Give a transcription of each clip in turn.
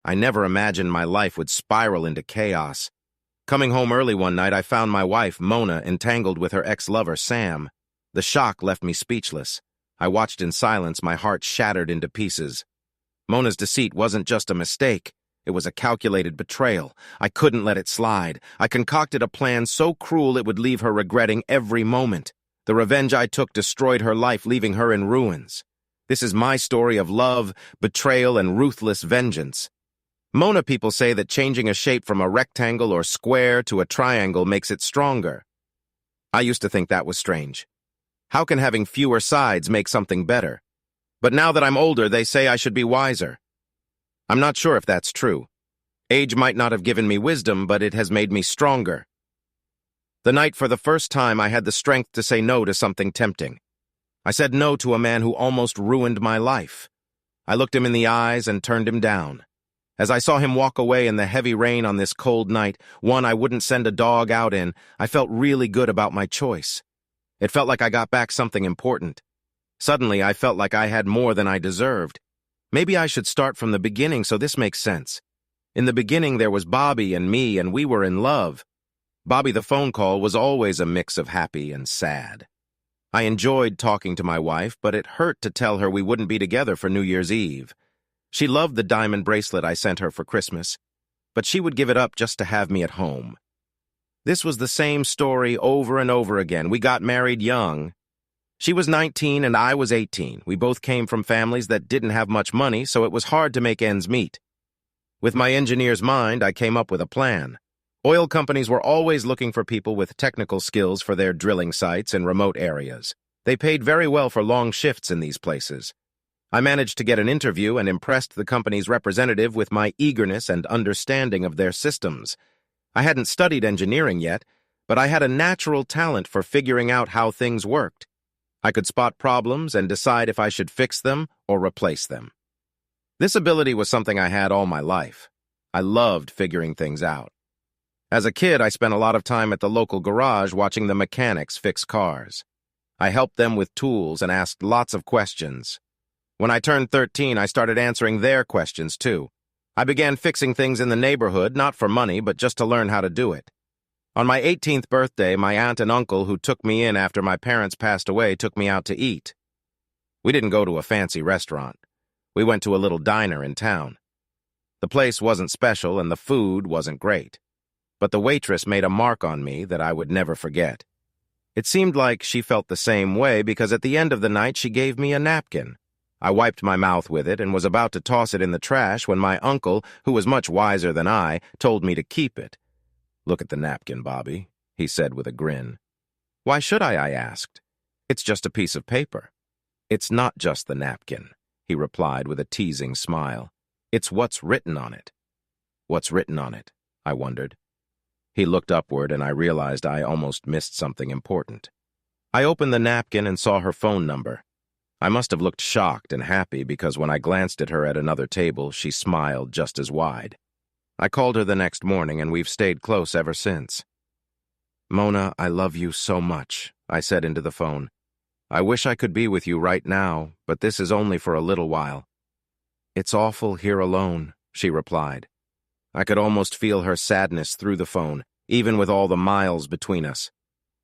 I never imagined my life would spiral into chaos. Coming home early one night, I found my wife, Mona, entangled with her ex-lover, Sam. The shock left me speechless. I watched in silence, my heart shattered into pieces. Mona's deceit wasn't just a mistake. It was a calculated betrayal. I couldn't let it slide. I concocted a plan so cruel it would leave her regretting every moment. The revenge I took destroyed her life, leaving her in ruins. This is my story of love, betrayal, and ruthless vengeance. Mona people say that changing a shape from a rectangle or square to a triangle makes it stronger. I used to think that was strange. How can having fewer sides make something better? But now that I'm older, they say I should be wiser. I'm not sure if that's true. Age might not have given me wisdom, but it has made me stronger. The night for the first time I had the strength to say no to something tempting. I said no to a man who almost ruined my life. I looked him in the eyes and turned him down. As I saw him walk away in the heavy rain on this cold night, one I wouldn't send a dog out in, I felt really good about my choice. It felt like I got back something important. Suddenly, I felt like I had more than I deserved. Maybe I should start from the beginning so this makes sense. In the beginning, there was Bobby and me, and we were in love. Bobby the phone call was always a mix of happy and sad. I enjoyed talking to my wife, but it hurt to tell her we wouldn't be together for New Year's Eve. She loved the diamond bracelet I sent her for Christmas, but she would give it up just to have me at home. This was the same story over and over again. We got married young. She was 19 and I was 18. We both came from families that didn't have much money, so it was hard to make ends meet. With my engineer's mind, I came up with a plan. Oil companies were always looking for people with technical skills for their drilling sites in remote areas. They paid very well for long shifts in these places. I managed to get an interview and impressed the company's representative with my eagerness and understanding of their systems. I hadn't studied engineering yet, but I had a natural talent for figuring out how things worked. I could spot problems and decide if I should fix them or replace them. This ability was something I had all my life. I loved figuring things out. As a kid, I spent a lot of time at the local garage watching the mechanics fix cars. I helped them with tools and asked lots of questions. When I turned 13, I started answering their questions too. I began fixing things in the neighborhood, not for money, but just to learn how to do it. On my 18th birthday, my aunt and uncle, who took me in after my parents passed away, took me out to eat. We didn't go to a fancy restaurant. We went to a little diner in town. The place wasn't special and the food wasn't great. But the waitress made a mark on me that I would never forget. It seemed like she felt the same way because at the end of the night she gave me a napkin. I wiped my mouth with it and was about to toss it in the trash when my uncle, who was much wiser than I, told me to keep it. "Look at the napkin, Bobby," he said with a grin. "Why should I asked. "It's just a piece of paper." "It's not just the napkin," he replied with a teasing smile. "It's what's written on it." "What's written on it?" I wondered. He looked upward and I realized I almost missed something important. I opened the napkin and saw her phone number. I must have looked shocked and happy because when I glanced at her at another table, she smiled just as wide. I called her the next morning and we've stayed close ever since. "Mona, I love you so much," I said into the phone. "I wish I could be with you right now, but this is only for a little while." "It's awful here alone," she replied. I could almost feel her sadness through the phone, even with all the miles between us.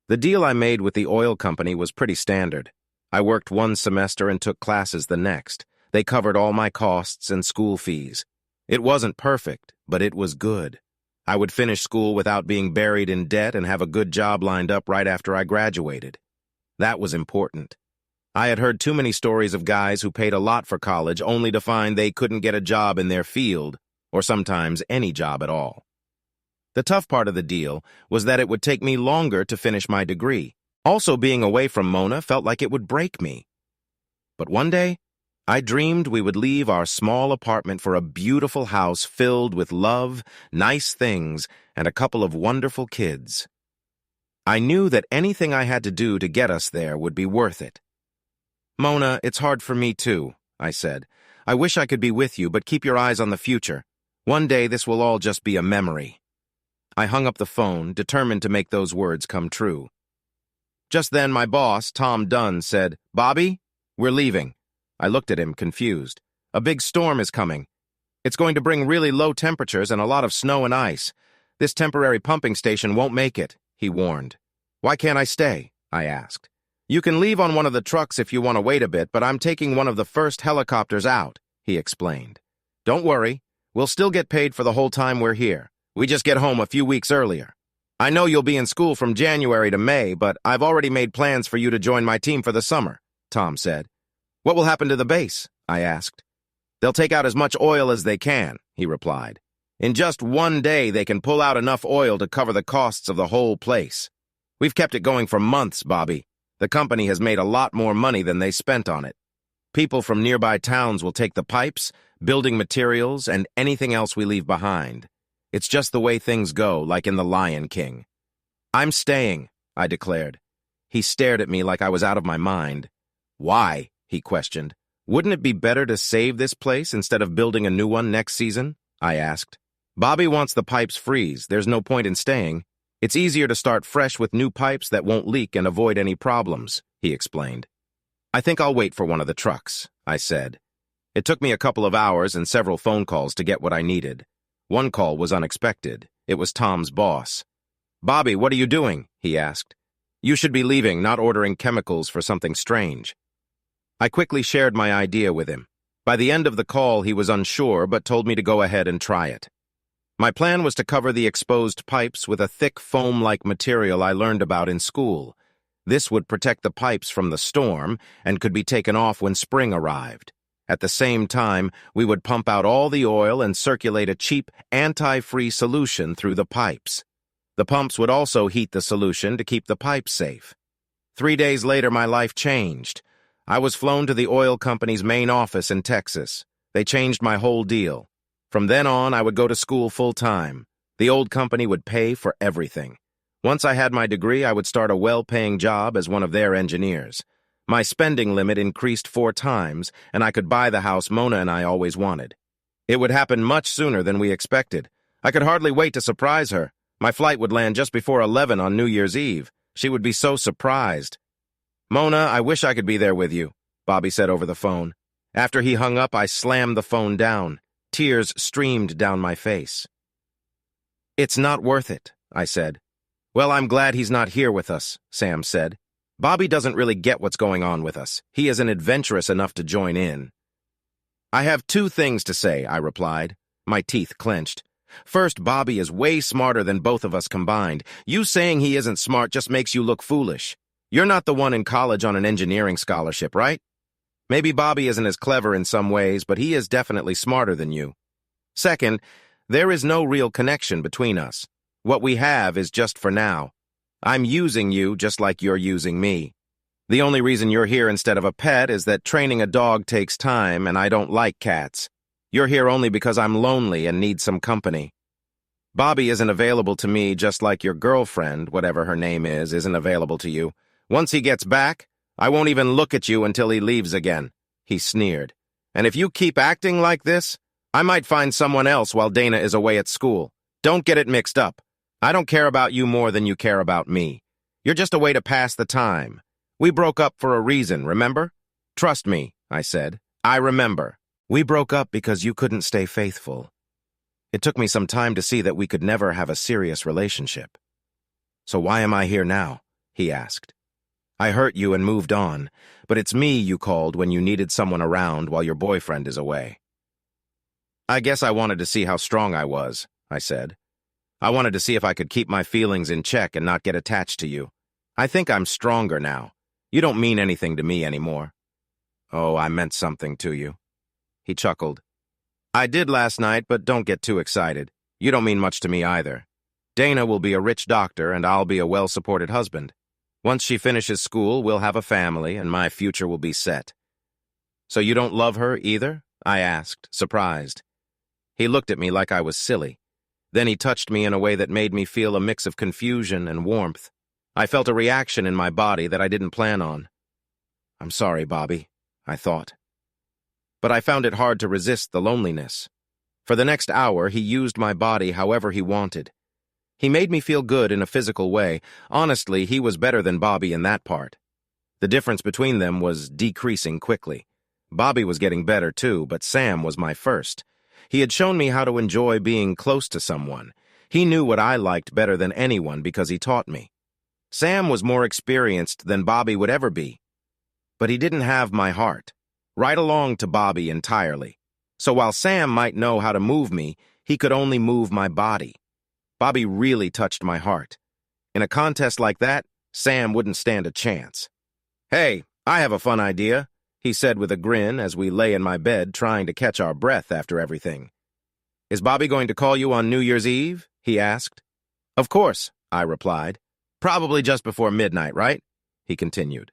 The deal I made with the oil company was pretty standard. I worked one semester and took classes the next. They covered all my costs and school fees. It wasn't perfect, but it was good. I would finish school without being buried in debt and have a good job lined up right after I graduated. That was important. I had heard too many stories of guys who paid a lot for college only to find they couldn't get a job in their field, or sometimes any job at all. The tough part of the deal was that it would take me longer to finish my degree. Also, being away from Mona felt like it would break me. But one day, I dreamed we would leave our small apartment for a beautiful house filled with love, nice things, and a couple of wonderful kids. I knew that anything I had to do to get us there would be worth it. "Mona, it's hard for me too," I said. "I wish I could be with you, but keep your eyes on the future. One day this will all just be a memory." I hung up the phone, determined to make those words come true. Just then, my boss, Tom Dunn, said, "Bobby, we're leaving." I looked at him, confused. "A big storm is coming." It's going to bring really low temperatures and a lot of snow and ice. This temporary pumping station won't make it, he warned. Why can't I stay? I asked. You can leave on one of the trucks if you want to wait a bit, but I'm taking one of the first helicopters out, he explained. Don't worry, we'll still get paid for the whole time we're here. We just get home a few weeks earlier. I know you'll be in school from January to May, but I've already made plans for you to join my team for the summer, Tom said. What will happen to the base? I asked. They'll take out as much oil as they can, he replied. In just one day, they can pull out enough oil to cover the costs of the whole place. We've kept it going for months, Bobby. The company has made a lot more money than they spent on it. People from nearby towns will take the pipes, building materials, and anything else we leave behind. It's just the way things go, like in The Lion King. I'm staying, I declared. He stared at me like I was out of my mind. Why? He questioned. Wouldn't it be better to save this place instead of building a new one next season? I asked. Bobby wants the pipes freeze. There's no point in staying. It's easier to start fresh with new pipes that won't leak and avoid any problems, he explained. I think I'll wait for one of the trucks, I said. It took me a couple of hours and several phone calls to get what I needed. One call was unexpected. It was Tom's boss. Bobby, what are you doing? He asked. You should be leaving, not ordering chemicals for something strange. I quickly shared my idea with him. By the end of the call, he was unsure, but told me to go ahead and try it. My plan was to cover the exposed pipes with a thick foam-like material I learned about in school. This would protect the pipes from the storm and could be taken off when spring arrived. At the same time, we would pump out all the oil and circulate a cheap, anti-freeze solution through the pipes. The pumps would also heat the solution to keep the pipes safe. 3 days later, my life changed. I was flown to the oil company's main office in Texas. They changed my whole deal. From then on, I would go to school full-time. The old company would pay for everything. Once I had my degree, I would start a well-paying job as one of their engineers. My spending limit increased 4 times, and I could buy the house Mona and I always wanted. It would happen much sooner than we expected. I could hardly wait to surprise her. My flight would land just before 11 on New Year's Eve. She would be so surprised. Mona, I wish I could be there with you, Bobby said over the phone. After he hung up, I slammed the phone down. Tears streamed down my face. It's not worth it, I said. Well, I'm glad he's not here with us, Sam said. Bobby doesn't really get what's going on with us. He isn't adventurous enough to join in. I have 2 things to say, I replied. My teeth clenched. First, Bobby is way smarter than both of us combined. You saying he isn't smart just makes you look foolish. You're not the one in college on an engineering scholarship, right? Maybe Bobby isn't as clever in some ways, but he is definitely smarter than you. Second, there is no real connection between us. What we have is just for now. I'm using you just like you're using me. The only reason you're here instead of a pet is that training a dog takes time, and I don't like cats. You're here only because I'm lonely and need some company. Bobby isn't available to me just like your girlfriend, whatever her name is, isn't available to you. Once he gets back, I won't even look at you until he leaves again, he sneered. And if you keep acting like this, I might find someone else while Dana is away at school. Don't get it mixed up. I don't care about you more than you care about me. You're just a way to pass the time. We broke up for a reason, remember? Trust me, I said. I remember. We broke up because you couldn't stay faithful. It took me some time to see that we could never have a serious relationship. So why am I here now? He asked. I hurt you and moved on, but it's me you called when you needed someone around while your boyfriend is away. I guess I wanted to see how strong I was, I said. I wanted to see if I could keep my feelings in check and not get attached to you. I think I'm stronger now. You don't mean anything to me anymore. Oh, I meant something to you. He chuckled. I did last night, but don't get too excited. You don't mean much to me either. Dana will be a rich doctor, and I'll be a well-supported husband. Once she finishes school, we'll have a family, and my future will be set. So you don't love her either? I asked, surprised. He looked at me like I was silly. Then he touched me in a way that made me feel a mix of confusion and warmth. I felt a reaction in my body that I didn't plan on. I'm sorry, Bobby, I thought. But I found it hard to resist the loneliness. For the next hour, he used my body however he wanted. He made me feel good in a physical way. Honestly, he was better than Bobby in that part. The difference between them was decreasing quickly. Bobby was getting better too, but Sam was my first. He had shown me how to enjoy being close to someone. He knew what I liked better than anyone because he taught me. Sam was more experienced than Bobby would ever be, but he didn't have my heart. Right along to Bobby entirely. So while Sam might know how to move me, he could only move my body. Bobby really touched my heart. In a contest like that, Sam wouldn't stand a chance. "Hey, I have a fun idea," he said with a grin as we lay in my bed trying to catch our breath after everything. "Is Bobby going to call you on New Year's Eve?" he asked. "Of course," I replied. "Probably just before midnight, right?" he continued.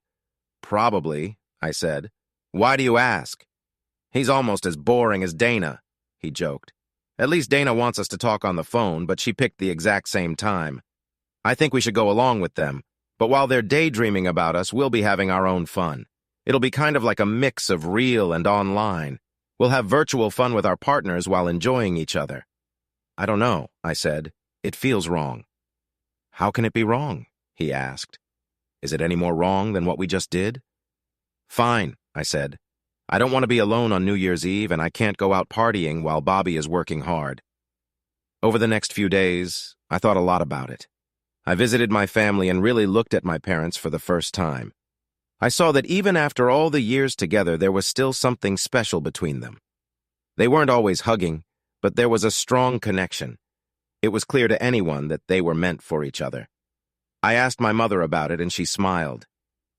"Probably," I said. "Why do you ask?" "He's almost as boring as Dana," he joked. "At least Dana wants us to talk on the phone, but she picked the exact same time. I think we should go along with them, but while they're daydreaming about us, we'll be having our own fun. It'll be kind of like a mix of real and online. We'll have virtual fun with our partners while enjoying each other." "I don't know," I said. "It feels wrong." "How can it be wrong?" he asked. "Is it any more wrong than what we just did?" "Fine," I said. "I don't want to be alone on New Year's Eve, and I can't go out partying while Bobby is working hard." Over the next few days, I thought a lot about it. I visited my family and really looked at my parents for the first time. I saw that even after all the years together, there was still something special between them. They weren't always hugging, but there was a strong connection. It was clear to anyone that they were meant for each other. I asked my mother about it, and she smiled.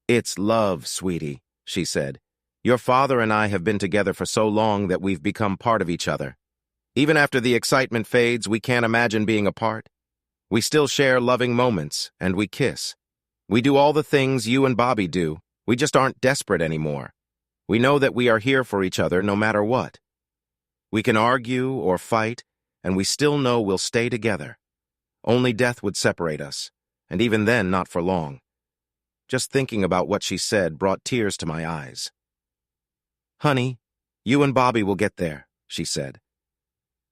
"It's love, sweetie," she said. "Your father and I have been together for so long that we've become part of each other. Even after the excitement fades, we can't imagine being apart. We still share loving moments, and we kiss. We do all the things you and Bobby do. We just aren't desperate anymore. We know that we are here for each other no matter what. We can argue or fight, and we still know we'll stay together. Only death would separate us, and even then not for long." Just thinking about what she said brought tears to my eyes. "Honey, you and Bobby will get there," she said.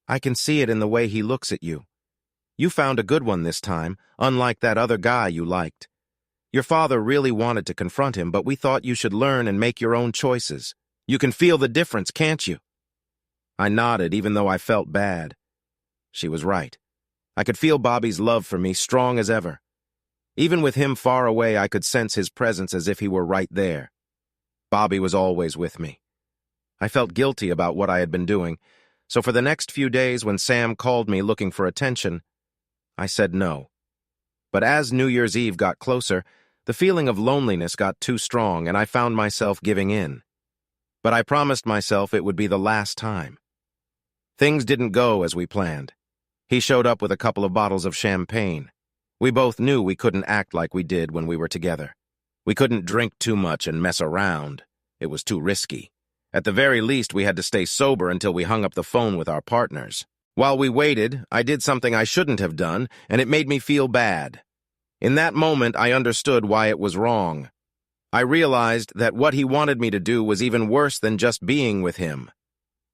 "I can see it in the way he looks at you. You found a good one this time, unlike that other guy you liked. Your father really wanted to confront him, but we thought you should learn and make your own choices. You can feel the difference, can't you?" I nodded, even though I felt bad. She was right. I could feel Bobby's love for me strong as ever. Even with him far away, I could sense his presence as if he were right there. Bobby was always with me. I felt guilty about what I had been doing, so for the next few days when Sam called me looking for attention, I said no. But as New Year's Eve got closer, the feeling of loneliness got too strong and I found myself giving in. But I promised myself it would be the last time. Things didn't go as we planned. He showed up with a couple of bottles of champagne. We both knew we couldn't act like we did when we were together. We couldn't drink too much and mess around. It was too risky. At the very least, we had to stay sober until we hung up the phone with our partners. While we waited, I did something I shouldn't have done, and it made me feel bad. In that moment, I understood why it was wrong. I realized that what he wanted me to do was even worse than just being with him.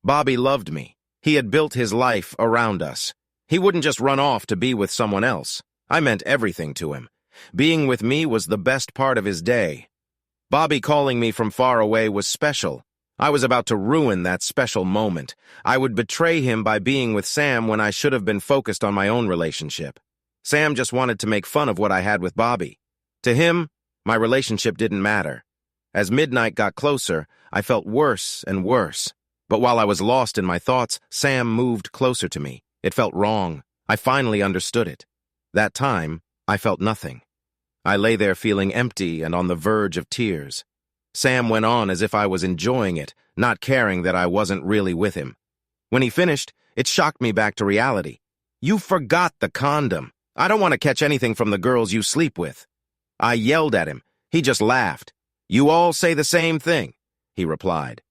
Bobby loved me. He had built his life around us. He wouldn't just run off to be with someone else. I meant everything to him. Being with me was the best part of his day. Bobby calling me from far away was special. I was about to ruin that special moment. I would betray him by being with Sam when I should have been focused on my own relationship. Sam just wanted to make fun of what I had with Bobby. To him, my relationship didn't matter. As midnight got closer, I felt worse and worse. But while I was lost in my thoughts, Sam moved closer to me. It felt wrong. I finally understood it. That time, I felt nothing. I lay there feeling empty and on the verge of tears. Sam went on as if I was enjoying it, not caring that I wasn't really with him. When he finished, it shocked me back to reality. "You forgot the condom. I don't want to catch anything from the girls you sleep with." I yelled at him. He just laughed. "You all say the same thing," he replied.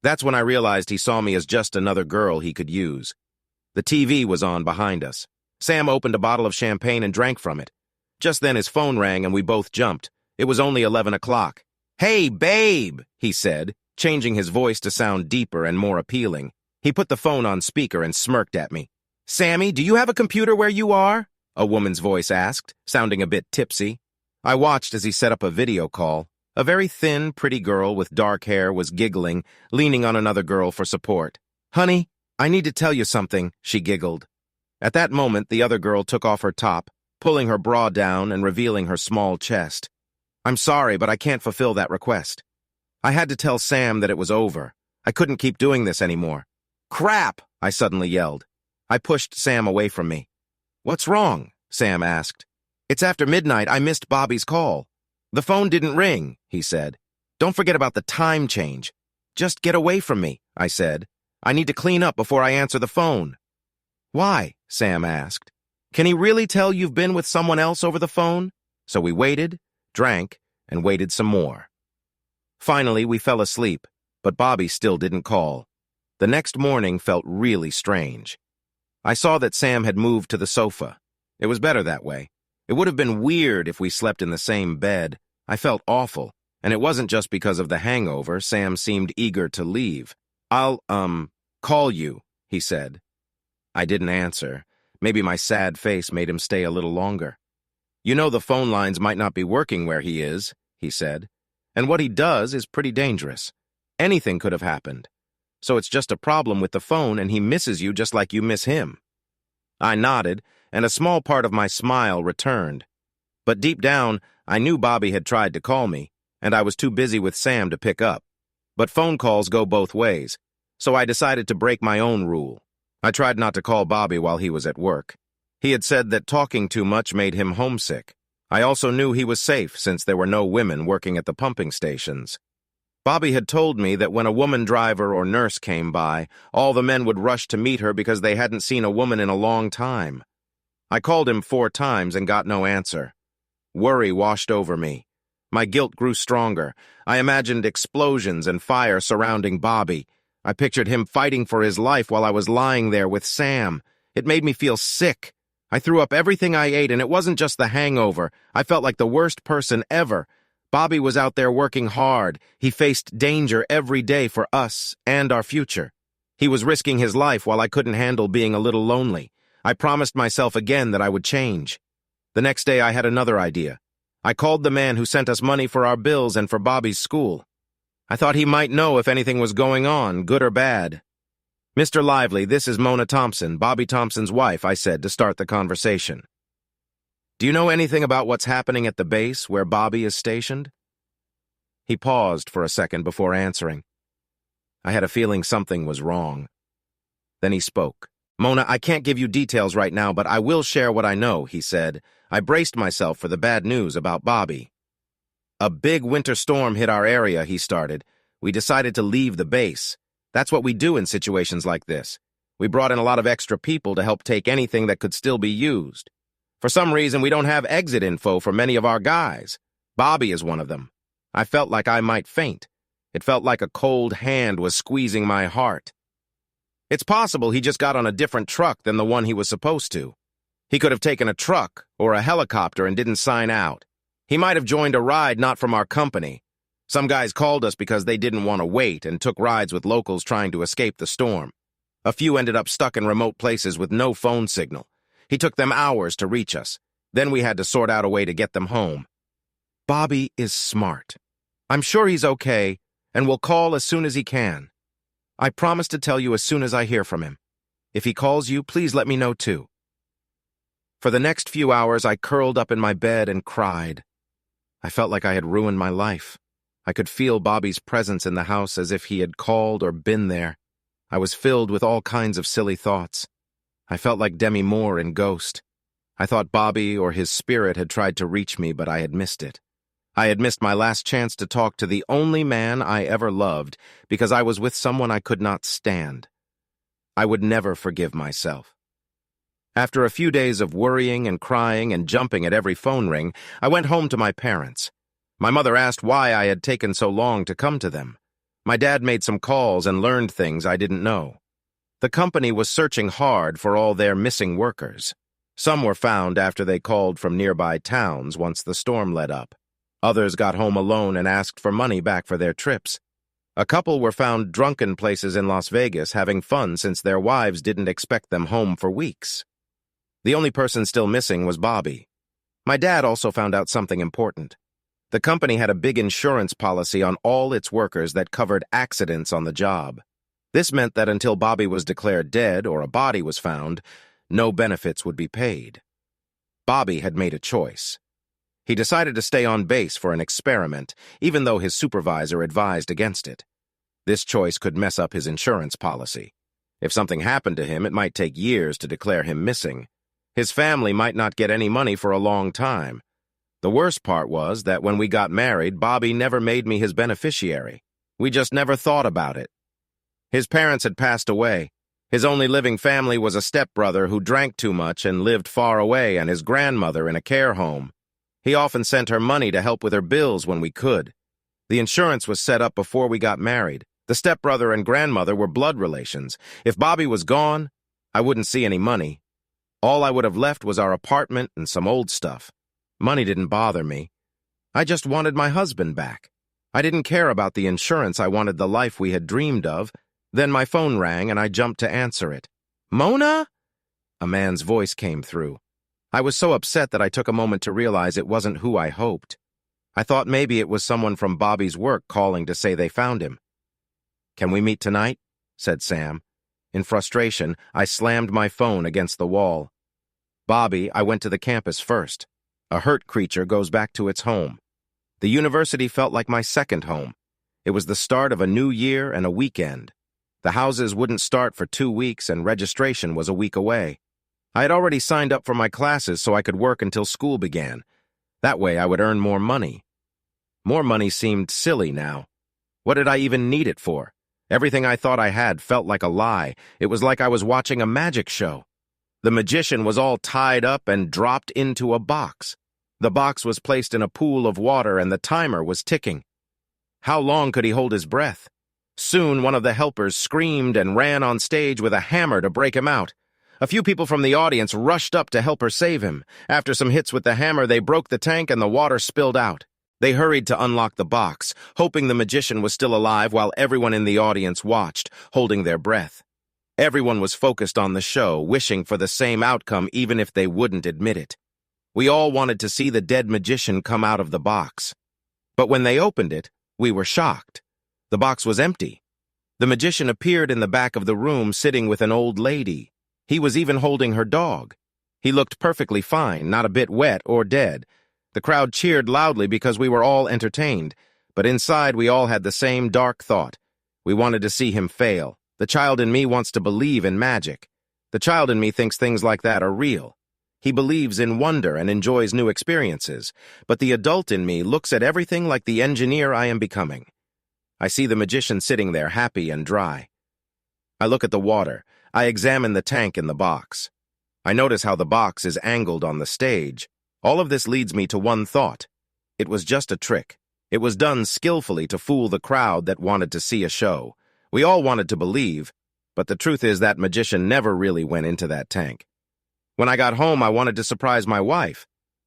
That's when I realized he saw me as just another girl he could use. The TV was on behind us. Sam opened a bottle of champagne and drank from it. Just then his phone rang and we both jumped. It was only 11 o'clock. "Hey, babe," he said, changing his voice to sound deeper and more appealing. He put the phone on speaker and smirked at me. "Sammy, do you have a computer where you are?" a woman's voice asked, sounding a bit tipsy. I watched as he set up a video call. A very thin, pretty girl with dark hair was giggling, leaning on another girl for support. "Honey, I need to tell you something, she giggled. At that moment, the other girl took off her top, pulling her bra down and revealing her small chest. I'm sorry, but I can't fulfill that request. I had to tell Sam that it was over. I couldn't keep doing this anymore. Crap! I suddenly yelled. I pushed Sam away from me. What's wrong? Sam asked. It's after midnight. I missed Bobby's call. The phone didn't ring, he said. Don't forget about the time change. Just get away from me, I said. I need to clean up before I answer the phone. Why? Sam asked. Can he really tell you've been with someone else over the phone? So we waited, drank, and waited some more. Finally, we fell asleep, but Bobby still didn't call. The next morning felt really strange. I saw that Sam had moved to the sofa. It was better that way. It would have been weird if we slept in the same bed. I felt awful, and it wasn't just because of the hangover. Sam seemed eager to leave. I'll, call you, he said. I didn't answer. Maybe my sad face made him stay a little longer. You know the phone lines might not be working where he is, he said. And what he does is pretty dangerous. Anything could have happened. So it's just a problem with the phone and he misses you just like you miss him. I nodded, and a small part of my smile returned. But deep down, I knew Bobby had tried to call me, and I was too busy with Sam to pick up. But phone calls go both ways, so I decided to break my own rule. I tried not to call Bobby while he was at work. He had said that talking too much made him homesick. I also knew he was safe since there were no women working at the pumping stations. Bobby had told me that when a woman driver or nurse came by, all the men would rush to meet her because they hadn't seen a woman in a long time. I called him 4 times and got no answer. Worry washed over me. My guilt grew stronger. I imagined explosions and fire surrounding Bobby. I pictured him fighting for his life while I was lying there with Sam. It made me feel sick. I threw up everything I ate, and it wasn't just the hangover. I felt like the worst person ever. Bobby was out there working hard. He faced danger every day for us and our future. He was risking his life while I couldn't handle being a little lonely. I promised myself again that I would change. The next day I had another idea. I called the man who sent us money for our bills and for Bobby's school. I thought he might know if anything was going on, good or bad. Mr. Lively, this is Mona Thompson, Bobby Thompson's wife, I said to start the conversation. Do you know anything about what's happening at the base where Bobby is stationed? He paused for a second before answering. I had a feeling something was wrong. Then he spoke. Mona, I can't give you details right now, but I will share what I know, he said. I braced myself for the bad news about Bobby. A big winter storm hit our area, he started. We decided to leave the base. That's what we do in situations like this. We brought in a lot of extra people to help take anything that could still be used. For some reason, we don't have exit info for many of our guys. Bobby is one of them. I felt like I might faint. It felt like a cold hand was squeezing my heart. It's possible he just got on a different truck than the one he was supposed to. He could have taken a truck or a helicopter and didn't sign out. He might have joined a ride not from our company. Some guys called us because they didn't want to wait and took rides with locals trying to escape the storm. A few ended up stuck in remote places with no phone signal. He took them hours to reach us. Then we had to sort out a way to get them home. Bobby is smart. I'm sure he's okay and will call as soon as he can. I promise to tell you as soon as I hear from him. If he calls you, please let me know too. For the next few hours, I curled up in my bed and cried. I felt like I had ruined my life. I could feel Bobby's presence in the house as if he had called or been there. I was filled with all kinds of silly thoughts. I felt like Demi Moore in Ghost. I thought Bobby or his spirit had tried to reach me, but I had missed it. I had missed my last chance to talk to the only man I ever loved because I was with someone I could not stand. I would never forgive myself. After a few days of worrying and crying and jumping at every phone ring, I went home to my parents. My mother asked why I had taken so long to come to them. My dad made some calls and learned things I didn't know. The company was searching hard for all their missing workers. Some were found after they called from nearby towns once the storm let up. Others got home alone and asked for money back for their trips. A couple were found drunk in places in Las Vegas having fun since their wives didn't expect them home for weeks. The only person still missing was Bobby. My dad also found out something important. The company had a big insurance policy on all its workers that covered accidents on the job. This meant that until Bobby was declared dead or a body was found, no benefits would be paid. Bobby had made a choice. He decided to stay on base for an experiment, even though his supervisor advised against it. This choice could mess up his insurance policy. If something happened to him, it might take years to declare him missing. His family might not get any money for a long time. The worst part was that when we got married, Bobby never made me his beneficiary. We just never thought about it. His parents had passed away. His only living family was a stepbrother who drank too much and lived far away, and his grandmother in a care home. He often sent her money to help with her bills when we could. The insurance was set up before we got married. The stepbrother and grandmother were blood relations. If Bobby was gone, I wouldn't see any money. All I would have left was our apartment and some old stuff. Money didn't bother me. I just wanted my husband back. I didn't care about the insurance. I wanted the life we had dreamed of. Then my phone rang and I jumped to answer it. "Mona?" A man's voice came through. I was so upset that I took a moment to realize it wasn't who I hoped. I thought maybe it was someone from Bobby's work calling to say they found him. "Can we meet tonight?" said Sam. In frustration, I slammed my phone against the wall. "Bobby, I went to the campus first. A hurt creature goes back to its home. The university felt like my second home. It was the start of a new year and a weekend. The houses wouldn't start for 2 weeks and registration was a week away. I had already signed up for my classes so I could work until school began. That way I would earn more money. More money seemed silly now. What did I even need it for? Everything I thought I had felt like a lie. It was like I was watching a magic show. The magician was all tied up and dropped into a box. The box was placed in a pool of water and the timer was ticking. How long could he hold his breath? Soon one of the helpers screamed and ran on stage with a hammer to break him out. A few people from the audience rushed up to help her save him. After some hits with the hammer, they broke the tank and the water spilled out. They hurried to unlock the box, hoping the magician was still alive while everyone in the audience watched, holding their breath. Everyone was focused on the show, wishing for the same outcome even if they wouldn't admit it. We all wanted to see the dead magician come out of the box. But when they opened it, we were shocked. The box was empty. The magician appeared in the back of the room sitting with an old lady. He was even holding her dog. He looked perfectly fine, not a bit wet or dead. The crowd cheered loudly because we were all entertained, but inside we all had the same dark thought. We wanted to see him fail. The child in me wants to believe in magic. The child in me thinks things like that are real. He believes in wonder and enjoys new experiences, but the adult in me looks at everything like the engineer I am becoming. I see the magician sitting there happy and dry. I look at the water. I examine the tank in the box. I notice how the box is angled on the stage. All of this leads me to one thought. It was just a trick. It was done skillfully to fool the crowd that wanted to see a show. We all wanted to believe, but the truth is that magician never really went into that tank. When I got home, I wanted to surprise my wife.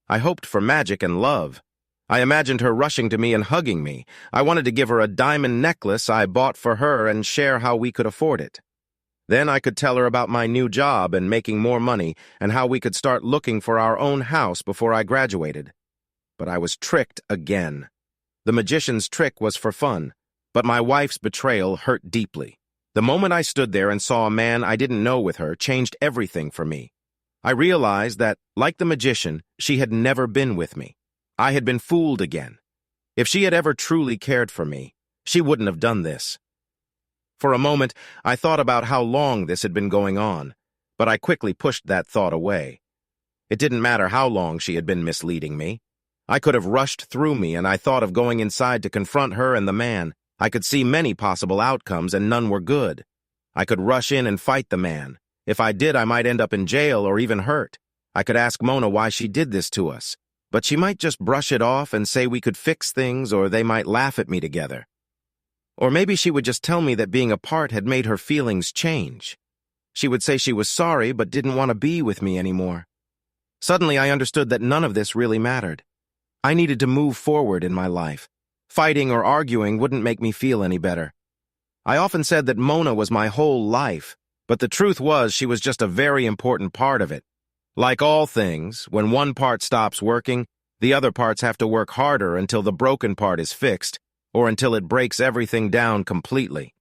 I hoped for magic and love. I imagined her rushing to me and hugging me. I wanted to give her a diamond necklace I bought for her and share how we could afford it. Then I could tell her about my new job and making more money and how we could start looking for our own house before I graduated. But I was tricked again. The magician's trick was for fun, but my wife's betrayal hurt deeply. The moment I stood there and saw a man I didn't know with her changed everything for me. I realized that, like the magician, she had never been with me. I had been fooled again. If she had ever truly cared for me, she wouldn't have done this. For a moment, I thought about how long this had been going on, but I quickly pushed that thought away. It didn't matter how long she had been misleading me. I could have rushed through me, and I thought of going inside to confront her and the man. I could see many possible outcomes, and none were good. I could rush in and fight the man. If I did, I might end up in jail or even hurt. I could ask Mona why she did this to us, but she might just brush it off and say we could fix things, or they might laugh at me together. Or maybe she would just tell me that being apart had made her feelings change. She would say she was sorry but didn't want to be with me anymore. Suddenly I understood that none of this really mattered. I needed to move forward in my life. Fighting or arguing wouldn't make me feel any better. I often said that Mona was my whole life, but the truth was she was just a very important part of it. Like all things, when one part stops working, the other parts have to work harder until the broken part is fixed, or until it breaks everything down completely.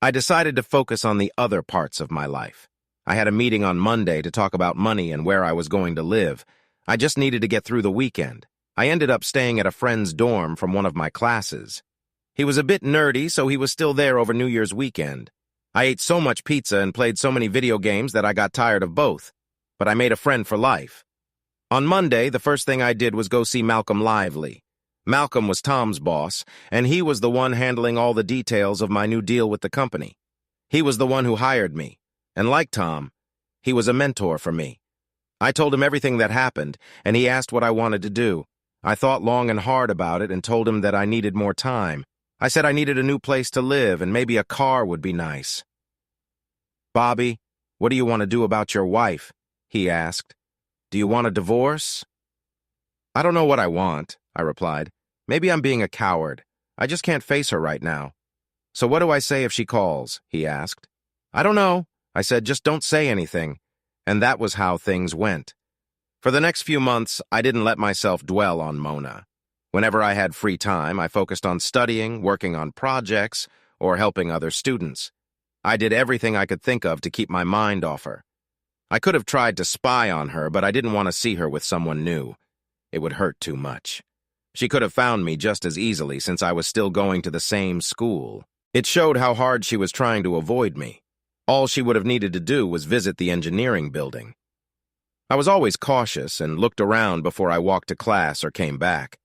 I decided to focus on the other parts of my life. I had a meeting on Monday to talk about money and where I was going to live. I just needed to get through the weekend. I ended up staying at a friend's dorm from one of my classes. He was a bit nerdy, so he was still there over New Year's weekend. I ate so much pizza and played so many video games that I got tired of both, but I made a friend for life. On Monday, the first thing I did was go see Malcolm Lively. Malcolm was Tom's boss, and he was the one handling all the details of my new deal with the company. He was the one who hired me, and like Tom, he was a mentor for me. I told him everything that happened, and he asked what I wanted to do. I thought long and hard about it and told him that I needed more time. I said I needed a new place to live, and maybe a car would be nice. "Bobby, what do you want to do about your wife?" he asked. "Do you want a divorce?" "I don't know what I want," I replied. "Maybe I'm being a coward. I just can't face her right now." "So what do I say if she calls?" he asked. "I don't know," I said, "just don't say anything." And that was how things went. For the next few months, I didn't let myself dwell on Mona. Whenever I had free time, I focused on studying, working on projects, or helping other students. I did everything I could think of to keep my mind off her. I could have tried to spy on her, but I didn't want to see her with someone new. It would hurt too much. She could have found me just as easily since I was still going to the same school. It showed how hard she was trying to avoid me. All she would have needed to do was visit the engineering building. I was always cautious and looked around before I walked to class or came back.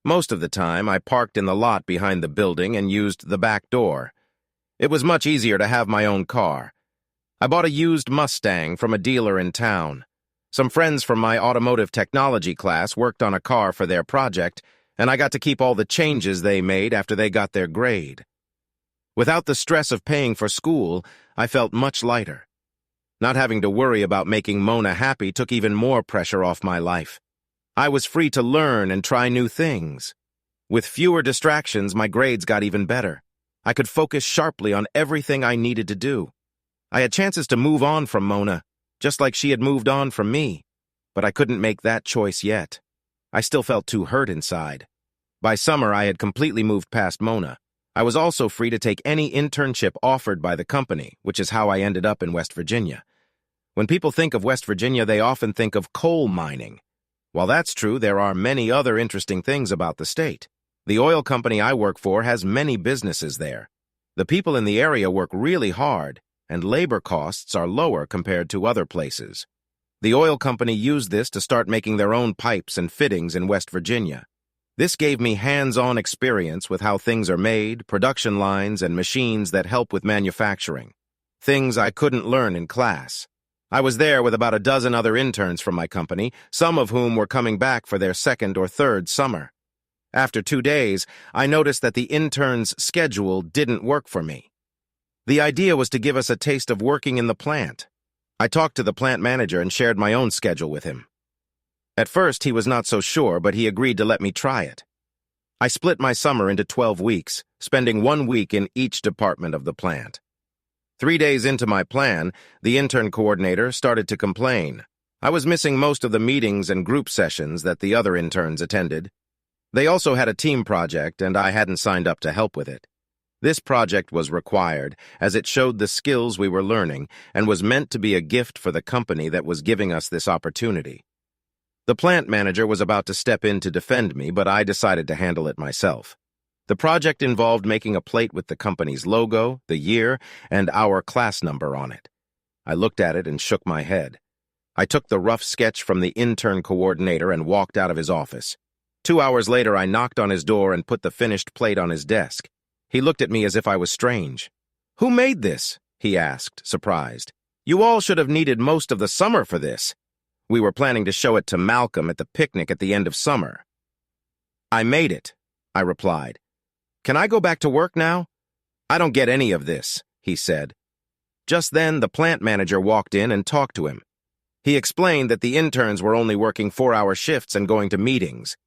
Most of the time, I parked in the lot behind the building and used the back door. It was much easier to have my own car. I bought a used Mustang from a dealer in town. Some friends from my automotive technology class worked on a car for their project, and I got to keep all the changes they made after they got their grade. Without the stress of paying for school, I felt much lighter. Not having to worry about making Mona happy took even more pressure off my life. I was free to learn and try new things. With fewer distractions, my grades got even better. I could focus sharply on everything I needed to do. I had chances to move on from Mona, just like she had moved on from me, but I couldn't make that choice yet. I still felt too hurt inside. By summer, I had completely moved past Mona. I was also free to take any internship offered by the company, which is how I ended up in West Virginia. When people think of West Virginia, they often think of coal mining. While that's true, there are many other interesting things about the state. The oil company I work for has many businesses there. The people in the area work really hard, and labor costs are lower compared to other places. The oil company used this to start making their own pipes and fittings in West Virginia. This gave me hands-on experience with how things are made, production lines, and machines that help with manufacturing. Things I couldn't learn in class. I was there with about a dozen other interns from my company, some of whom were coming back for their second or third summer. After 2 days, I noticed that the interns' schedule didn't work for me. The idea was to give us a taste of working in the plant. I talked to the plant manager and shared my own schedule with him. At first, he was not so sure, but he agreed to let me try it. I split my summer into 12 weeks, spending 1 week in each department of the plant. 3 days into my plan, the intern coordinator started to complain. I was missing most of the meetings and group sessions that the other interns attended. They also had a team project, and I hadn't signed up to help with it. This project was required, as it showed the skills we were learning and was meant to be a gift for the company that was giving us this opportunity. The plant manager was about to step in to defend me, but I decided to handle it myself. The project involved making a plate with the company's logo, the year, and our class number on it. I looked at it and shook my head. I took the rough sketch from the intern coordinator and walked out of his office. 2 hours later, I knocked on his door and put the finished plate on his desk. He looked at me as if I was strange. "Who made this?" he asked, surprised. "You all should have needed most of the summer for this." We were planning to show it to Malcolm at the picnic at the end of summer. "I made it," I replied. "Can I go back to work now?" "I don't get any of this," he said. Just then, the plant manager walked in and talked to him. He explained that the interns were only working 4-hour shifts and going to meetings.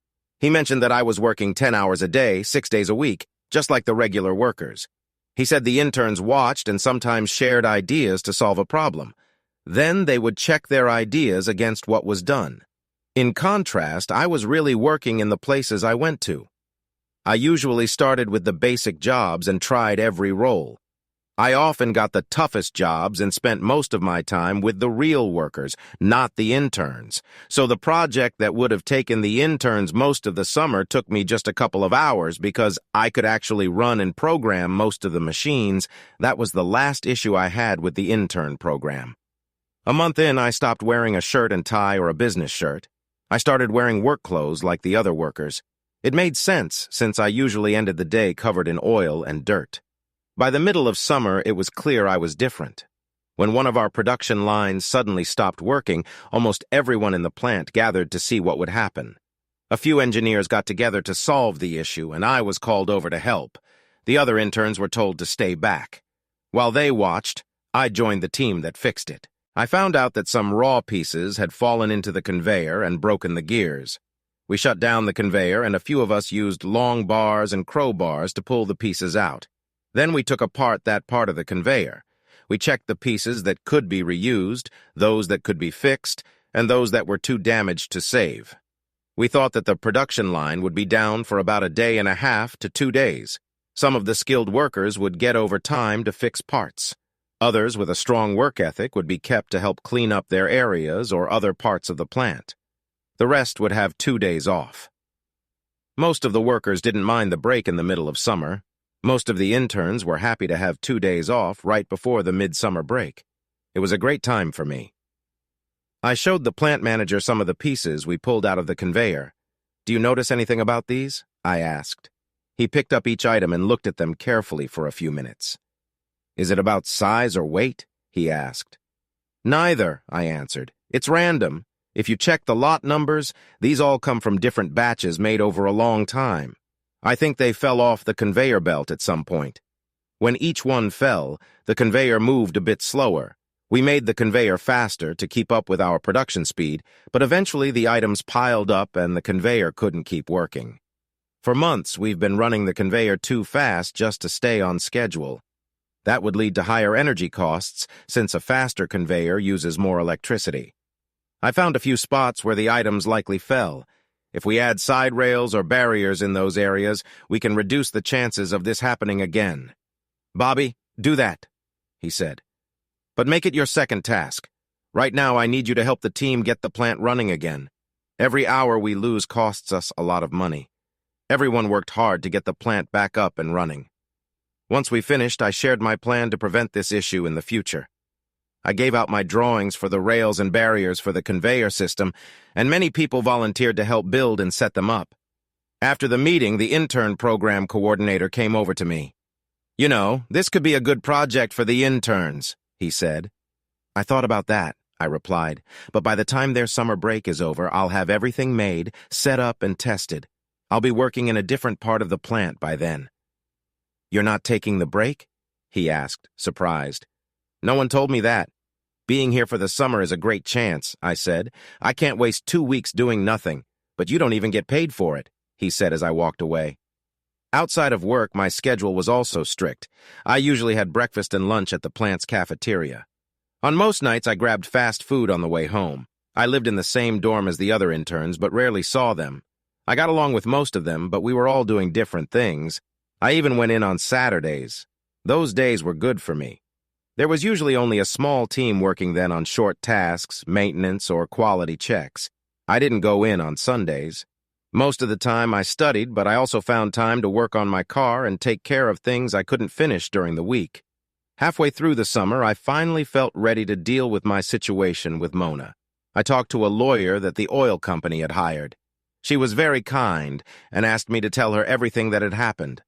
He mentioned that I was working 10 hours a day, 6 days a week, just like the regular workers. He said the interns watched and sometimes shared ideas to solve a problem. Then they would check their ideas against what was done. In contrast, I was really working in the places I went to. I usually started with the basic jobs and tried every role. I often got the toughest jobs and spent most of my time with the real workers, not the interns. So the project that would have taken the interns most of the summer took me just a couple of hours because I could actually run and program most of the machines. That was the last issue I had with the intern program. A month in, I stopped wearing a shirt and tie or a business shirt. I started wearing work clothes like the other workers. It made sense since I usually ended the day covered in oil and dirt. By the middle of summer, it was clear I was different. When one of our production lines suddenly stopped working, almost everyone in the plant gathered to see what would happen. A few engineers got together to solve the issue, and I was called over to help. The other interns were told to stay back. While they watched, I joined the team that fixed it. I found out that some raw pieces had fallen into the conveyor and broken the gears. We shut down the conveyor, and a few of us used long bars and crowbars to pull the pieces out. Then we took apart that part of the conveyor. We checked the pieces that could be reused, those that could be fixed, and those that were too damaged to save. We thought that the production line would be down for about a day and a half to 2 days. Some of the skilled workers would get overtime to fix parts. Others with a strong work ethic would be kept to help clean up their areas or other parts of the plant. The rest would have 2 days off. Most of the workers didn't mind the break in the middle of summer. Most of the interns were happy to have 2 days off right before the midsummer break. It was a great time for me. I showed the plant manager some of the pieces we pulled out of the conveyor. "Do you notice anything about these?" I asked. He picked up each item and looked at them carefully for a few minutes. "Is it about size or weight?" he asked. "Neither," I answered. "It's random. If you check the lot numbers, these all come from different batches made over a long time. I think they fell off the conveyor belt at some point. When each one fell, the conveyor moved a bit slower. We made the conveyor faster to keep up with our production speed, but eventually the items piled up and the conveyor couldn't keep working. For months, we've been running the conveyor too fast just to stay on schedule. That would lead to higher energy costs since a faster conveyor uses more electricity. I found a few spots where the items likely fell. If we add side rails or barriers in those areas, we can reduce the chances of this happening again." "Bobby, do that," he said. "But make it your second task. Right now, I need you to help the team get the plant running again. Every hour we lose costs us a lot of money. Everyone worked hard to get the plant back up and running." Once we finished, I shared my plan to prevent this issue in the future. I gave out my drawings for the rails and barriers for the conveyor system, and many people volunteered to help build and set them up. After the meeting, the intern program coordinator came over to me. "You know, this could be a good project for the interns," he said. "I thought about that," I replied, "but by the time their summer break is over, I'll have everything made, set up, and tested. I'll be working in a different part of the plant by then." "You're not taking the break?" he asked, surprised. "No one told me that. Being here for the summer is a great chance," I said. "I can't waste 2 weeks doing nothing, but you don't even get paid for it," he said as I walked away. Outside of work, my schedule was also strict. I usually had breakfast and lunch at the plant's cafeteria. On most nights, I grabbed fast food on the way home. I lived in the same dorm as the other interns, but rarely saw them. I got along with most of them, but we were all doing different things. I even went in on Saturdays. Those days were good for me. There was usually only a small team working then on short tasks, maintenance, or quality checks. I didn't go in on Sundays. Most of the time I studied, but I also found time to work on my car and take care of things I couldn't finish during the week. Halfway through the summer, I finally felt ready to deal with my situation with Mona. I talked to a lawyer that the oil company had hired. She was very kind and asked me to tell her everything that had happened.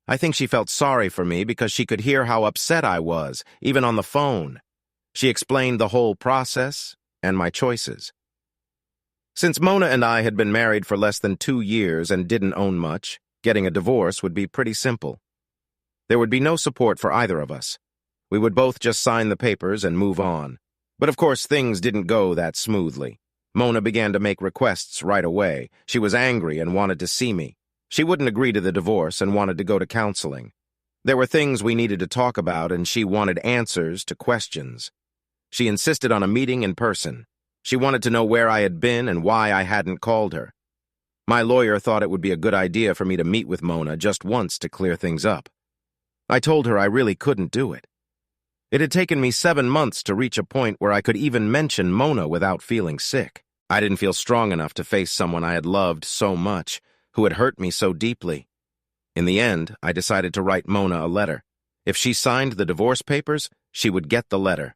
I think she felt sorry for me because she could hear how upset I was, even on the phone. She explained the whole process and my choices. Since Mona and I had been married for less than 2 years and didn't own much, getting a divorce would be pretty simple. There would be no support for either of us. We would both just sign the papers and move on. But of course, things didn't go that smoothly. Mona began to make requests right away. She was angry and wanted to see me. She wouldn't agree to the divorce and wanted to go to counseling. There were things we needed to talk about, and she wanted answers to questions. She insisted on a meeting in person. She wanted to know where I had been and why I hadn't called her. My lawyer thought it would be a good idea for me to meet with Mona just once to clear things up. I told her I really couldn't do it. It had taken me 7 months to reach a point where I could even mention Mona without feeling sick. I didn't feel strong enough to face someone I had loved so much, who had hurt me so deeply. In the end, I decided to write Mona a letter. If she signed the divorce papers, she would get the letter.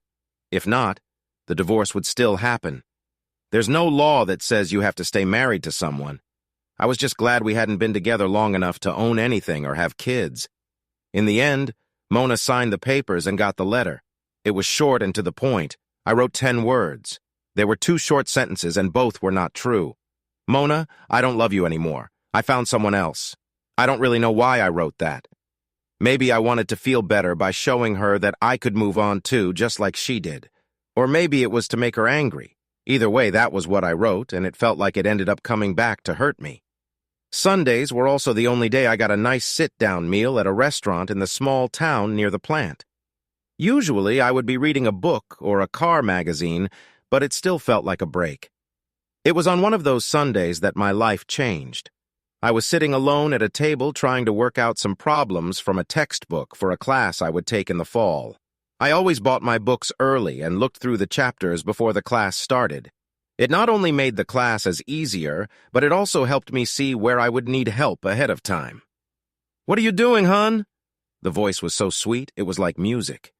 If not, the divorce would still happen. There's no law that says you have to stay married to someone. I was just glad we hadn't been together long enough to own anything or have kids. In the end, Mona signed the papers and got the letter. It was short and to the point. I wrote 10 words. There were 2 short sentences and both were not true. Mona, I don't love you anymore. I found someone else. I don't really know why I wrote that. Maybe I wanted to feel better by showing her that I could move on too, just like she did. Or maybe it was to make her angry. Either way, that was what I wrote, and it felt like it ended up coming back to hurt me. Sundays were also the only day I got a nice sit-down meal at a restaurant in the small town near the plant. Usually, I would be reading a book or a car magazine, but it still felt like a break. It was on one of those Sundays that my life changed. I was sitting alone at a table trying to work out some problems from a textbook for a class I would take in the fall. I always bought my books early and looked through the chapters before the class started. It not only made the classes easier, but it also helped me see where I would need help ahead of time. "What are you doing, hon?" The voice was so sweet, it was like music.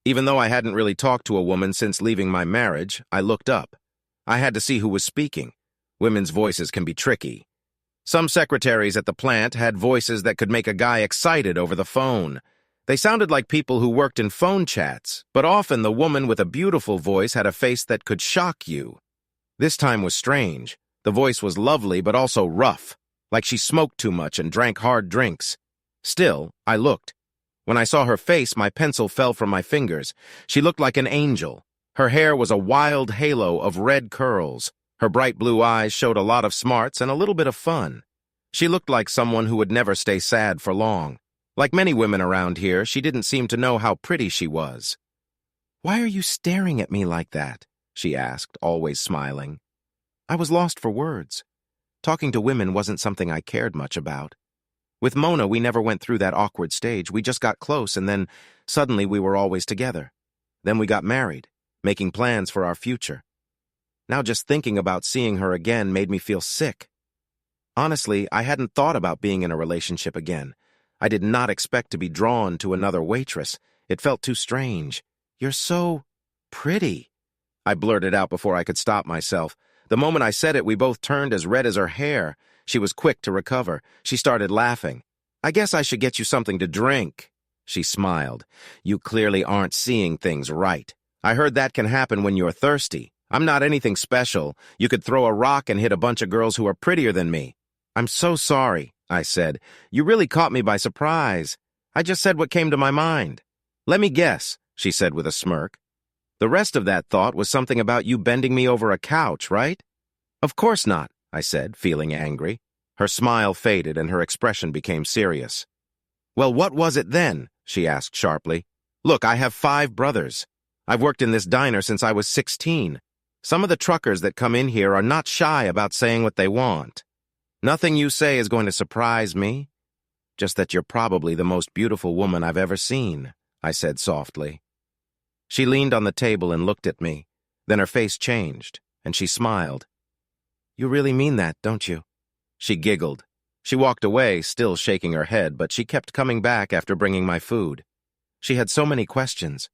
Even though I hadn't really talked to a woman since leaving my marriage, I looked up. I had to see who was speaking. Women's voices can be tricky. Some secretaries at the plant had voices that could make a guy excited over the phone. They sounded like people who worked in phone chats, but often the woman with a beautiful voice had a face that could shock you. This time was strange. The voice was lovely, but also rough, like she smoked too much and drank hard drinks. Still, I looked. When I saw her face, my pencil fell from my fingers. She looked like an angel. Her hair was a wild halo of red curls. Her bright blue eyes showed a lot of smarts and a little bit of fun. She looked like someone who would never stay sad for long. Like many women around here, she didn't seem to know how pretty she was. "Why are you staring at me like that?" she asked, always smiling. I was lost for words. Talking to women wasn't something I cared much about. With Mona, we never went through that awkward stage. We just got close, and then suddenly we were always together. Then we got married, making plans for our future. Now just thinking about seeing her again made me feel sick. Honestly, I hadn't thought about being in a relationship again. I did not expect to be drawn to another waitress. It felt too strange. "You're so pretty," I blurted out before I could stop myself. The moment I said it, we both turned as red as her hair. She was quick to recover. She started laughing. "I guess I should get you something to drink." She smiled. "You clearly aren't seeing things right. I heard that can happen when you're thirsty. I'm not anything special. You could throw a rock and hit a bunch of girls who are prettier than me." "I'm so sorry," I said. "You really caught me by surprise. I just said what came to my mind." "Let me guess," she said with a smirk. "The rest of that thought was something about you bending me over a couch, right?" "Of course not," I said, feeling angry. Her smile faded and her expression became serious. "Well, what was it then?" she asked sharply. "Look, I have 5 brothers. I've worked in this diner since I was 16. Some of the truckers that come in here are not shy about saying what they want. Nothing you say is going to surprise me. Just that you're probably the most beautiful woman I've ever seen," I said softly. She leaned on the table and looked at me. Then her face changed, and she smiled. "You really mean that, don't you?" She giggled. She walked away, still shaking her head, but she kept coming back after bringing my food. She had so many questions.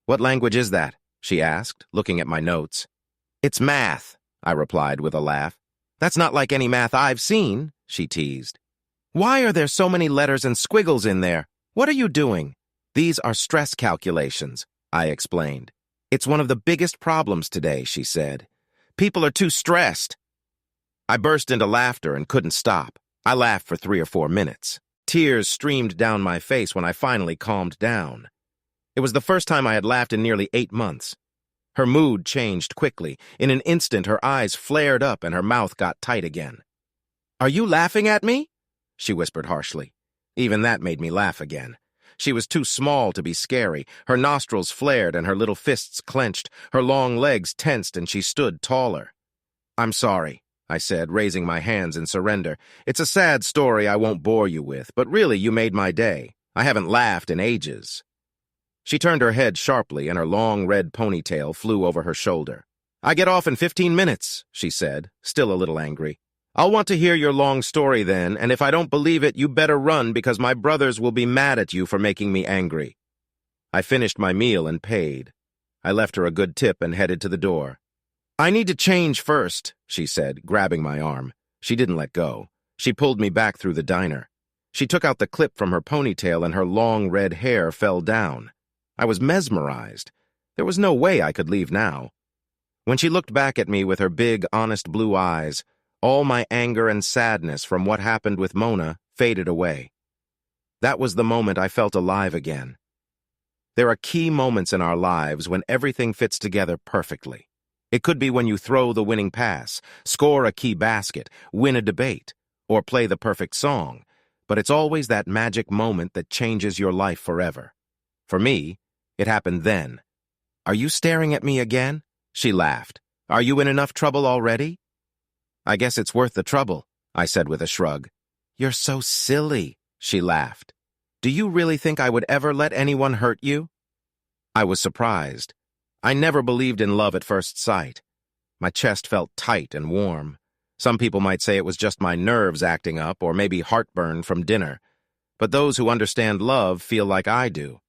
"What language is that?" she asked, looking at my notes. "It's math," I replied with a laugh. "That's not like any math I've seen," she teased. "Why are there so many letters and squiggles in there? What are you doing?" "These are stress calculations," I explained. "It's one of the biggest problems today," she said. "People are too stressed." I burst into laughter and couldn't stop. I laughed for 3 or 4 minutes. Tears streamed down my face when I finally calmed down. It was the first time I had laughed in nearly 8 months. Her mood changed quickly. In an instant, her eyes flared up and her mouth got tight again. "Are you laughing at me?" she whispered harshly. Even that made me laugh again. She was too small to be scary. Her nostrils flared and her little fists clenched. Her long legs tensed and she stood taller. "I'm sorry," I said, raising my hands in surrender. "It's a sad story I won't bore you with, but really you made my day. I haven't laughed in ages. She turned her head sharply, and her long red ponytail flew over her shoulder. I get off in 15 minutes, she said, still a little angry. I'll want to hear your long story then, and if I don't believe it, you better run because my brothers will be mad at you for making me angry. I finished my meal and paid. I left her a good tip and headed to the door. I need to change first, she said, grabbing my arm. She didn't let go. She pulled me back through the diner. She took out the clip from her ponytail and her long red hair fell down. I was mesmerized. There was no way I could leave now. When she looked back at me with her big, honest blue eyes, all my anger and sadness from what happened with Mona faded away. That was the moment I felt alive again. There are key moments in our lives when everything fits together perfectly. It could be when you throw the winning pass, score a key basket, win a debate, or play the perfect song, but it's always that magic moment that changes your life forever. For me, it happened then. Are you staring at me again? She laughed. Are you in enough trouble already? I guess it's worth the trouble, I said with a shrug. You're so silly, she laughed. Do you really think I would ever let anyone hurt you? I was surprised. I never believed in love at first sight. My chest felt tight and warm. Some people might say it was just my nerves acting up or maybe heartburn from dinner. But those who understand love feel like I do.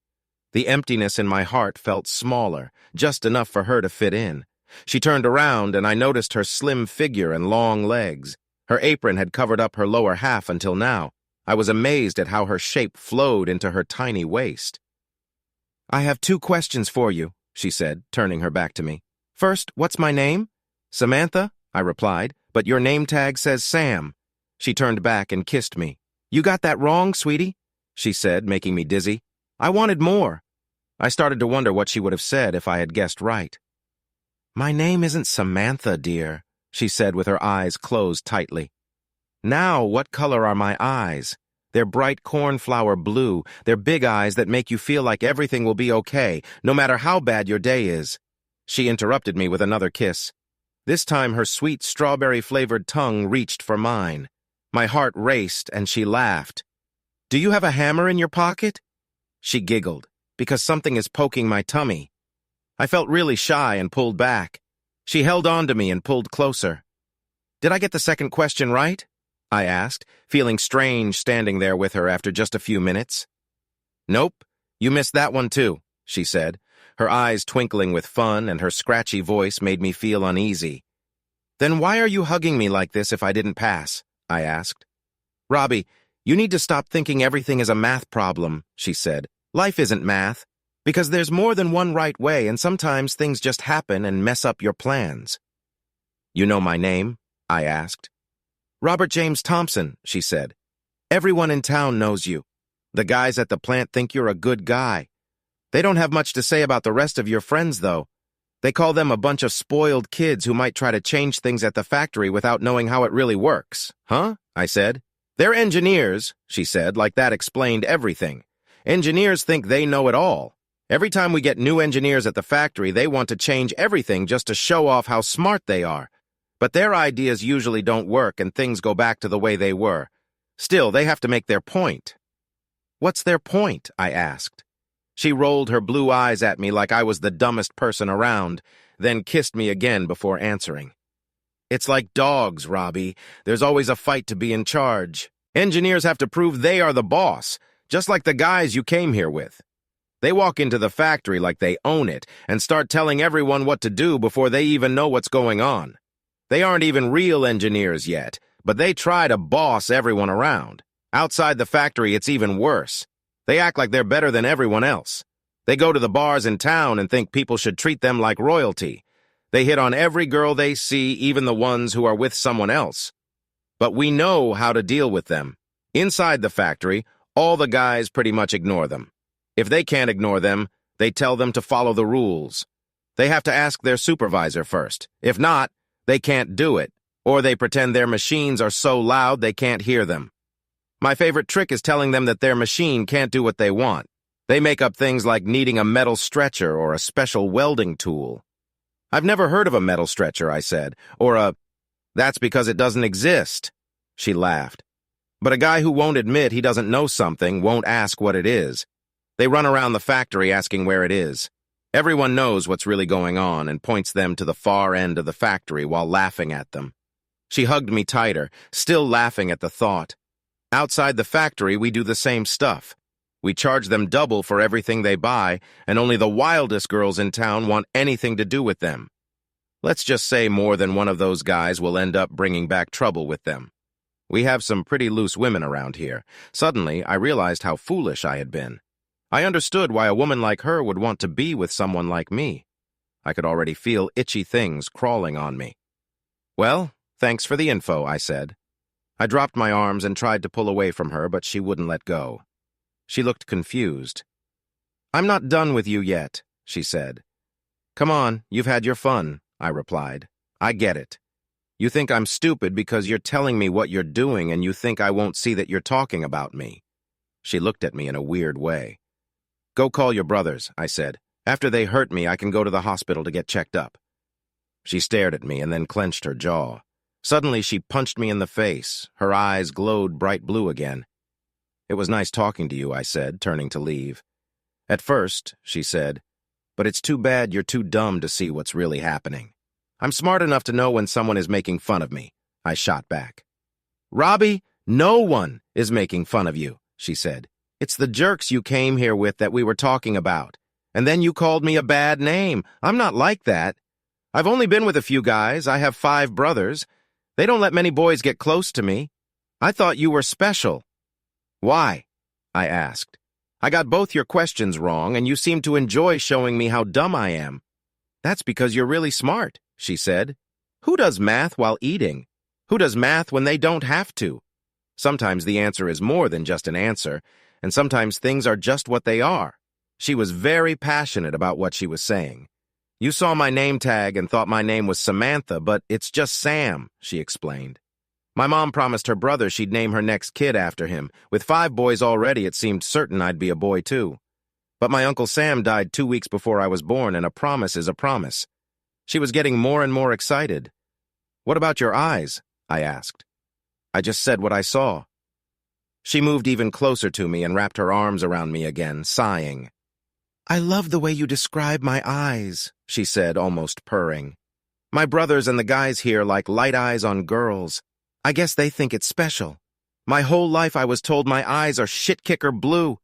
The emptiness in my heart felt smaller, just enough for her to fit in. She turned around and I noticed her slim figure and long legs. Her apron had covered up her lower half until now. I was amazed at how her shape flowed into her tiny waist. I have 2 questions for you, she said, turning her back to me. First, what's my name? Samantha, I replied, but your name tag says Sam. She turned back and kissed me. You got that wrong, sweetie, she said, making me dizzy. I wanted more. I started to wonder what she would have said if I had guessed right. My name isn't Samantha, dear, she said with her eyes closed tightly. Now, what color are my eyes? They're bright cornflower blue. They're big eyes that make you feel like everything will be okay, no matter how bad your day is. She interrupted me with another kiss. This time her sweet strawberry-flavored tongue reached for mine. My heart raced and she laughed. Do you have a hammer in your pocket? She giggled, because something is poking my tummy. I felt really shy and pulled back. She held on to me and pulled closer. Did I get the second question right? I asked, feeling strange standing there with her after just a few minutes. Nope, you missed that one too, she said. Her eyes twinkling with fun and her scratchy voice made me feel uneasy. Then why are you hugging me like this if I didn't pass? I asked. Robbie, you need to stop thinking everything is a math problem, she said. Life isn't math, because there's more than one right way and sometimes things just happen and mess up your plans. You know my name? I asked. Robert James Thompson, she said. Everyone in town knows you. The guys at the plant think you're a good guy. They don't have much to say about the rest of your friends, though. They call them a bunch of spoiled kids who might try to change things at the factory without knowing how it really works. Huh? I said. They're engineers, she said, like that explained everything. Engineers think they know it all. Every time we get new engineers at the factory, they want to change everything just to show off how smart they are. But their ideas usually don't work and things go back to the way they were. Still, they have to make their point. What's their point? I asked. She rolled her blue eyes at me like I was the dumbest person around, then kissed me again before answering. It's like dogs, Robbie. There's always a fight to be in charge. Engineers have to prove they are the boss, just like the guys you came here with. They walk into the factory like they own it and start telling everyone what to do before they even know what's going on. They aren't even real engineers yet, but they try to boss everyone around. Outside the factory, it's even worse. They act like they're better than everyone else. They go to the bars in town and think people should treat them like royalty. They hit on every girl they see, even the ones who are with someone else. But we know how to deal with them. Inside the factory, all the guys pretty much ignore them. If they can't ignore them, they tell them to follow the rules. They have to ask their supervisor first. If not, they can't do it, or they pretend their machines are so loud they can't hear them. My favorite trick is telling them that their machine can't do what they want. They make up things like needing a metal stretcher or a special welding tool. I've never heard of a metal stretcher, I said, or that's because it doesn't exist. She laughed. But a guy who won't admit he doesn't know something won't ask what it is. They run around the factory asking where it is. Everyone knows what's really going on and points them to the far end of the factory while laughing at them. She hugged me tighter, still laughing at the thought. Outside the factory, we do the same stuff. We charge them double for everything they buy, and only the wildest girls in town want anything to do with them. Let's just say more than one of those guys will end up bringing back trouble with them. We have some pretty loose women around here. Suddenly, I realized how foolish I had been. I understood why a woman like her would want to be with someone like me. I could already feel itchy things crawling on me. Well, thanks for the info, I said. I dropped my arms and tried to pull away from her, but she wouldn't let go. She looked confused. I'm not done with you yet, she said. Come on, you've had your fun, I replied. I get it. You think I'm stupid because you're telling me what you're doing and you think I won't see that you're talking about me. She looked at me in a weird way. Go call your brothers, I said. After they hurt me, I can go to the hospital to get checked up. She stared at me and then clenched her jaw. Suddenly, she punched me in the face. Her eyes glowed bright blue again. It was nice talking to you, I said, turning to leave. At first, she said, but it's too bad you're too dumb to see what's really happening. I'm smart enough to know when someone is making fun of me, I shot back. Robbie, no one is making fun of you, she said. It's the jerks you came here with that we were talking about. And then you called me a bad name. I'm not like that. I've only been with a few guys. I have 5 brothers. They don't let many boys get close to me. I thought you were special. Why? I asked. I got both your questions wrong, and you seem to enjoy showing me how dumb I am. That's because you're really smart, she said. Who does math while eating? Who does math when they don't have to? Sometimes the answer is more than just an answer, and sometimes things are just what they are. She was very passionate about what she was saying. You saw my name tag and thought my name was Samantha, but it's just Sam, she explained. My mom promised her brother she'd name her next kid after him. With 5 boys already, it seemed certain I'd be a boy too. But my Uncle Sam died 2 weeks before I was born, and a promise is a promise. She was getting more and more excited. What about your eyes? I asked. I just said what I saw. She moved even closer to me and wrapped her arms around me again, sighing. I love the way you describe my eyes, she said, almost purring. My brothers and the guys here like light eyes on girls. I guess they think it's special. My whole life I was told my eyes are shit-kicker blue.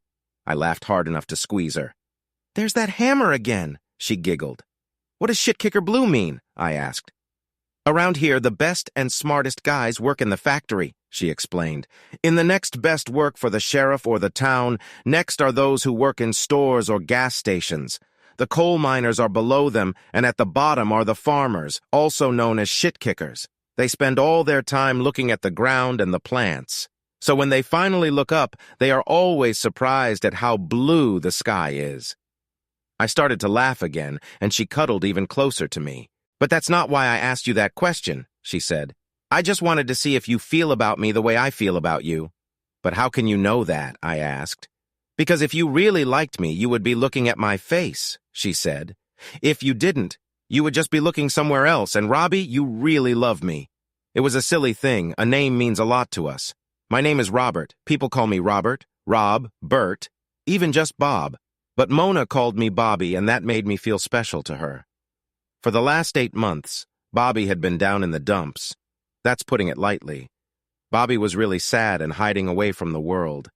I laughed hard enough to squeeze her. There's that hammer again, she giggled. What does shit-kicker blue mean? I asked. Around here, the best and smartest guys work in the factory, she explained. In the next best work for the sheriff or the town, next are those who work in stores or gas stations. The coal miners are below them, and at the bottom are the farmers, also known as shit-kickers. They spend all their time looking at the ground and the plants. So when they finally look up, they are always surprised at how blue the sky is. I started to laugh again, and she cuddled even closer to me. But that's not why I asked you that question, she said. I just wanted to see if you feel about me the way I feel about you. But how can you know that? I asked. Because if you really liked me, you would be looking at my face, she said. If you didn't, you would just be looking somewhere else, and Robbie, you really love me. It was a silly thing. A name means a lot to us. My name is Robert. People call me Robert, Rob, Bert, even just Bob. But Mona called me Bobby, and that made me feel special to her. For the last 8 months, Bobby had been down in the dumps. That's putting it lightly. Bobby was really sad and hiding away from the world.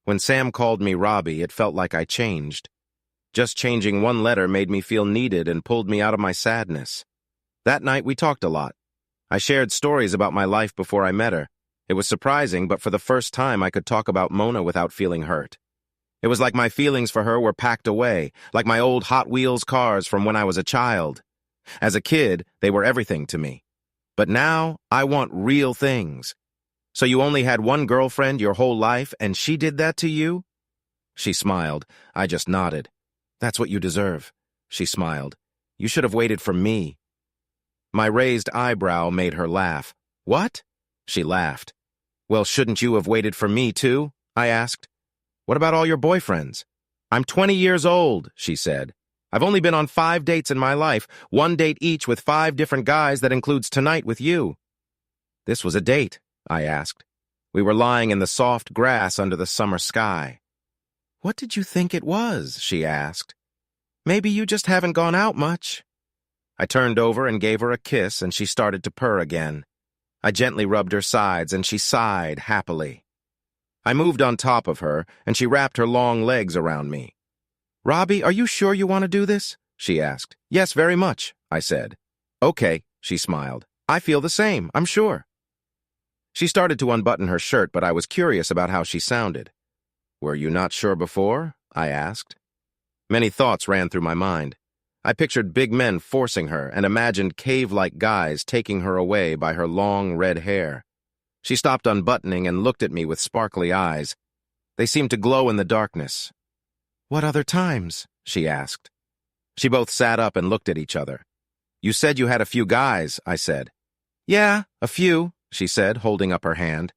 When Sam called me Robbie, it felt like I changed. Just changing one letter made me feel needed and pulled me out of my sadness. That night, we talked a lot. I shared stories about my life before I met her. It was surprising, but for the first time, I could talk about Mona without feeling hurt. It was like my feelings for her were packed away, like my old Hot Wheels cars from when I was a child. As a kid, they were everything to me. But now, I want real things. So you only had one girlfriend your whole life, and she did that to you? She smiled. I just nodded. That's what you deserve. She smiled. You should have waited for me. My raised eyebrow made her laugh. What? She laughed. Well, shouldn't you have waited for me, too? I asked. What about all your boyfriends? I'm 20 years old, she said. I've only been on 5 dates in my life, 1 date each with 5 different guys that includes tonight with you. This was a date, I asked. We were lying in the soft grass under the summer sky. "What did you think it was?" she asked. "Maybe you just haven't gone out much." I turned over and gave her a kiss, and she started to purr again. I gently rubbed her sides, and she sighed happily. I moved on top of her, and she wrapped her long legs around me. "Robbie, are you sure you want to do this?" she asked. "Yes, very much," I said. "Okay," she smiled. "I feel the same, I'm sure." She started to unbutton her shirt, but I was curious about how she sounded. "Were you not sure before?" I asked. Many thoughts ran through my mind. I pictured big men forcing her and imagined cave-like guys taking her away by her long red hair. She stopped unbuttoning and looked at me with sparkly eyes. They seemed to glow in the darkness. "What other times?" she asked. She both sat up and looked at each other. "You said you had a few guys," I said. "Yeah, a few," she said, holding up her hand.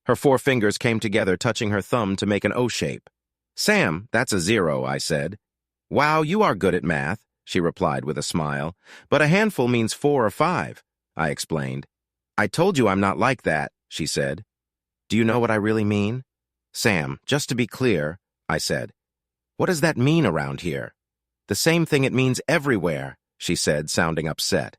Her 4 fingers came together, touching her thumb to make an O shape. "Sam, that's a 0, I said. "Wow, you are good at math," she replied with a smile. "But a handful means 4 or 5, I explained. "I told you I'm not like that," she said. "Do you know what I really mean?" "Sam, just to be clear," I said. "What does that mean around here?" "The same thing it means everywhere," she said, sounding upset.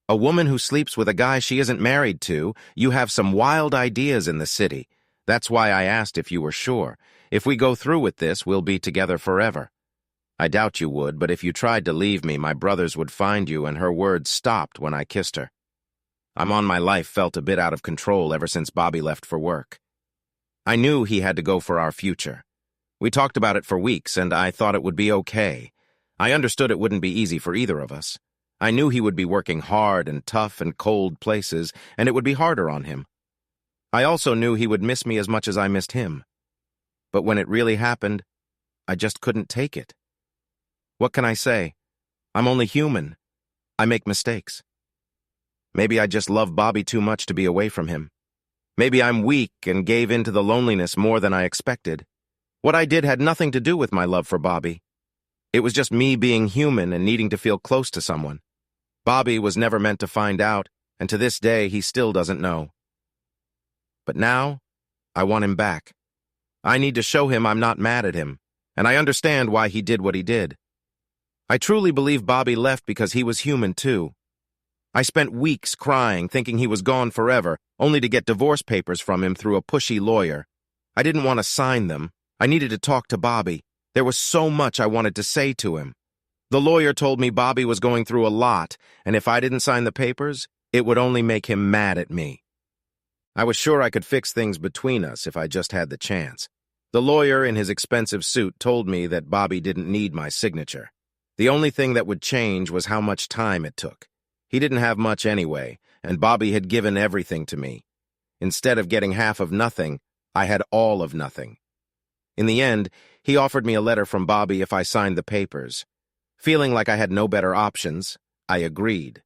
"A woman who sleeps with a guy she isn't married to, you have some wild ideas in the city. That's why I asked if you were sure. If we go through with this, we'll be together forever. I doubt you would, but if you tried to leave me, my brothers would find you," and her words stopped when I kissed her. My life felt a bit out of control ever since Bobby left for work. I knew he had to go for our future. We talked about it for weeks, and I thought it would be okay. I understood it wouldn't be easy for either of us. I knew he would be working hard and tough and cold places, and it would be harder on him. I also knew he would miss me as much as I missed him. But when it really happened, I just couldn't take it. What can I say? I'm only human. I make mistakes. Maybe I just love Bobby too much to be away from him. Maybe I'm weak and gave in to the loneliness more than I expected. What I did had nothing to do with my love for Bobby. It was just me being human and needing to feel close to someone. Bobby was never meant to find out, and to this day he still doesn't know. But now, I want him back. I need to show him I'm not mad at him, and I understand why he did what he did. I truly believe Bobby left because he was human too. I spent weeks crying, thinking he was gone forever, only to get divorce papers from him through a pushy lawyer. I didn't want to sign them. I needed to talk to Bobby. There was so much I wanted to say to him. The lawyer told me Bobby was going through a lot, and if I didn't sign the papers, it would only make him mad at me. I was sure I could fix things between us if I just had the chance. The lawyer in his expensive suit told me that Bobby didn't need my signature. The only thing that would change was how much time it took. He didn't have much anyway, and Bobby had given everything to me. Instead of getting half of nothing, I had all of nothing. In the end, he offered me a letter from Bobby if I signed the papers. Feeling like I had no better options, I agreed.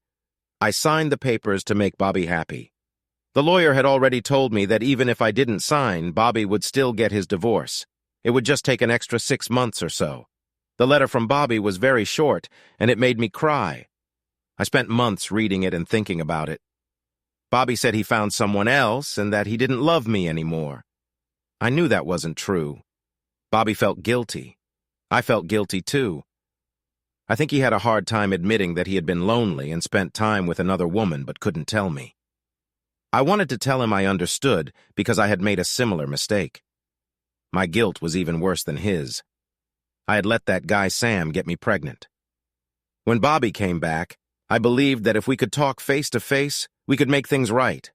I signed the papers to make Bobby happy. The lawyer had already told me that even if I didn't sign, Bobby would still get his divorce. It would just take an extra 6 months or so. The letter from Bobby was very short, and it made me cry. I spent months reading it and thinking about it. Bobby said he found someone else and that he didn't love me anymore. I knew that wasn't true. Bobby felt guilty. I felt guilty too. I think he had a hard time admitting that he had been lonely and spent time with another woman but couldn't tell me. I wanted to tell him I understood because I had made a similar mistake. My guilt was even worse than his. I had let that guy Sam get me pregnant. When Bobby came back, I believed that if we could talk face to face, we could make things right.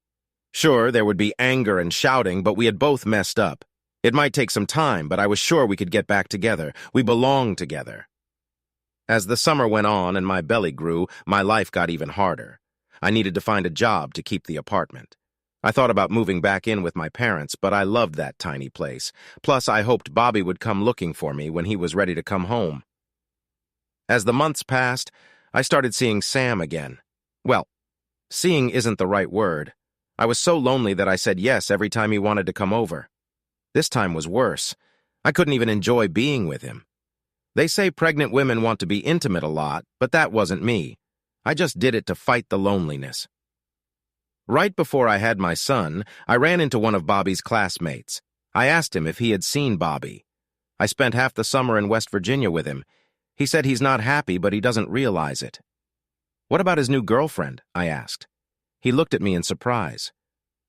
Sure, there would be anger and shouting, but we had both messed up. It might take some time, but I was sure we could get back together. We belonged together. As the summer went on and my belly grew, my life got even harder. I needed to find a job to keep the apartment. I thought about moving back in with my parents, but I loved that tiny place. Plus, I hoped Bobby would come looking for me when he was ready to come home. As the months passed, I started seeing Sam again. Well, seeing isn't the right word. I was so lonely that I said yes every time he wanted to come over. This time was worse. I couldn't even enjoy being with him. They say pregnant women want to be intimate a lot, but that wasn't me. I just did it to fight the loneliness. Right before I had my son, I ran into one of Bobby's classmates. I asked him if he had seen Bobby. I spent half the summer in West Virginia with him. He said he's not happy, but he doesn't realize it. What about his new girlfriend? I asked. He looked at me in surprise.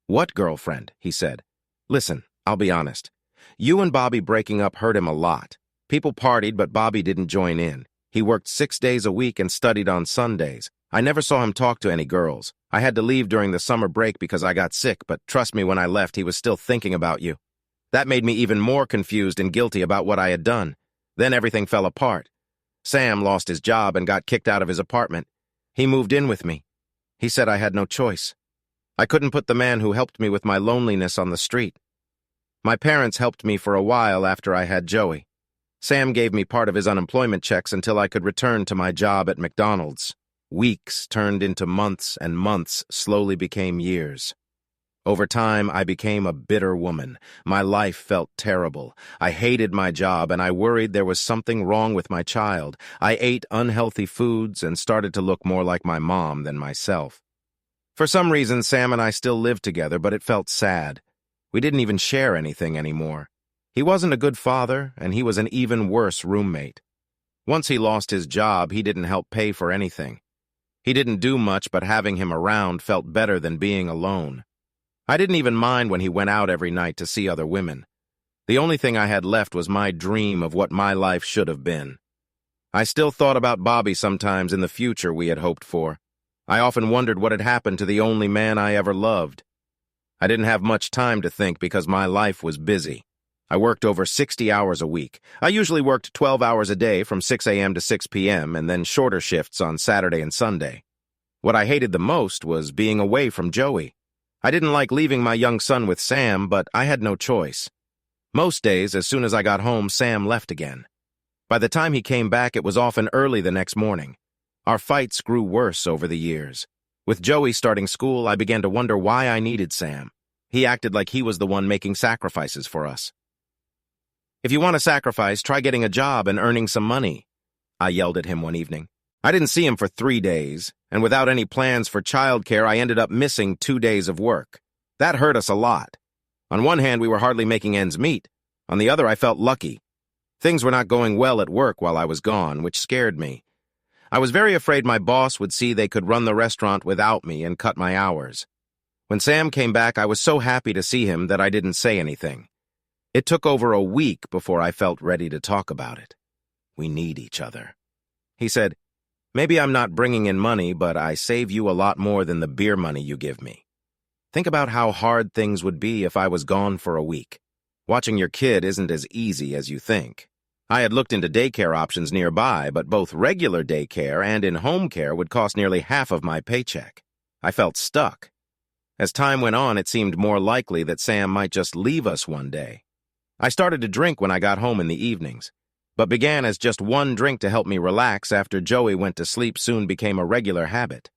What girlfriend? He said. Listen, I'll be honest. You and Bobby breaking up hurt him a lot. People partied, but Bobby didn't join in. He worked 6 days a week and studied on Sundays. I never saw him talk to any girls. I had to leave during the summer break because I got sick, but trust me, when I left, he was still thinking about you. That made me even more confused and guilty about what I had done. Then everything fell apart. Sam lost his job and got kicked out of his apartment. He moved in with me. He said I had no choice. I couldn't put the man who helped me with my loneliness on the street. My parents helped me for a while after I had Joey. Sam gave me part of his unemployment checks until I could return to my job at McDonald's. Weeks turned into months, and months slowly became years. Over time, I became a bitter woman. My life felt terrible. I hated my job, and I worried there was something wrong with my child. I ate unhealthy foods and started to look more like my mom than myself. For some reason, Sam and I still lived together, but it felt sad. We didn't even share anything anymore. He wasn't a good father, and he was an even worse roommate. Once he lost his job, he didn't help pay for anything. He didn't do much, but having him around felt better than being alone. I didn't even mind when he went out every night to see other women. The only thing I had left was my dream of what my life should have been. I still thought about Bobby sometimes in the future we had hoped for. I often wondered what had happened to the only man I ever loved. I didn't have much time to think because my life was busy. I worked over 60 hours a week. I usually worked 12 hours a day from 6 a.m. to 6 p.m. and then shorter shifts on Saturday and Sunday. What I hated the most was being away from Joey. I didn't like leaving my young son with Sam, but I had no choice. Most days, as soon as I got home, Sam left again. By the time he came back, it was often early the next morning. Our fights grew worse over the years. With Joey starting school, I began to wonder why I needed Sam. He acted like he was the one making sacrifices for us. "If you want to sacrifice, try getting a job and earning some money," I yelled at him one evening. I didn't see him for 3 days, and without any plans for childcare, I ended up missing 2 days of work. That hurt us a lot. On one hand, we were hardly making ends meet. On the other, I felt lucky. Things were not going well at work while I was gone, which scared me. I was very afraid my boss would see they could run the restaurant without me and cut my hours. When Sam came back, I was so happy to see him that I didn't say anything. It took over a week before I felt ready to talk about it. "We need each other." He said, "Maybe I'm not bringing in money, but I save you a lot more than the beer money you give me. Think about how hard things would be if I was gone for a week. Watching your kid isn't as easy as you think." I had looked into daycare options nearby, but both regular daycare and in-home care would cost nearly half of my paycheck. I felt stuck. As time went on, it seemed more likely that Sam might just leave us one day. I started to drink when I got home in the evenings, but began as just one drink to help me relax after Joey went to sleep soon became a regular habit.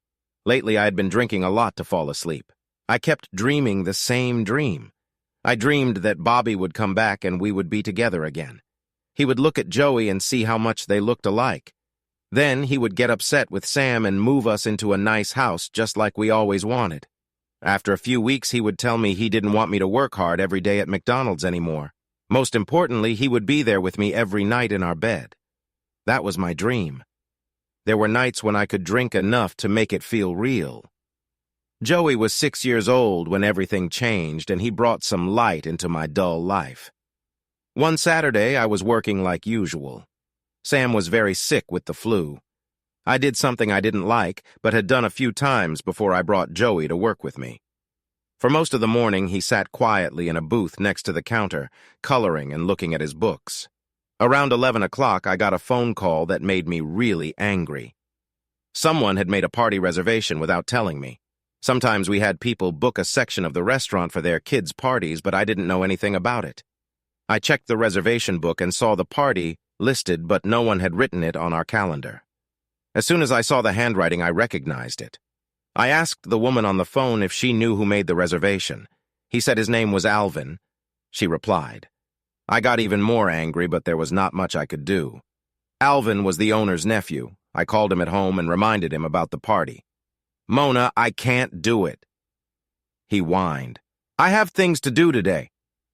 Lately, I had been drinking a lot to fall asleep. I kept dreaming the same dream. I dreamed that Bobby would come back and we would be together again. He would look at Joey and see how much they looked alike. Then he would get upset with Sam and move us into a nice house just like we always wanted. After a few weeks, he would tell me he didn't want me to work hard every day at McDonald's anymore. Most importantly, he would be there with me every night in our bed. That was my dream. There were nights when I could drink enough to make it feel real. Joey was 6 years old when everything changed, and he brought some light into my dull life. One Saturday, I was working like usual. Sam was very sick with the flu. I did something I didn't like, but had done a few times before I brought Joey to work with me. For most of the morning, he sat quietly in a booth next to the counter, coloring and looking at his books. Around 11 o'clock, I got a phone call that made me really angry. Someone had made a party reservation without telling me. Sometimes we had people book a section of the restaurant for their kids' parties, but I didn't know anything about it. I checked the reservation book and saw the party listed, but no one had written it on our calendar. As soon as I saw the handwriting, I recognized it. I asked the woman on the phone if she knew who made the reservation. He said his name was Alvin. She replied. I got even more angry, but there was not much I could do. Alvin was the owner's nephew. I called him at home and reminded him about the party. "Mona, I can't do it." He whined. I have things to do today.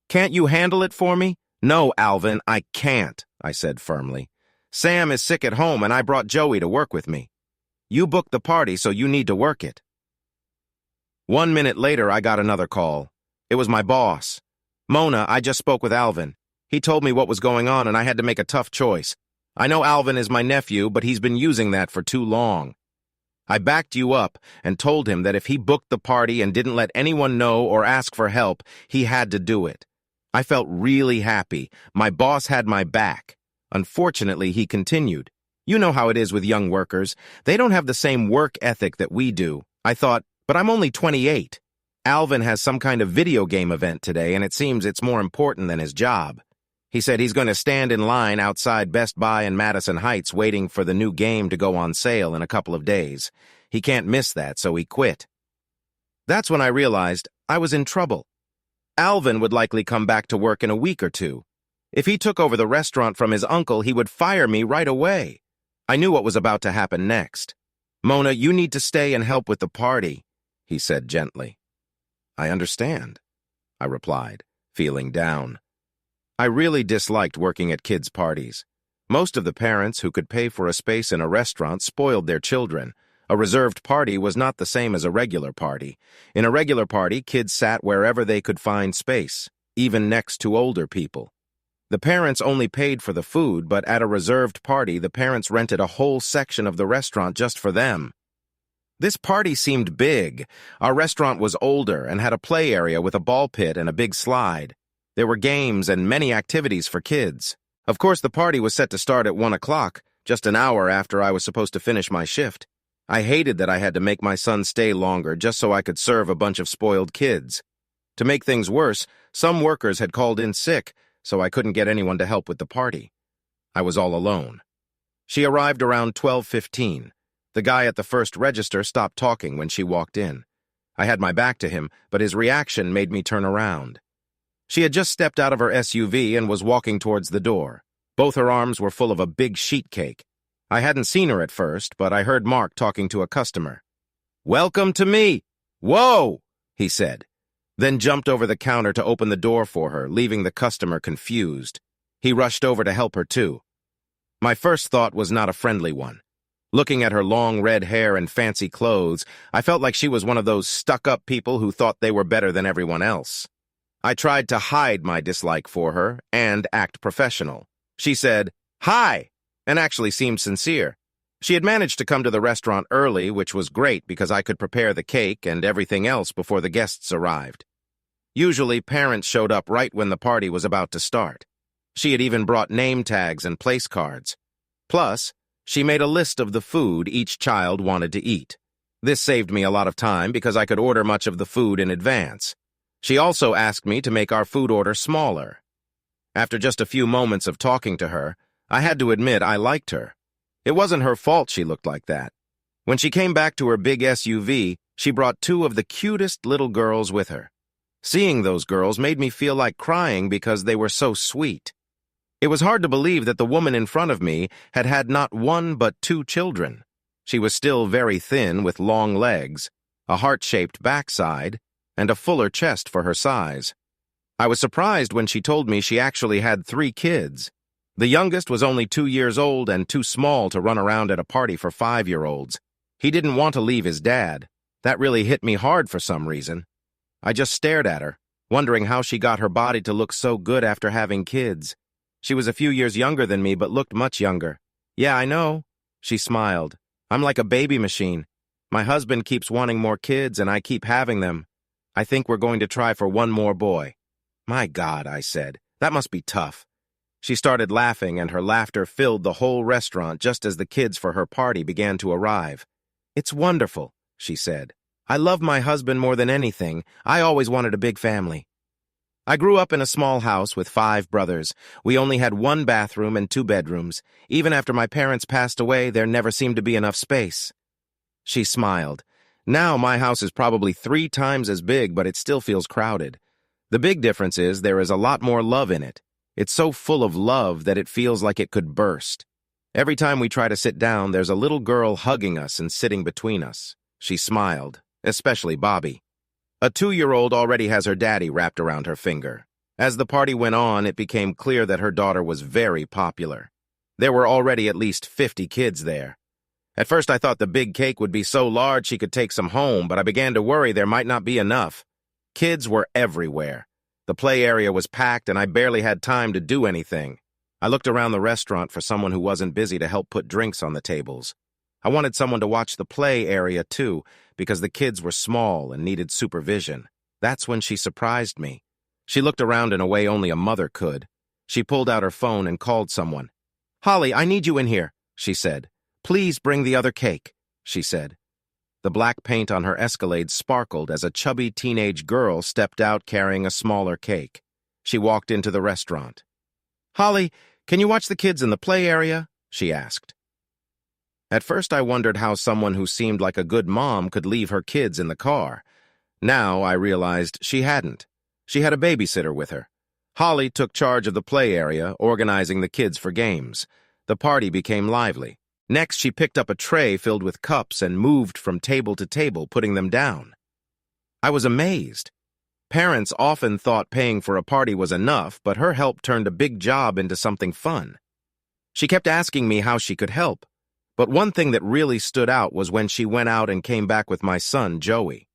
Can't you handle it for me? No, Alvin, I can't, I said firmly. Sam is sick at home and I brought Joey to work with me. You booked the party, so you need to work it. 1 minute later, I got another call. It was my boss. Mona, I just spoke with Alvin. He told me what was going on and I had to make a tough choice. I know Alvin is my nephew, but he's been using that for too long. I backed you up and told him that if he booked the party and didn't let anyone know or ask for help, he had to do it. I felt really happy. My boss had my back. Unfortunately, he continued. You know how it is with young workers. They don't have the same work ethic that we do. I thought, but I'm only 28. Alvin has some kind of video game event today, and it seems it's more important than his job. He said he's going to stand in line outside Best Buy in Madison Heights waiting for the new game to go on sale in a couple of days. He can't miss that, so he quit. That's when I realized I was in trouble. Alvin would likely come back to work in a week or two. If he took over the restaurant from his uncle, he would fire me right away. I knew what was about to happen next. Mona, you need to stay and help with the party, he said gently. I understand, I replied, feeling down. I really disliked working at kids' parties. Most of the parents who could pay for a space in a restaurant spoiled their children. A reserved party was not the same as a regular party. In a regular party, kids sat wherever they could find space, even next to older people. The parents only paid for the food, but at a reserved party, the parents rented a whole section of the restaurant just for them. This party seemed big. Our restaurant was older and had a play area with a ball pit and a big slide. There were games and many activities for kids. Of course, the party was set to start at 1 o'clock, just an hour after I was supposed to finish my shift. I hated that I had to make my son stay longer just so I could serve a bunch of spoiled kids. To make things worse, some workers had called in sick, so I couldn't get anyone to help with the party. I was all alone. She arrived around 12:15. The guy at the first register stopped talking when she walked in. I had my back to him, but his reaction made me turn around. She had just stepped out of her SUV and was walking towards the door. Both her arms were full of a big sheet cake. I hadn't seen her at first, but I heard Mark talking to a customer. "Welcome to me!" "Whoa!" he said, then jumped over the counter to open the door for her, leaving the customer confused. He rushed over to help her too. My first thought was not a friendly one. Looking at her long red hair and fancy clothes, I felt like she was one of those stuck-up people who thought they were better than everyone else. I tried to hide my dislike for her and act professional. She said, "Hi," and actually seemed sincere. She had managed to come to the restaurant early, which was great because I could prepare the cake and everything else before the guests arrived. Usually, parents showed up right when the party was about to start. She had even brought name tags and place cards. Plus, she made a list of the food each child wanted to eat. This saved me a lot of time because I could order much of the food in advance. She also asked me to make our food order smaller. After just a few moments of talking to her, I had to admit I liked her. It wasn't her fault she looked like that. When she came back to her big SUV, she brought 2 of the cutest little girls with her. Seeing those girls made me feel like crying because they were so sweet. It was hard to believe that the woman in front of me had had not 1 but 2 children. She was still very thin with long legs, a heart-shaped backside, and a fuller chest for her size. I was surprised when she told me she actually had 3 kids. The youngest was only 2 years old and too small to run around at a party for 5-year-olds. He didn't want to leave his dad. That really hit me hard for some reason. I just stared at her, wondering how she got her body to look so good after having kids. She was a few years younger than me, but looked much younger. "Yeah, I know," she smiled. "I'm like a baby machine. My husband keeps wanting more kids, and I keep having them. I think we're going to try for 1 more boy." "My God," I said, "that must be tough." She started laughing, and her laughter filled the whole restaurant just as the kids for her party began to arrive. "It's wonderful," she said. "I love my husband more than anything. I always wanted a big family." I grew up in a small house with 5 brothers. We only had 1 bathroom and 2 bedrooms. Even after my parents passed away, there never seemed to be enough space. She smiled. "Now my house is probably 3 times as big, but it still feels crowded. The big difference is there is a lot more love in it. It's so full of love that it feels like it could burst. Every time we try to sit down, there's a little girl hugging us and sitting between us." She smiled, especially Bobby. A 2-year-old already has her daddy wrapped around her finger. As the party went on, it became clear that her daughter was very popular. There were already at least 50 kids there. At first I thought the big cake would be so large she could take some home, but I began to worry there might not be enough. Kids were everywhere. The play area was packed and I barely had time to do anything. I looked around the restaurant for someone who wasn't busy to help put drinks on the tables. I wanted someone to watch the play area too, because the kids were small and needed supervision. That's when she surprised me. She looked around in a way only a mother could. She pulled out her phone and called someone. "Holly, I need you in here," she said. "Please bring the other cake," she said. The black paint on her Escalade sparkled as a chubby teenage girl stepped out carrying a smaller cake. She walked into the restaurant. "Holly, can you watch the kids in the play area?" she asked. At first I wondered how someone who seemed like a good mom could leave her kids in the car. Now I realized she hadn't. She had a babysitter with her. Holly took charge of the play area, organizing the kids for games. The party became lively. Next, she picked up a tray filled with cups and moved from table to table, putting them down. I was amazed. Parents often thought paying for a party was enough, but her help turned a big job into something fun. She kept asking me how she could help, but one thing that really stood out was when she went out and came back with my son, Joey.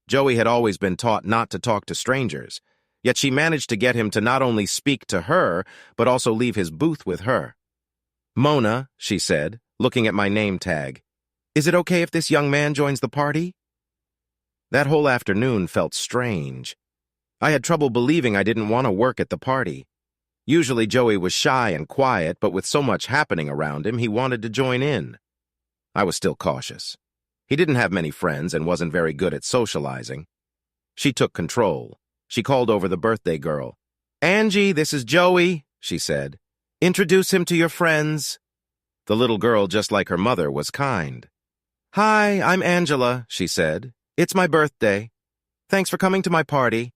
Joey had always been taught not to talk to strangers, yet she managed to get him to not only speak to her, but also leave his booth with her. "Mona," she said, looking at my name tag, "is it okay if this young man joins the party?" That whole afternoon felt strange. I had trouble believing I didn't want to work at the party. Usually Joey was shy and quiet, but with so much happening around him, he wanted to join in. I was still cautious. He didn't have many friends and wasn't very good at socializing. She took control. She called over the birthday girl. "Angie, this is Joey," she said. "Introduce him to your friends." The little girl, just like her mother, was kind. "Hi, I'm Angela," she said. "It's my birthday. Thanks for coming to my party."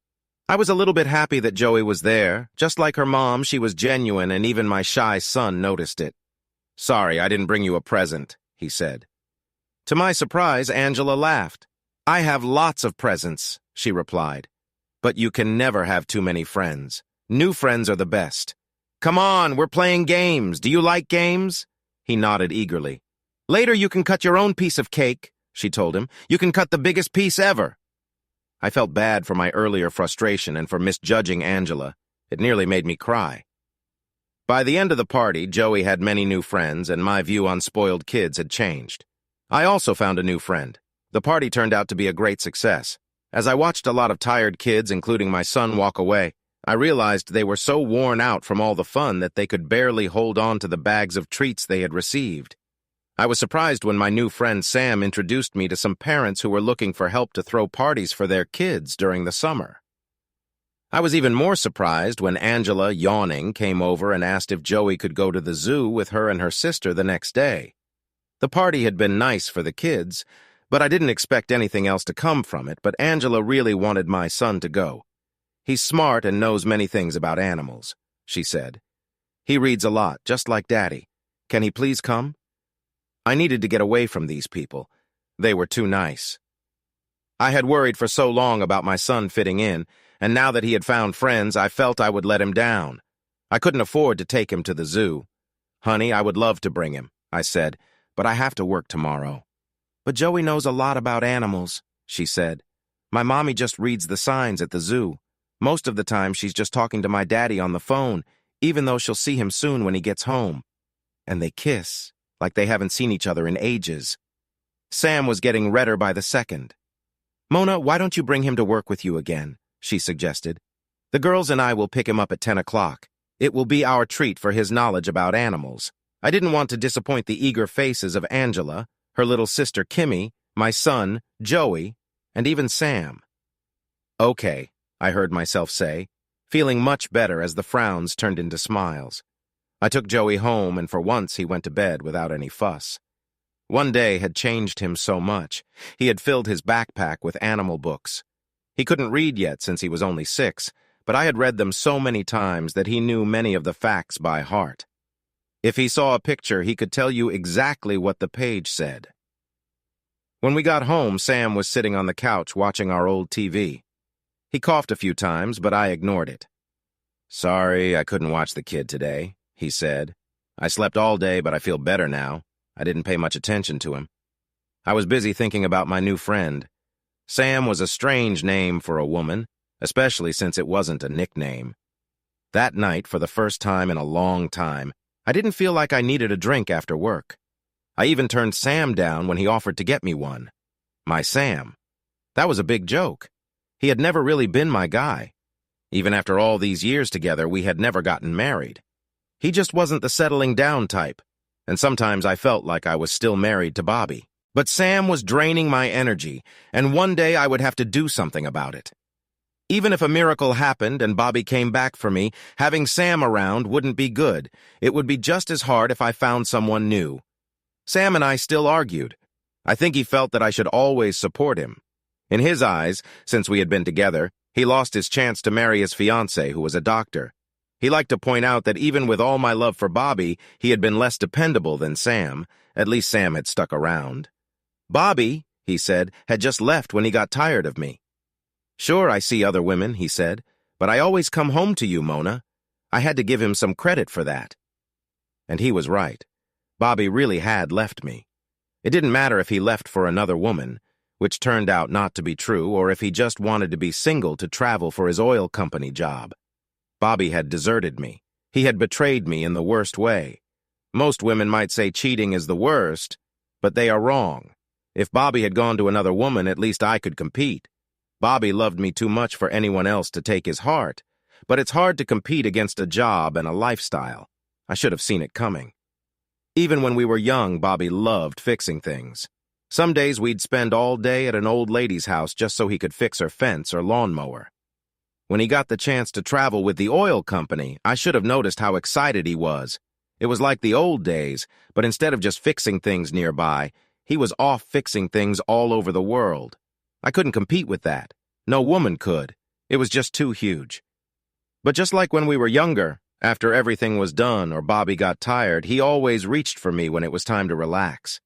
I was a little bit happy that Joey was there. Just like her mom, she was genuine, and even my shy son noticed it. "Sorry, I didn't bring you a present," he said. To my surprise, Angela laughed. "I have lots of presents," she replied. "But you can never have too many friends. New friends are the best. Come on, we're playing games. Do you like games?" He nodded eagerly. "Later you can cut your own piece of cake," she told him. "You can cut the biggest piece ever." I felt bad for my earlier frustration and for misjudging Angela. It nearly made me cry. By the end of the party, Joey had many new friends, and my view on spoiled kids had changed. I also found a new friend. The party turned out to be a great success. As I watched a lot of tired kids, including my son, walk away, I realized they were so worn out from all the fun that they could barely hold on to the bags of treats they had received. I was surprised when my new friend Sam introduced me to some parents who were looking for help to throw parties for their kids during the summer. I was even more surprised when Angela, yawning, came over and asked if Joey could go to the zoo with her and her sister the next day. The party had been nice for the kids, but I didn't expect anything else to come from it, but Angela really wanted my son to go. "He's smart and knows many things about animals," she said. "He reads a lot, just like Daddy. Can he please come?" I needed to get away from these people. They were too nice. I had worried for so long about my son fitting in, and now that he had found friends, I felt I would let him down. I couldn't afford to take him to the zoo. "Honey, I would love to bring him," I said, "but I have to work tomorrow." "But Joey knows a lot about animals," she said. "My mommy just reads the signs at the zoo. Most of the time, she's just talking to my daddy on the phone, even though she'll see him soon when he gets home. And they kiss, like they haven't seen each other in ages." Sam was getting redder by the second. "Mona, why don't you bring him to work with you again?" she suggested. "The girls and I will pick him up at 10 o'clock. It will be our treat for his knowledge about animals." I didn't want to disappoint the eager faces of Angela, her little sister Kimmy, my son, Joey, and even Sam. "Okay," I heard myself say, feeling much better as the frowns turned into smiles. I took Joey home, and for once he went to bed without any fuss. One day had changed him so much. He had filled his backpack with animal books. He couldn't read yet since he was only 6, but I had read them so many times that he knew many of the facts by heart. If he saw a picture, he could tell you exactly what the page said. When we got home, Sam was sitting on the couch watching our old TV. He coughed a few times, but I ignored it. "Sorry, I couldn't watch the kid today," he said. "I slept all day, but I feel better now. I didn't pay much attention to him." I was busy thinking about my new friend. Sam was a strange name for a woman, especially since it wasn't a nickname. That night, for the first time in a long time, I didn't feel like I needed a drink after work. I even turned Sam down when he offered to get me one. My Sam. That was a big joke. He had never really been my guy. Even after all these years together, we had never gotten married. He just wasn't the settling down type, and sometimes I felt like I was still married to Bobby. But Sam was draining my energy, and one day I would have to do something about it. Even if a miracle happened and Bobby came back for me, having Sam around wouldn't be good. It would be just as hard if I found someone new. Sam and I still argued. I think he felt that I should always support him. In his eyes, since we had been together, he lost his chance to marry his fiancée, who was a doctor. He liked to point out that even with all my love for Bobby, he had been less dependable than Sam. At least Sam had stuck around. Bobby, he said, had just left when he got tired of me. "Sure, I see other women," he said, "but I always come home to you, Mona." I had to give him some credit for that. And he was right. Bobby really had left me. It didn't matter if he left for another woman, which turned out not to be true, or if he just wanted to be single to travel for his oil company job. Bobby had deserted me. He had betrayed me in the worst way. Most women might say cheating is the worst, but they are wrong. If Bobby had gone to another woman, at least I could compete. Bobby loved me too much for anyone else to take his heart, but it's hard to compete against a job and a lifestyle. I should have seen it coming. Even when we were young, Bobby loved fixing things. Some days we'd spend all day at an old lady's house just so he could fix her fence or lawnmower. When he got the chance to travel with the oil company, I should have noticed how excited he was. It was like the old days, but instead of just fixing things nearby, he was off fixing things all over the world. I couldn't compete with that. No woman could. It was just too huge. But just like when we were younger, after everything was done or Bobby got tired, he always reached for me when it was time to relax.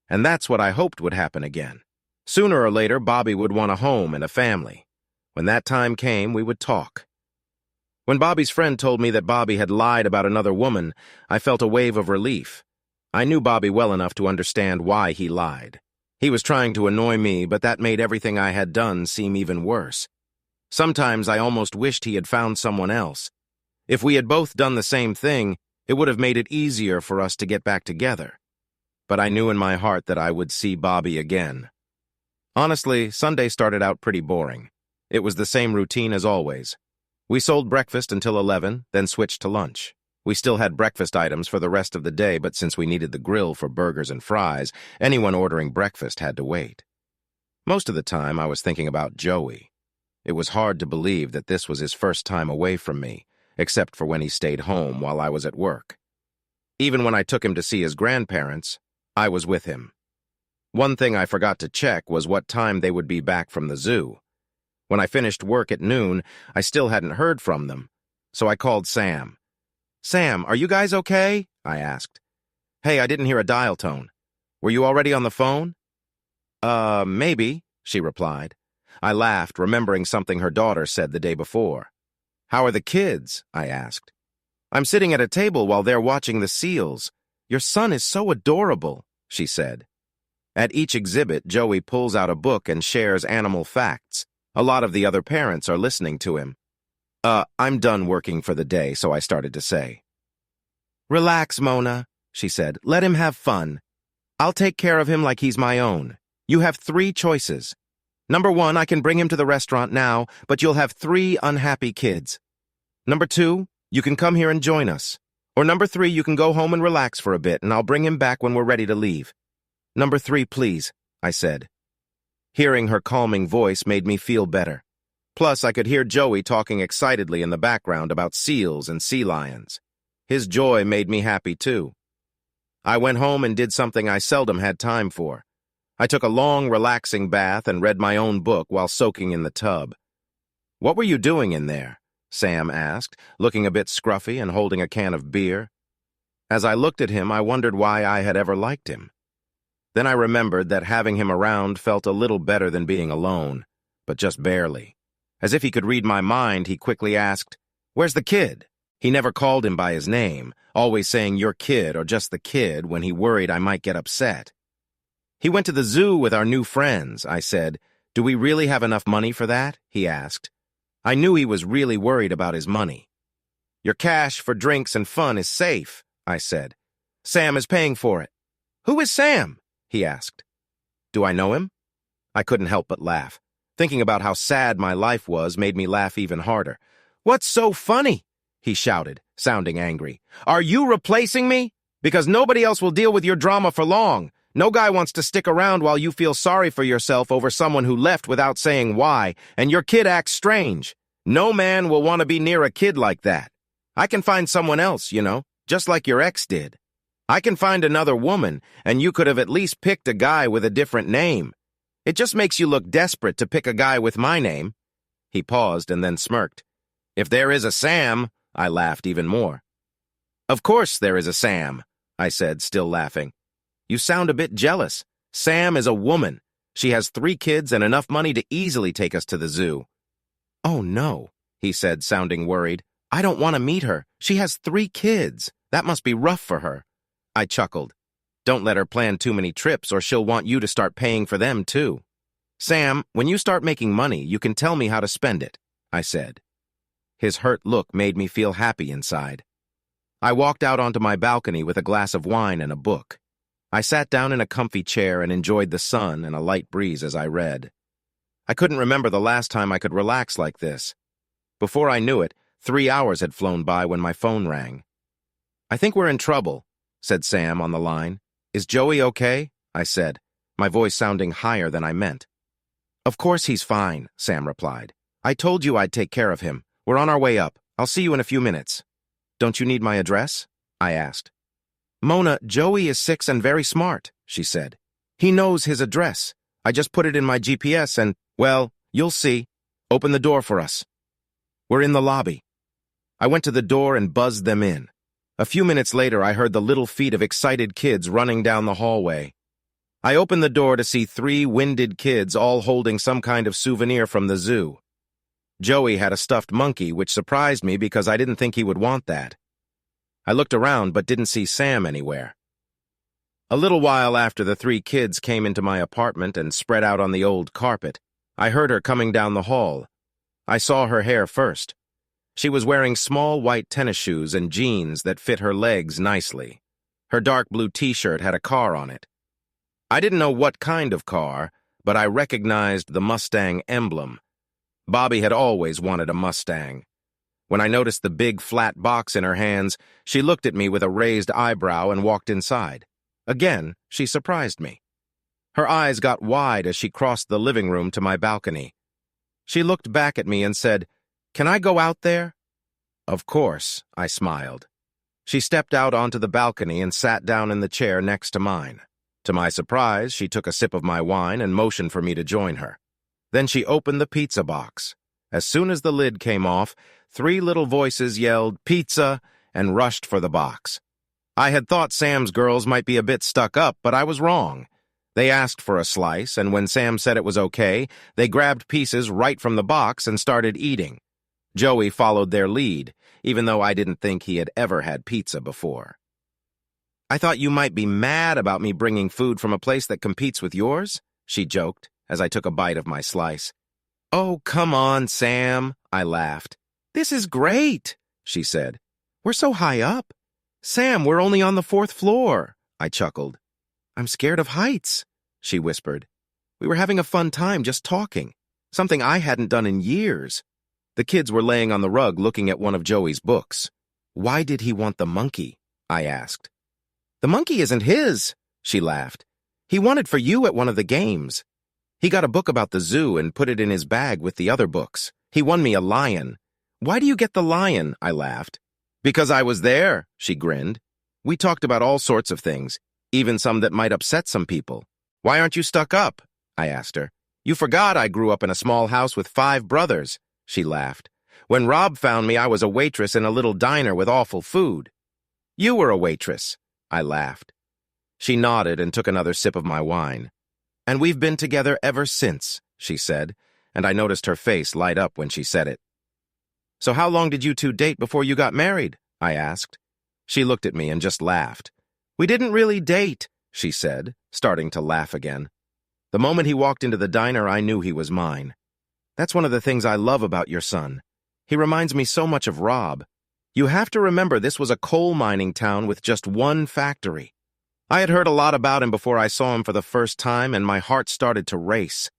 And that's what I hoped would happen again. Sooner or later, Bobby would want a home and a family. When that time came, we would talk. When Bobby's friend told me that Bobby had lied about another woman, I felt a wave of relief. I knew Bobby well enough to understand why he lied. He was trying to annoy me, but that made everything I had done seem even worse. Sometimes I almost wished he had found someone else. If we had both done the same thing, it would have made it easier for us to get back together. But I knew in my heart that I would see Bobby again. Honestly, Sunday started out pretty boring. It was the same routine as always. We sold breakfast until 11, then switched to lunch. We still had breakfast items for the rest of the day, but since we needed the grill for burgers and fries, anyone ordering breakfast had to wait. Most of the time, I was thinking about Joey. It was hard to believe that this was his first time away from me, except for when he stayed home while I was at work. Even when I took him to see his grandparents, I was with him. One thing I forgot to check was what time they would be back from the zoo. When I finished work at noon, I still hadn't heard from them, so I called Sam. "Sam, are you guys okay?" I asked. "Hey, I didn't hear a dial tone. Were you already on the phone?" Maybe," she replied. I laughed, remembering something her daughter said the day before. "How are the kids?" I asked. "I'm sitting at a table while they're watching the seals. Your son is so adorable," she said. At each exhibit, Joey pulls out a book and shares animal facts. A lot of the other parents are listening to him. I'm done working for the day, so I started to say. "Relax, Mona," she said. "Let him have fun. I'll take care of him like he's my own. You have 3 choices. Number 1, I can bring him to the restaurant now, but you'll have 3 unhappy kids. Number 2, you can come here and join us. Or number 3, you can go home and relax for a bit, and I'll bring him back when we're ready to leave." "Number 3, please," I said. Hearing her calming voice made me feel better. Plus, I could hear Joey talking excitedly in the background about seals and sea lions. His joy made me happy, too. I went home and did something I seldom had time for. I took a long, relaxing bath and read my own book while soaking in the tub. "What were you doing in there?" Sam asked, looking a bit scruffy and holding a can of beer. As I looked at him, I wondered why I had ever liked him. Then I remembered that having him around felt a little better than being alone, but just barely. As if he could read my mind, he quickly asked, "Where's the kid?" He never called him by his name, always saying "your kid" or just "the kid" when he worried I might get upset. "He went to the zoo with our new friends," I said. "Do we really have enough money for that?" he asked. I knew he was really worried about his money. "Your cash for drinks and fun is safe," I said. "Sam is paying for it." "Who is Sam?" he asked. "Do I know him?" I couldn't help but laugh. Thinking about how sad my life was made me laugh even harder. "What's so funny?" he shouted, sounding angry. "Are you replacing me? Because nobody else will deal with your drama for long. No guy wants to stick around while you feel sorry for yourself over someone who left without saying why, and your kid acts strange. No man will want to be near a kid like that. I can find someone else, just like your ex did. I can find another woman, and you could have at least picked a guy with a different name. It just makes you look desperate to pick a guy with my name." He paused and then smirked. "If there is a Sam," I laughed even more. "Of course there is a Sam," I said, still laughing. "You sound a bit jealous. Sam is a woman. She has 3 kids and enough money to easily take us to the zoo." "Oh, no," he said, sounding worried. "I don't want to meet her. She has 3 kids. That must be rough for her." I chuckled. "Don't let her plan too many trips or she'll want you to start paying for them, too. Sam, when you start making money, you can tell me how to spend it," I said. His hurt look made me feel happy inside. I walked out onto my balcony with a glass of wine and a book. I sat down in a comfy chair and enjoyed the sun and a light breeze as I read. I couldn't remember the last time I could relax like this. Before I knew it, 3 hours had flown by when my phone rang. "I think we're in trouble," said Sam on the line. "Is Joey okay?" I said, my voice sounding higher than I meant. "Of course he's fine," Sam replied. "I told you I'd take care of him. We're on our way up. I'll see you in a few minutes." "Don't you need my address?" I asked. "Mona, Joey is 6 and very smart," she said. "He knows his address. I just put it in my GPS and, well, you'll see. Open the door for us." We're in the lobby. I went to the door and buzzed them in. A few minutes later, I heard the little feet of excited kids running down the hallway. I opened the door to see 3 winded kids all holding some kind of souvenir from the zoo. Joey had a stuffed monkey, which surprised me because I didn't think he would want that. I looked around but didn't see Sam anywhere. A little while after the 3 kids came into my apartment and spread out on the old carpet, I heard her coming down the hall. I saw her hair first. She was wearing small white tennis shoes and jeans that fit her legs nicely. Her dark blue t-shirt had a car on it. I didn't know what kind of car, but I recognized the Mustang emblem. Bobby had always wanted a Mustang. When I noticed the big flat box in her hands, she looked at me with a raised eyebrow and walked inside. Again, she surprised me. Her eyes got wide as she crossed the living room to my balcony. She looked back at me and said, "Can I go out there?" "Of course," I smiled. She stepped out onto the balcony and sat down in the chair next to mine. To my surprise, she took a sip of my wine and motioned for me to join her. Then she opened the pizza box. As soon as the lid came off, 3 little voices yelled, "Pizza!" and rushed for the box. I had thought Sam's girls might be a bit stuck up, but I was wrong. They asked for a slice, and when Sam said it was okay, they grabbed pieces right from the box and started eating. Joey followed their lead, even though I didn't think he had ever had pizza before. "I thought you might be mad about me bringing food from a place that competes with yours," she joked, as I took a bite of my slice. "Oh, come on, Sam," I laughed. "This is great," she said. "We're so high up." "Sam, we're only on the 4th floor," I chuckled. "I'm scared of heights," she whispered. We were having a fun time just talking, something I hadn't done in years. The kids were laying on the rug looking at one of Joey's books. "Why did he want the monkey?" I asked. "The monkey isn't his," she laughed. "He wanted for you at one of the games. He got a book about the zoo and put it in his bag with the other books. He won me a lion." "Why do you get the lion?" I laughed. "Because I was there," she grinned. "We talked about all sorts of things, even some that might upset some people." "Why aren't you stuck up?" I asked her. "You forgot I grew up in a small house with 5 brothers," she laughed. "When Rob found me, I was a waitress in a little diner with awful food." "You were a waitress," I laughed. She nodded and took another sip of my wine. "And we've been together ever since," she said, and I noticed her face light up when she said it. "So how long did you two date before you got married?" I asked. She looked at me and just laughed. "We didn't really date," she said, starting to laugh again. The moment he walked into the diner, I knew he was mine. "That's one of the things I love about your son. He reminds me so much of Rob. You have to remember this was a coal mining town with just one factory." I had heard a lot about him before I saw him for the first time, and my heart started to race.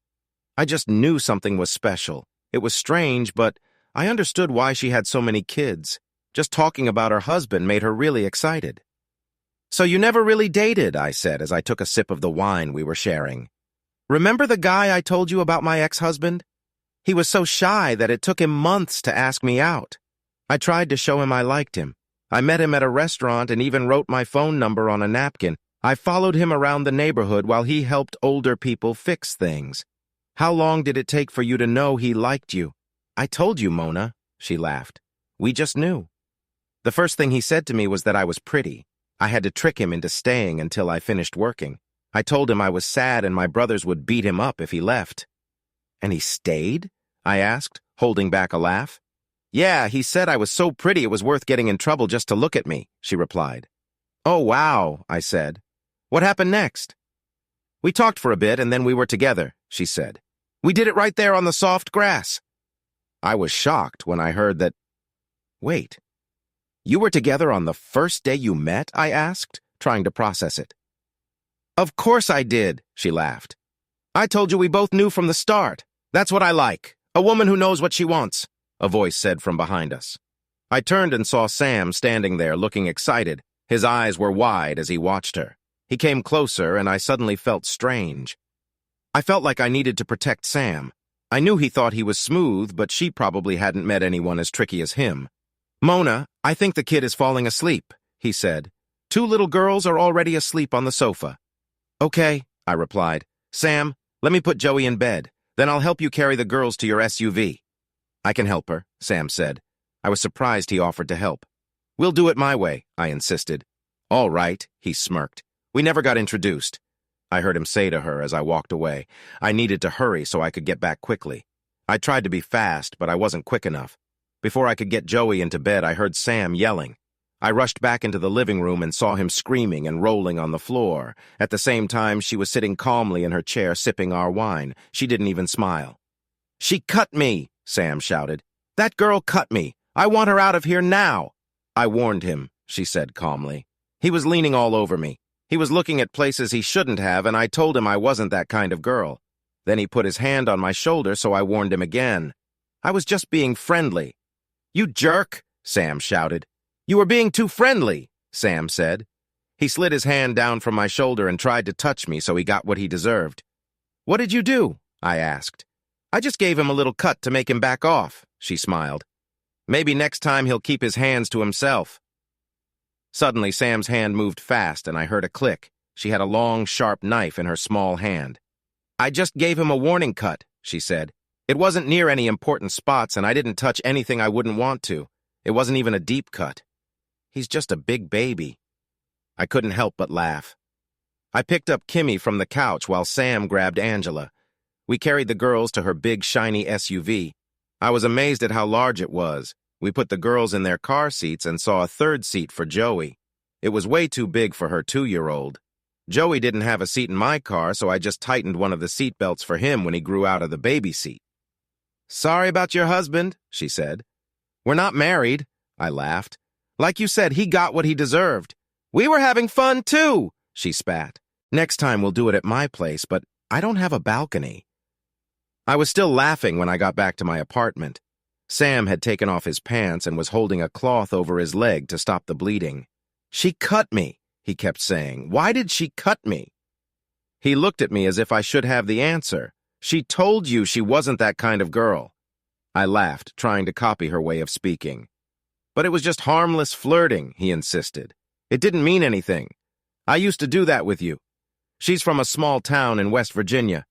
I just knew something was special. It was strange, but I understood why she had so many kids. Just talking about her husband made her really excited. "So you never really dated," I said as I took a sip of the wine we were sharing. "Remember the guy I told you about, my ex-husband? He was so shy that it took him months to ask me out. I tried to show him I liked him. I met him at a restaurant and even wrote my phone number on a napkin. I followed him around the neighborhood while he helped older people fix things. How long did it take for you to know he liked you?" "I told you, Mona," she laughed. "We just knew." The first thing he said to me was that I was pretty. I had to trick him into staying until I finished working. I told him I was sad and my brothers would beat him up if he left. "And he stayed?" I asked, holding back a laugh. "Yeah, he said I was so pretty it was worth getting in trouble just to look at me," she replied. "Oh, wow," I said. "What happened next?" "We talked for a bit and then we were together," she said. "We did it right there on the soft grass." I was shocked when I heard that. "Wait, you were together on the first day you met?" I asked, trying to process it. "Of course I did," she laughed. "I told you we both knew from the start. That's what I like, a woman who knows what she wants," a voice said from behind us. I turned and saw Sam standing there looking excited. His eyes were wide as he watched her. He came closer and I suddenly felt strange. I felt like I needed to protect Sam. I knew he thought he was smooth, but she probably hadn't met anyone as tricky as him. "Mona, I think the kid is falling asleep," he said. "2 little girls are already asleep on the sofa." "Okay," I replied. "Sam, let me put Joey in bed. Then I'll help you carry the girls to your SUV." "I can help her," Sam said. I was surprised he offered to help. "We'll do it my way," I insisted. "All right," he smirked. "We never got introduced." I heard him say to her as I walked away. I needed to hurry so I could get back quickly. I tried to be fast, but I wasn't quick enough. Before I could get Joey into bed, I heard Sam yelling. I rushed back into the living room and saw him screaming and rolling on the floor. At the same time, she was sitting calmly in her chair sipping our wine. She didn't even smile. "She cut me," Sam shouted. "That girl cut me. I want her out of here now." "I warned him," she said calmly. "He was leaning all over me. He was looking at places he shouldn't have, and I told him I wasn't that kind of girl. Then he put his hand on my shoulder, so I warned him again. I was just being friendly." "You jerk," Sam shouted. "You were being too friendly," Sam said. He slid his hand down from my shoulder and tried to touch me, so he got what he deserved. "What did you do?" I asked. "I just gave him a little cut to make him back off," she smiled. "Maybe next time he'll keep his hands to himself." Suddenly, Sam's hand moved fast, and I heard a click. She had a long, sharp knife in her small hand. "I just gave him a warning cut," she said. "It wasn't near any important spots, and I didn't touch anything I wouldn't want to. It wasn't even a deep cut. He's just a big baby." I couldn't help but laugh. I picked up Kimmy from the couch while Sam grabbed Angela. We carried the girls to her big, shiny SUV. I was amazed at how large it was. We put the girls in their car seats and saw a third seat for Joey. It was way too big for her 2-year-old. Joey didn't have a seat in my car, so I just tightened one of the seat belts for him when he grew out of the baby seat. "Sorry about your husband," she said. "We're not married," I laughed. "Like you said, he got what he deserved." "We were having fun, too," she spat. "Next time we'll do it at my place, but I don't have a balcony." I was still laughing when I got back to my apartment. Sam had taken off his pants and was holding a cloth over his leg to stop the bleeding. "She cut me," he kept saying. "Why did she cut me?" He looked at me as if I should have the answer. "She told you she wasn't that kind of girl." I laughed, trying to copy her way of speaking. "But it was just harmless flirting," he insisted. "It didn't mean anything. I used to do that with you. She's from a small town in West Virginia.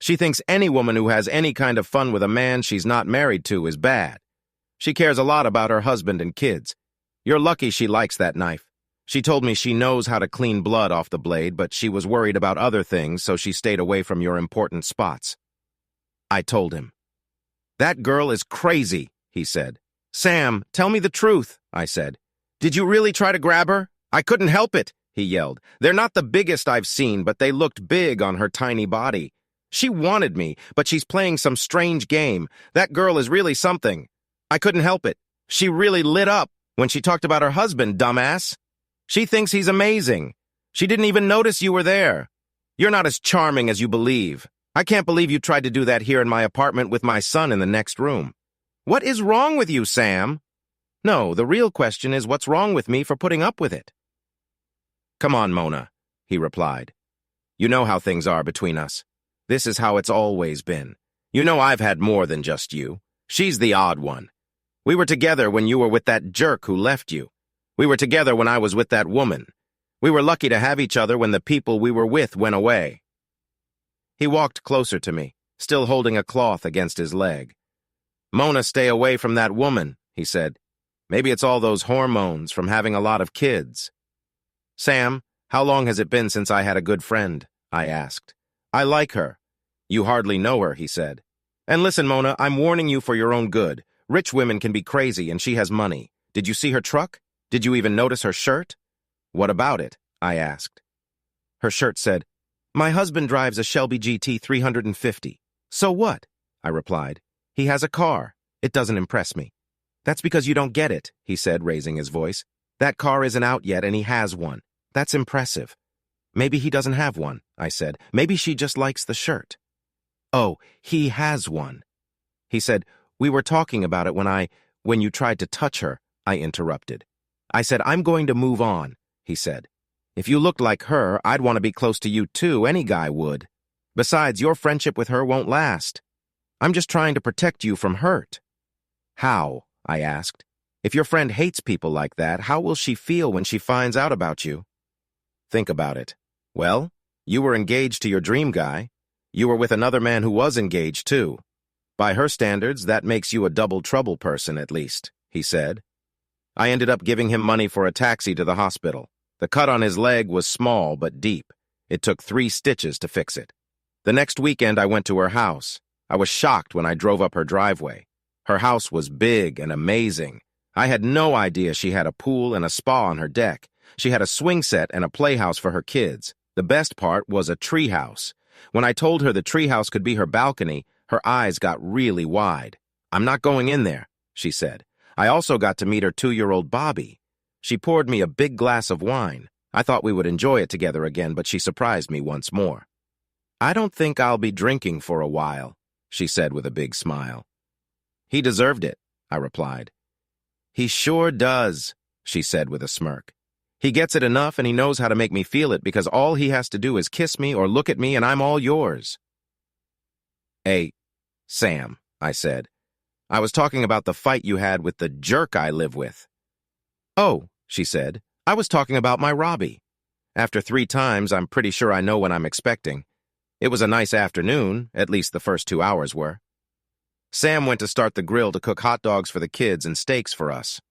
She thinks any woman who has any kind of fun with a man she's not married to is bad. She cares a lot about her husband and kids. You're lucky she likes that knife. She told me she knows how to clean blood off the blade, but she was worried about other things, so she stayed away from your important spots. I told him. That girl is crazy, he said. Sam, tell me the truth, I said. Did you really try to grab her? I couldn't help it, he yelled. They're not the biggest I've seen, but they looked big on her tiny body. She wanted me, but she's playing some strange game. That girl is really something. I couldn't help it. She really lit up when she talked about her husband, dumbass. She thinks he's amazing. She didn't even notice you were there. You're not as charming as you believe. I can't believe you tried to do that here in my apartment with my son in the next room. What is wrong with you, Sam? No, the real question is what's wrong with me for putting up with it. Come on, Mona, he replied. You know how things are between us. This is how it's always been. You know I've had more than just you. She's the odd one. We were together when you were with that jerk who left you. We were together when I was with that woman. We were lucky to have each other when the people we were with went away. He walked closer to me, still holding a cloth against his leg. Mona, stay away from that woman, he said. Maybe it's all those hormones from having a lot of kids. Sam, how long has it been since I had a good friend? I asked. I like her. You hardly know her, he said. And listen, Mona, I'm warning you for your own good. Rich women can be crazy, and she has money. Did you see her truck? Did you even notice her shirt? What about it? I asked. Her shirt said, My husband drives a Shelby GT 350. So what? I replied. He has a car. It doesn't impress me. That's because you don't get it, he said, raising his voice. That car isn't out yet, and he has one. That's impressive. Maybe he doesn't have one, I said. Maybe she just likes the shirt. Oh, he has one. He said, We were talking about it when you tried to touch her, I interrupted. I said, I'm going to move on, he said. If you looked like her, I'd want to be close to you too, any guy would. Besides, your friendship with her won't last. I'm just trying to protect you from hurt. How? I asked. If your friend hates people like that, how will she feel when she finds out about you? Think about it. Well, you were engaged to your dream guy. You were with another man who was engaged too. By her standards, that makes you a double trouble person at least, he said. I ended up giving him money for a taxi to the hospital. The cut on his leg was small but deep. It took 3 stitches to fix it. The next weekend I went to her house. I was shocked when I drove up her driveway. Her house was big and amazing. I had no idea she had a pool and a spa on her deck. She had a swing set and a playhouse for her kids. The best part was a treehouse. When I told her the treehouse could be her balcony, her eyes got really wide. I'm not going in there, she said. I also got to meet her 2-year-old Bobby. She poured me a big glass of wine. I thought we would enjoy it together again, but she surprised me once more. I don't think I'll be drinking for a while, she said with a big smile. He deserved it, I replied. He sure does, she said with a smirk. He gets it enough and he knows how to make me feel it because all he has to do is kiss me or look at me and I'm all yours. Hey, Sam, I said. I was talking about the fight you had with the jerk I live with. Oh, she said, I was talking about my Robbie. After 3 times, I'm pretty sure I know what I'm expecting. It was a nice afternoon, at least the first 2 hours were. Sam went to start the grill to cook hot dogs for the kids and steaks for us.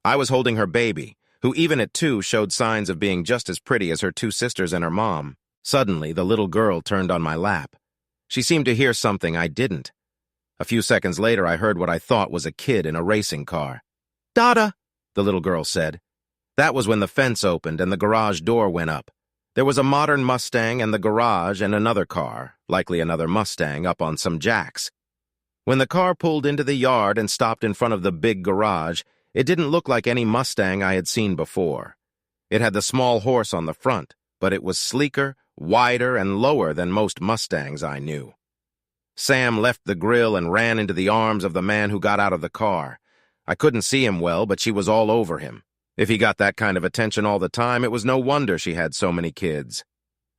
I was holding her baby, who even at 2 showed signs of being just as pretty as her 2 sisters and her mom. Suddenly, the little girl turned on my lap. She seemed to hear something I didn't. A few seconds later, I heard what I thought was a kid in a racing car. Dada, the little girl said. That was when the fence opened and the garage door went up. There was a modern Mustang in the garage and another car, likely another Mustang, up on some jacks. When the car pulled into the yard and stopped in front of the big garage, it didn't look like any Mustang I had seen before. It had the small horse on the front, but it was sleeker, wider, and lower than most Mustangs I knew. Sam left the grill and ran into the arms of the man who got out of the car. I couldn't see him well, but she was all over him. If he got that kind of attention all the time, it was no wonder she had so many kids.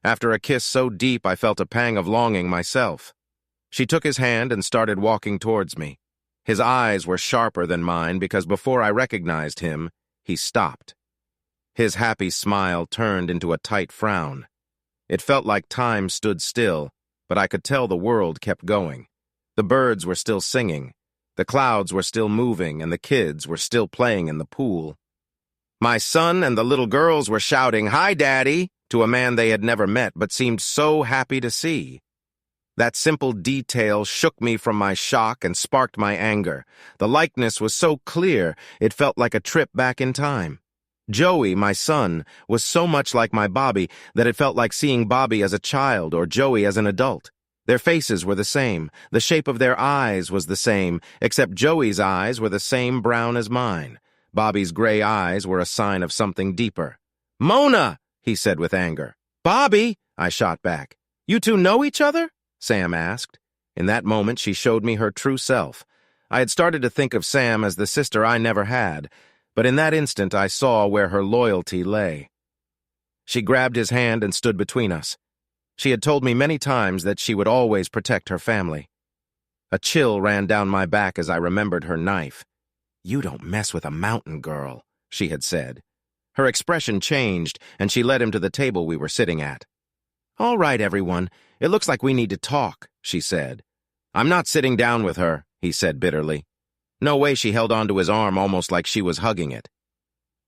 After a kiss so deep, I felt a pang of longing myself. She took his hand and started walking towards me. His eyes were sharper than mine because before I recognized him, he stopped. His happy smile turned into a tight frown. It felt like time stood still, but I could tell the world kept going. The birds were still singing, the clouds were still moving, and the kids were still playing in the pool. My son and the little girls were shouting, "Hi, Daddy," to a man they had never met but seemed so happy to see. That simple detail shook me from my shock and sparked my anger. The likeness was so clear, it felt like a trip back in time. Joey, my son, was so much like my Bobby that it felt like seeing Bobby as a child or Joey as an adult. Their faces were the same. The shape of their eyes was the same, except Joey's eyes were the same brown as mine. Bobby's gray eyes were a sign of something deeper. "Mona!" he said with anger. "Bobby!" I shot back. "You two know each other?" Sam asked. In that moment, she showed me her true self. I had started to think of Sam as the sister I never had, but in that instant I saw where her loyalty lay. She grabbed his hand and stood between us. She had told me many times that she would always protect her family. A chill ran down my back as I remembered her knife. "You don't mess with a mountain girl," she had said. Her expression changed, and she led him to the table we were sitting at. "All right, everyone. It looks like we need to talk," she said. "I'm not sitting down with her," he said bitterly. No way she held onto his arm almost like she was hugging it.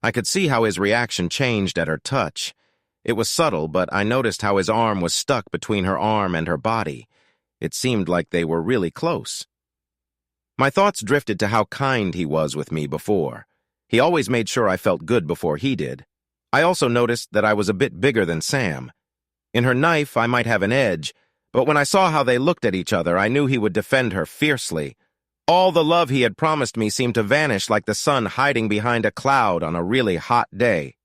I could see how his reaction changed at her touch. It was subtle, but I noticed how his arm was stuck between her arm and her body. It seemed like they were really close. My thoughts drifted to how kind he was with me before. He always made sure I felt good before he did. I also noticed that I was a bit bigger than Sam. In her knife, I might have an edge, but when I saw how they looked at each other, I knew he would defend her fiercely. All the love he had promised me seemed to vanish like the sun hiding behind a cloud on a really hot day.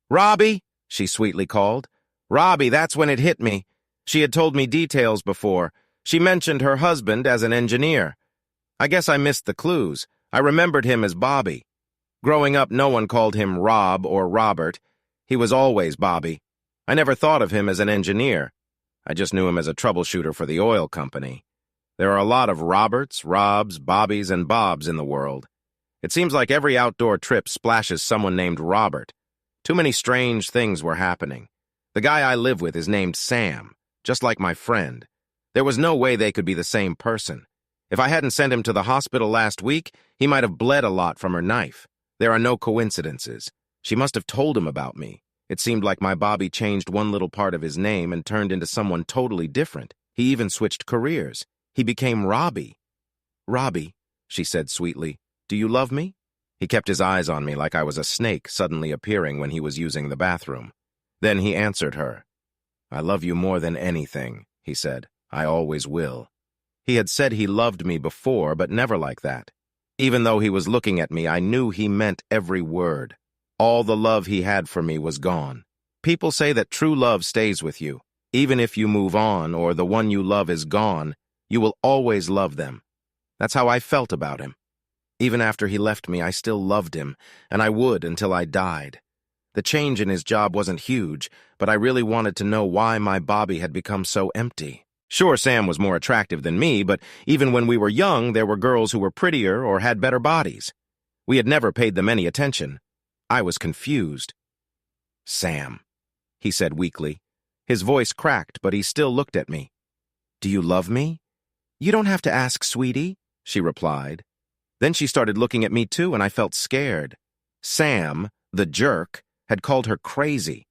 "Robbie," she sweetly called. "Robbie, that's when it hit me." She had told me details before. She mentioned her husband as an engineer. I guess I missed the clues. I remembered him as Bobby. Growing up, no one called him Rob or Robert. He was always Bobby. I never thought of him as an engineer. I just knew him as a troubleshooter for the oil company. There are a lot of Roberts, Robs, Bobbies, and Bobs in the world. It seems like every outdoor trip splashes someone named Robert. Too many strange things were happening. The guy I live with is named Sam, just like my friend. There was no way they could be the same person. If I hadn't sent him to the hospital last week, he might have bled a lot from her knife. There are no coincidences. She must have told him about me. It seemed like my Bobby changed one little part of his name and turned into someone totally different. He even switched careers. He became Robbie. "Robbie," she said sweetly, "do you love me?" He kept his eyes on me like I was a snake suddenly appearing when he was using the bathroom. Then he answered her. "I love you more than anything," he said. "I always will." He had said he loved me before, but never like that. Even though he was looking at me, I knew he meant every word. All the love he had for me was gone. People say that true love stays with you. Even if you move on or the one you love is gone, you will always love them. That's how I felt about him. Even after he left me, I still loved him, and I would until I died. The change in his job wasn't huge, but I really wanted to know why my Bobby had become so empty. Sure, Sam was more attractive than me, but even when we were young, there were girls who were prettier or had better bodies. We had never paid them any attention. I was confused. "Sam," he said weakly. His voice cracked, but he still looked at me. "Do you love me?" "You don't have to ask, sweetie," she replied. Then she started looking at me too, and I felt scared. Sam, the jerk, had called her crazy.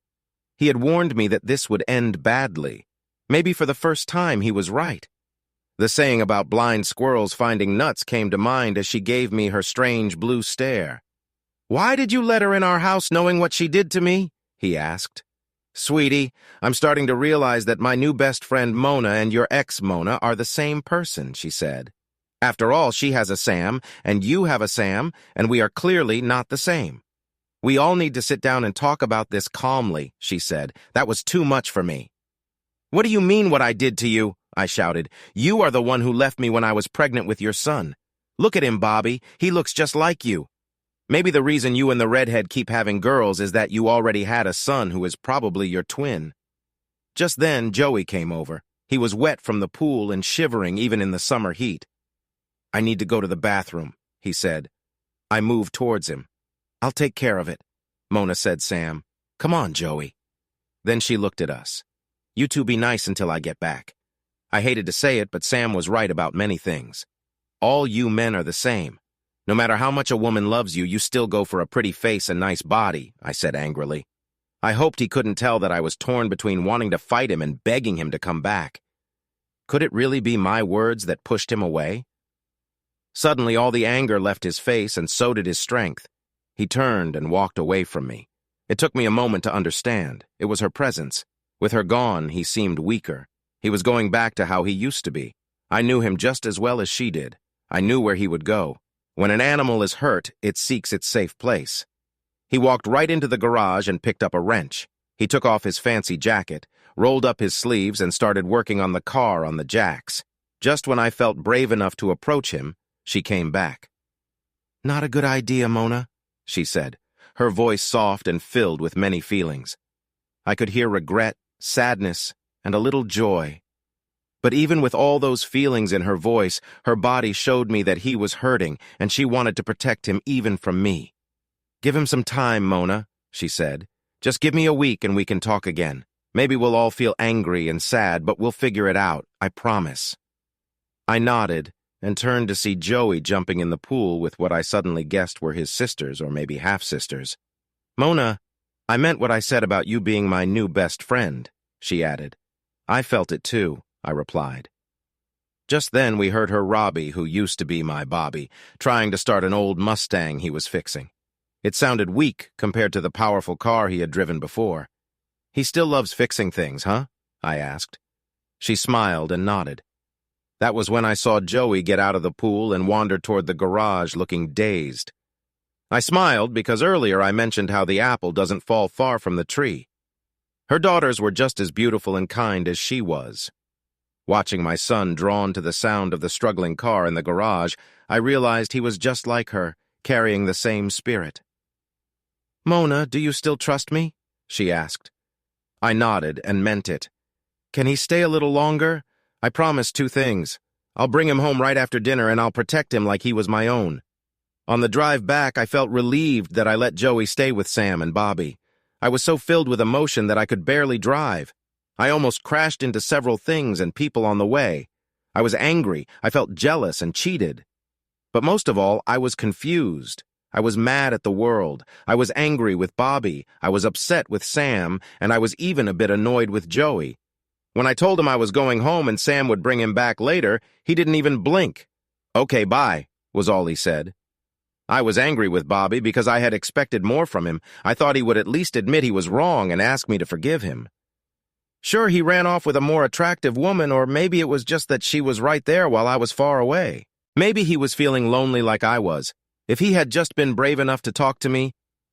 He had warned me that this would end badly. Maybe for the first time he was right. The saying about blind squirrels finding nuts came to mind as she gave me her strange blue stare. "Why did you let her in our house knowing what she did to me?" he asked. "Sweetie, I'm starting to realize that my new best friend Mona and your ex Mona are the same person," she said. "After all, she has a Sam, and you have a Sam, and we are clearly not the same. We all need to sit down and talk about this calmly," she said. "That was too much for me." "What do you mean what I did to you?" I shouted. "You are the one who left me when I was pregnant with your son. Look at him, Bobby. He looks just like you. Maybe the reason you and the redhead keep having girls is that you already had a son who is probably your twin." Just then, Joey came over. He was wet from the pool and shivering even in the summer heat. "I need to go to the bathroom," he said. I moved towards him. "I'll take care of it," Mona said. "Sam, come on, Joey." Then she looked at us. "You two be nice until I get back." I hated to say it, but Sam was right about many things. All you men are the same. No matter how much a woman loves you, you still go for a pretty face and nice body, I said angrily. I hoped he couldn't tell that I was torn between wanting to fight him and begging him to come back. Could it really be my words that pushed him away? Suddenly, all the anger left his face, and so did his strength. He turned and walked away from me. It took me a moment to understand. It was her presence. With her gone, he seemed weaker. He was going back to how he used to be. I knew him just as well as she did. I knew where he would go. When an animal is hurt, it seeks its safe place. He walked right into the garage and picked up a wrench. He took off his fancy jacket, rolled up his sleeves, and started working on the car on the jacks. Just when I felt brave enough to approach him, she came back. "Not a good idea, Mona," she said, her voice soft and filled with many feelings. I could hear regret, sadness, and a little joy. But even with all those feelings in her voice, her body showed me that he was hurting, and she wanted to protect him even from me. "Give him some time, Mona," she said. "Just give me a week and we can talk again. Maybe we'll all feel angry and sad, but we'll figure it out, I promise." I nodded and turned to see Joey jumping in the pool with what I suddenly guessed were his sisters or maybe half-sisters. "Mona, I meant what I said about you being my new best friend," she added. "I felt it too," I replied. Just then we heard her Robbie, who used to be my Bobby, trying to start an old Mustang he was fixing. It sounded weak compared to the powerful car he had driven before. "He still loves fixing things, huh?" I asked. She smiled and nodded. That was when I saw Joey get out of the pool and wander toward the garage looking dazed. I smiled because earlier I mentioned how the apple doesn't fall far from the tree. Her daughters were just as beautiful and kind as she was. Watching my son drawn to the sound of the struggling car in the garage, I realized he was just like her, carrying the same spirit. "Mona, do you still trust me?" she asked. I nodded and meant it. "Can he stay a little longer? I promise 2 things. I'll bring him home right after dinner and I'll protect him like he was my own." On the drive back, I felt relieved that I let Joey stay with Sam and Bobby. I was so filled with emotion that I could barely drive. I almost crashed into several things and people on the way. I was angry, I felt jealous and cheated. But most of all, I was confused. I was mad at the world. I was angry with Bobby. I was upset with Sam, and I was even a bit annoyed with Joey. When I told him I was going home and Sam would bring him back later, he didn't even blink. "Okay, bye," was all he said. I was angry with Bobby because I had expected more from him. I thought he would at least admit he was wrong and ask me to forgive him. Sure, he ran off with a more attractive woman, or maybe it was just that she was right there while I was far away. Maybe he was feeling lonely like I was. If he had just been brave enough to talk to me,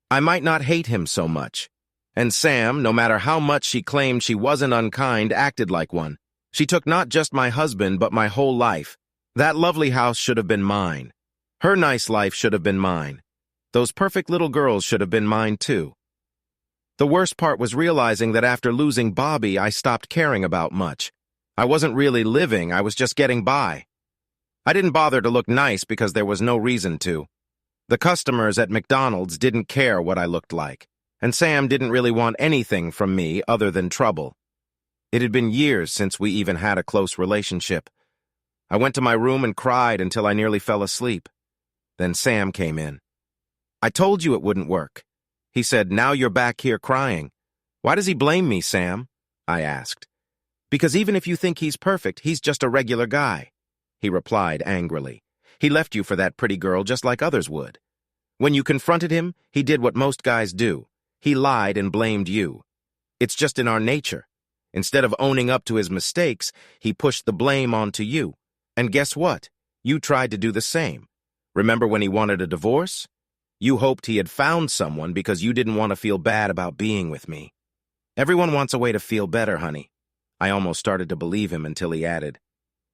I might not hate him so much. And Sam, no matter how much she claimed she wasn't unkind, acted like one. She took not just my husband, but my whole life. That lovely house should have been mine. Her nice life should have been mine. Those perfect little girls should have been mine too. The worst part was realizing that after losing Bobby, I stopped caring about much. I wasn't really living, I was just getting by. I didn't bother to look nice because there was no reason to. The customers at McDonald's didn't care what I looked like, and Sam didn't really want anything from me other than trouble. It had been years since we even had a close relationship. I went to my room and cried until I nearly fell asleep. Then Sam came in. "I told you it wouldn't work." He said, "Now you're back here crying." "Why does he blame me, Sam?" I asked. "Because even if you think he's perfect, he's just a regular guy," he replied angrily. "He left you for that pretty girl just like others would. When you confronted him, he did what most guys do. He lied and blamed you. It's just in our nature. Instead of owning up to his mistakes, he pushed the blame onto you. And guess what? You tried to do the same. Remember when he wanted a divorce? You hoped he had found someone because you didn't want to feel bad about being with me. Everyone wants a way to feel better, honey." I almost started to believe him until he added,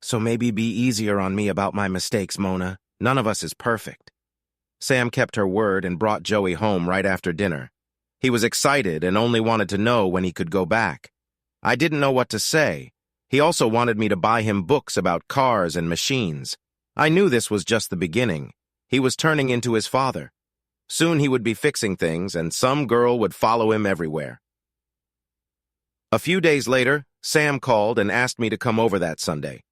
"So maybe be easier on me about my mistakes, Mona. None of us is perfect." Sam kept her word and brought Joey home right after dinner. He was excited and only wanted to know when he could go back. I didn't know what to say. He also wanted me to buy him books about cars and machines. I knew this was just the beginning. He was turning into his father. Soon he would be fixing things, and some girl would follow him everywhere. A few days later, Sam called and asked me to come over that Sunday.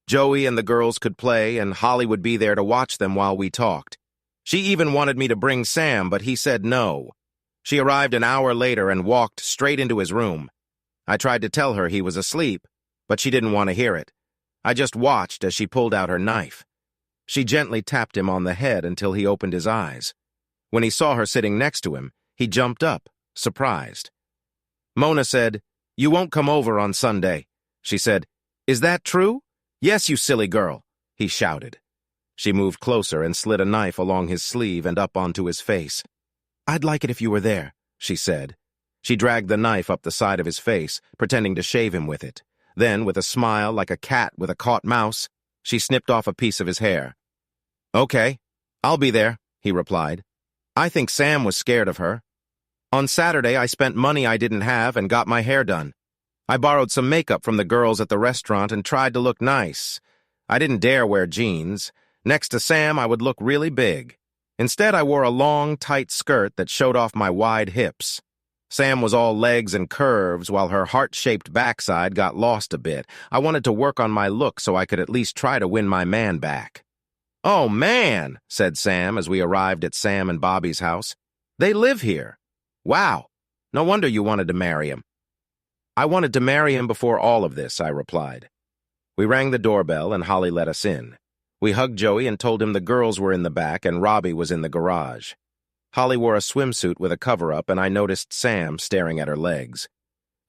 Joey and the girls could play, and Holly would be there to watch them while we talked. She even wanted me to bring Sam, but he said no. She arrived an hour later and walked straight into his room. I tried to tell her he was asleep, but she didn't want to hear it. I just watched as she pulled out her knife. She gently tapped him on the head until he opened his eyes. When he saw her sitting next to him, he jumped up, surprised. Mona said, "You won't come over on Sunday." She said, "Is that true?" "Yes, you silly girl," he shouted. She moved closer and slid a knife along his sleeve and up onto his face. "I'd like it if you were there," she said. She dragged the knife up the side of his face, pretending to shave him with it. Then, with a smile like a cat with a caught mouse, she snipped off a piece of his hair. "Okay, I'll be there," he replied. I think Sam was scared of her. On Saturday, I spent money I didn't have and got my hair done. I borrowed some makeup from the girls at the restaurant and tried to look nice. I didn't dare wear jeans. Next to Sam, I would look really big. Instead, I wore a long, tight skirt that showed off my wide hips. Sam was all legs and curves, while her heart-shaped backside got lost a bit. I wanted to work on my look so I could at least try to win my man back. "Oh, man," said Sam as we arrived at Sam and Bobby's house. "They live here. Wow, no wonder you wanted to marry him." "I wanted to marry him before all of this," I replied. We rang the doorbell and Holly let us in. We hugged Joey and told him the girls were in the back and Robbie was in the garage. Holly wore a swimsuit with a cover-up and I noticed Sam staring at her legs.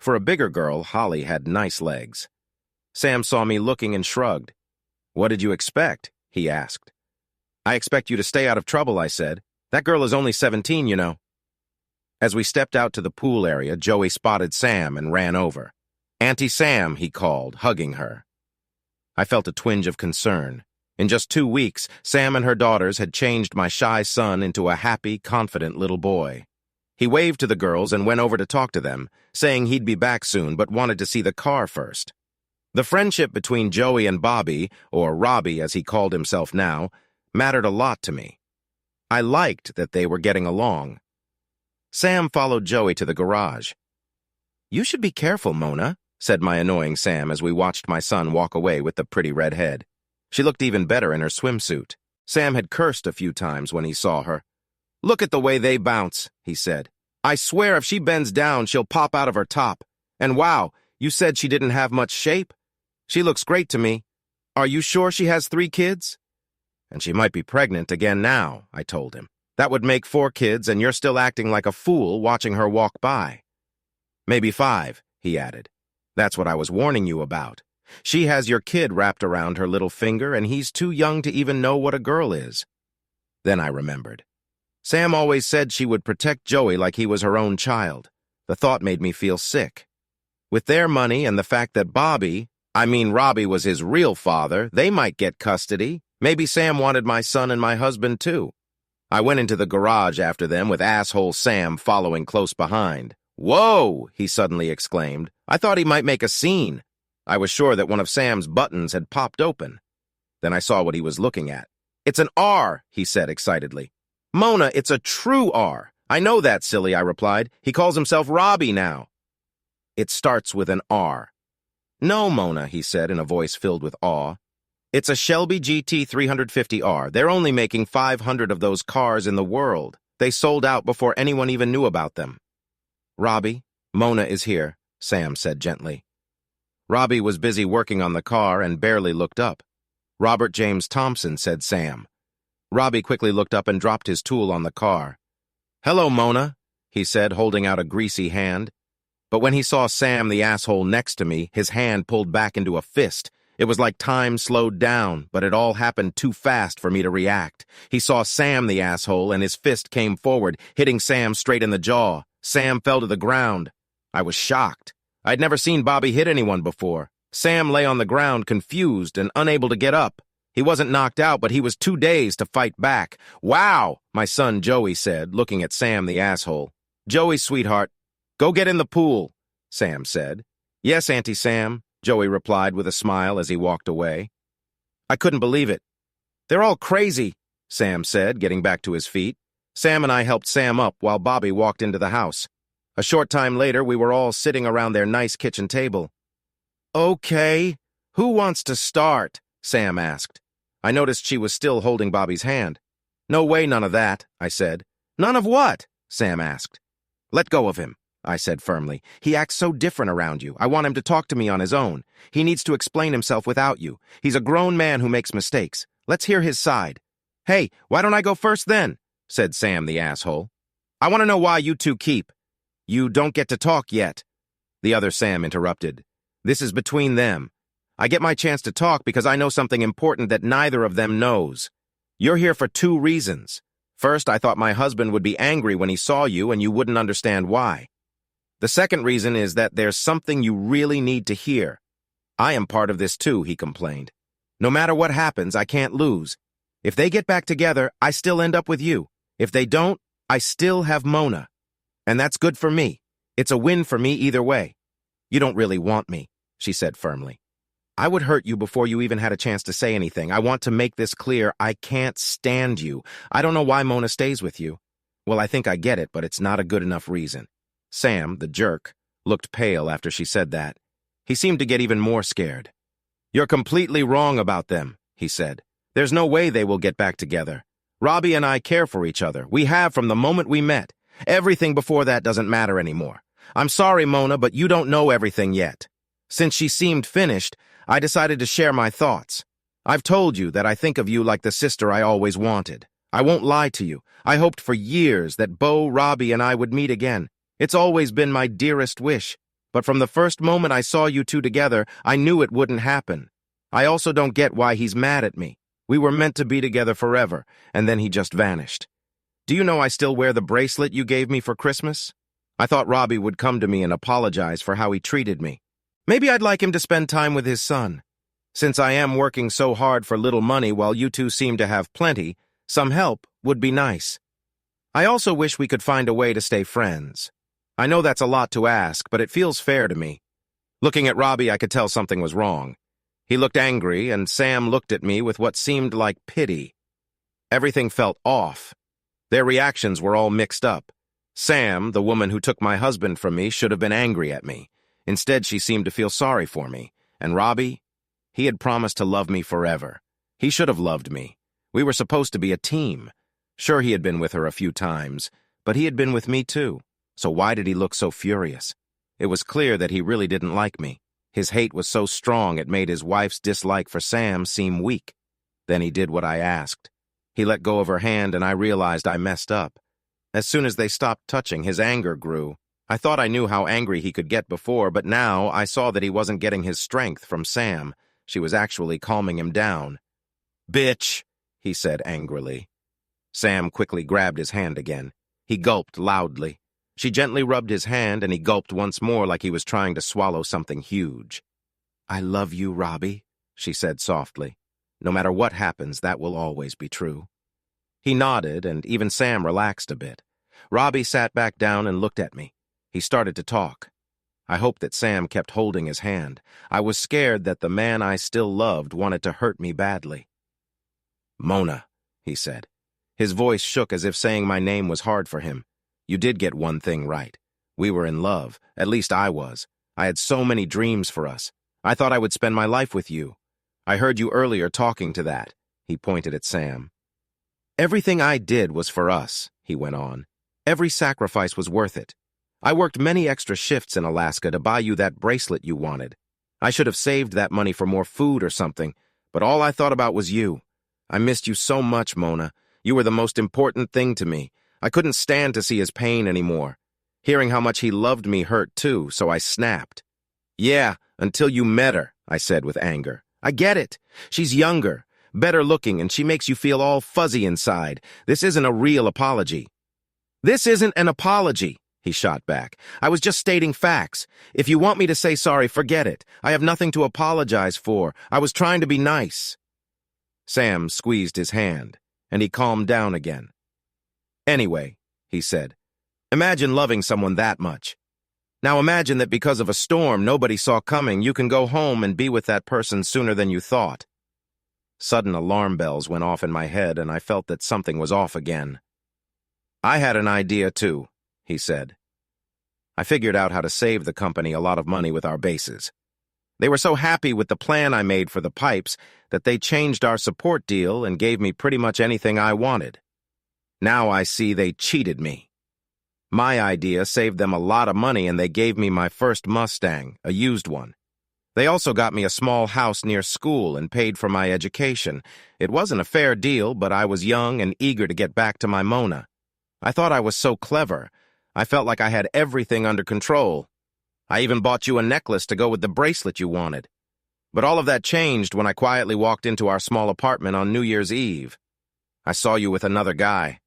For a bigger girl, Holly had nice legs. Sam saw me looking and shrugged. "What did you expect?" he asked. "I expect you to stay out of trouble," I said. "That girl is only 17, you know." As we stepped out to the pool area, Joey spotted Sam and ran over. "Auntie Sam," he called, hugging her. I felt a twinge of concern. In just 2 weeks, Sam and her daughters had changed my shy son into a happy, confident little boy. He waved to the girls and went over to talk to them, saying he'd be back soon but wanted to see the car first. The friendship between Joey and Bobby, or Robbie as he called himself now, mattered a lot to me. I liked that they were getting along. Sam followed Joey to the garage. "You should be careful, Mona," said my annoying Sam as we watched my son walk away with the pretty red head. She looked even better in her swimsuit. Sam had cursed a few times when he saw her. "Look at the way they bounce," he said. "I swear if she bends down, she'll pop out of her top. And wow, you said she didn't have much shape? She looks great to me. Are you sure she has 3 kids?" "And she might be pregnant again now," I told him. "That would make 4 kids, and you're still acting like a fool watching her walk by." "Maybe 5, he added. "That's what I was warning you about. She has your kid wrapped around her little finger, and he's too young to even know what a girl is." Then I remembered. Sam always said she would protect Joey like he was her own child. The thought made me feel sick. With their money and the fact that Robbie was his real father, they might get custody. Maybe Sam wanted my son and my husband too. I went into the garage after them with asshole Sam following close behind. "Whoa!" he suddenly exclaimed. "I thought he might make a scene." I was sure that one of Sam's buttons had popped open. Then I saw what he was looking at. "It's an R," he said excitedly. "Mona, it's a true R." "I know that, silly," I replied. "He calls himself Robbie now." "It starts with an R." "No, Mona," he said in a voice filled with awe. "It's a Shelby GT 350R. They're only making 500 of those cars in the world. They sold out before anyone even knew about them." "Robbie, Mona is here," Sam said gently. Robbie was busy working on the car and barely looked up. "Robert James Thompson," said Sam. Robbie quickly looked up and dropped his tool on the car. "Hello, Mona," he said, holding out a greasy hand. But when he saw Sam, the asshole next to me, his hand pulled back into a fist. It was like time slowed down, but it all happened too fast for me to react. He saw Sam, the asshole, and his fist came forward, hitting Sam straight in the jaw. Sam fell to the ground. I was shocked. I'd never seen Bobby hit anyone before. Sam lay on the ground, confused and unable to get up. He wasn't knocked out, but he was too dazed to fight back. "Wow," my son Joey said, looking at Sam, the asshole. "Joey, sweetheart, go get in the pool," Sam said. "Yes, Auntie Sam," Joey replied with a smile as he walked away. I couldn't believe it. "They're all crazy," Sam said, getting back to his feet. Sam and I helped Sam up while Bobby walked into the house. A short time later, we were all sitting around their nice kitchen table. "Okay, who wants to start?" Sam asked. I noticed she was still holding Bobby's hand. No way, none of that, I said. None of what? Sam asked. Let go of him, I said firmly. He acts so different around you. I want him to talk to me on his own. He needs to explain himself without you. He's a grown man who makes mistakes. Let's hear his side. Hey, why don't I go first then? Said Sam the asshole. I want to know why you two keep. You don't get to talk yet. The other Sam interrupted. This is between them. I get my chance to talk because I know something important that neither of them knows. You're here for 2 reasons. First, I thought my husband would be angry when he saw you and you wouldn't understand why. The second reason is that there's something you really need to hear. I am part of this too, he complained. No matter what happens, I can't lose. If they get back together, I still end up with you. If they don't, I still have Mona. And that's good for me. It's a win for me either way. You don't really want me, she said firmly. I would hurt you before you even had a chance to say anything. I want to make this clear. I can't stand you. I don't know why Mona stays with you. Well, I think I get it, but it's not a good enough reason. Sam, the jerk, looked pale after she said that. He seemed to get even more scared. You're completely wrong about them, he said. There's no way they will get back together. Robbie and I care for each other. We have from the moment we met. Everything before that doesn't matter anymore. I'm sorry, Mona, but you don't know everything yet. Since she seemed finished, I decided to share my thoughts. I've told you that I think of you like the sister I always wanted. I won't lie to you. I hoped for years that Bo, Robbie, and I would meet again. It's always been my dearest wish. But from the first moment I saw you two together, I knew it wouldn't happen. I also don't get why he's mad at me. We were meant to be together forever, and then he just vanished. Do you know I still wear the bracelet you gave me for Christmas? I thought Robbie would come to me and apologize for how he treated me. Maybe I'd like him to spend time with his son. Since I am working so hard for little money while you two seem to have plenty, some help would be nice. I also wish we could find a way to stay friends. I know that's a lot to ask, but it feels fair to me. Looking at Robbie, I could tell something was wrong. He looked angry, and Sam looked at me with what seemed like pity. Everything felt off. Their reactions were all mixed up. Sam, the woman who took my husband from me, should have been angry at me. Instead, she seemed to feel sorry for me. And Robbie? He had promised to love me forever. He should have loved me. We were supposed to be a team. Sure, he had been with her a few times, but he had been with me too. So why did he look so furious? It was clear that he really didn't like me. His hate was so strong it made his wife's dislike for Sam seem weak. Then he did what I asked. He let go of her hand, and I realized I messed up. As soon as they stopped touching, his anger grew. I thought I knew how angry he could get before, but now I saw that he wasn't getting his strength from Sam. She was actually calming him down. "Bitch," he said angrily. Sam quickly grabbed his hand again. He gulped loudly. She gently rubbed his hand, and he gulped once more like he was trying to swallow something huge. "I love you, Robbie," she said softly. "No matter what happens, that will always be true." He nodded, and even Sam relaxed a bit. Robbie sat back down and looked at me. He started to talk. I hoped that Sam kept holding his hand. I was scared that the man I still loved wanted to hurt me badly. "Mona," he said. His voice shook as if saying my name was hard for him. "You did get one thing right. We were in love. At least I was. I had so many dreams for us. I thought I would spend my life with you. I heard you earlier talking to that." He pointed at Sam. "Everything I did was for us," he went on. "Every sacrifice was worth it. I worked many extra shifts in Alaska to buy you that bracelet you wanted. I should have saved that money for more food or something, but all I thought about was you. I missed you so much, Mona. You were the most important thing to me. I couldn't stand to see his pain anymore. Hearing how much he loved me hurt too, so I snapped. "Yeah, until you met her," I said with anger. "I get it. She's younger, better looking, and she makes you feel all fuzzy inside. This isn't a real apology." "This isn't an apology," he shot back. "I was just stating facts. If you want me to say sorry, forget it. I have nothing to apologize for. I was trying to be nice." Sam squeezed his hand, and he calmed down again. "Anyway," he said, "imagine loving someone that much. Now imagine that because of a storm nobody saw coming, you can go home and be with that person sooner than you thought." Sudden alarm bells went off in my head, and I felt that something was off again. "I had an idea, too," he said. "I figured out how to save the company a lot of money with our bases. They were so happy with the plan I made for the pipes that they changed our support deal and gave me pretty much anything I wanted. Now I see they cheated me. My idea saved them a lot of money and they gave me my first Mustang, a used one. They also got me a small house near school and paid for my education. It wasn't a fair deal, but I was young and eager to get back to my Mona. I thought I was so clever. I felt like I had everything under control. I even bought you a necklace to go with the bracelet you wanted. But all of that changed when I quietly walked into our small apartment on New Year's Eve. I saw you with another guy.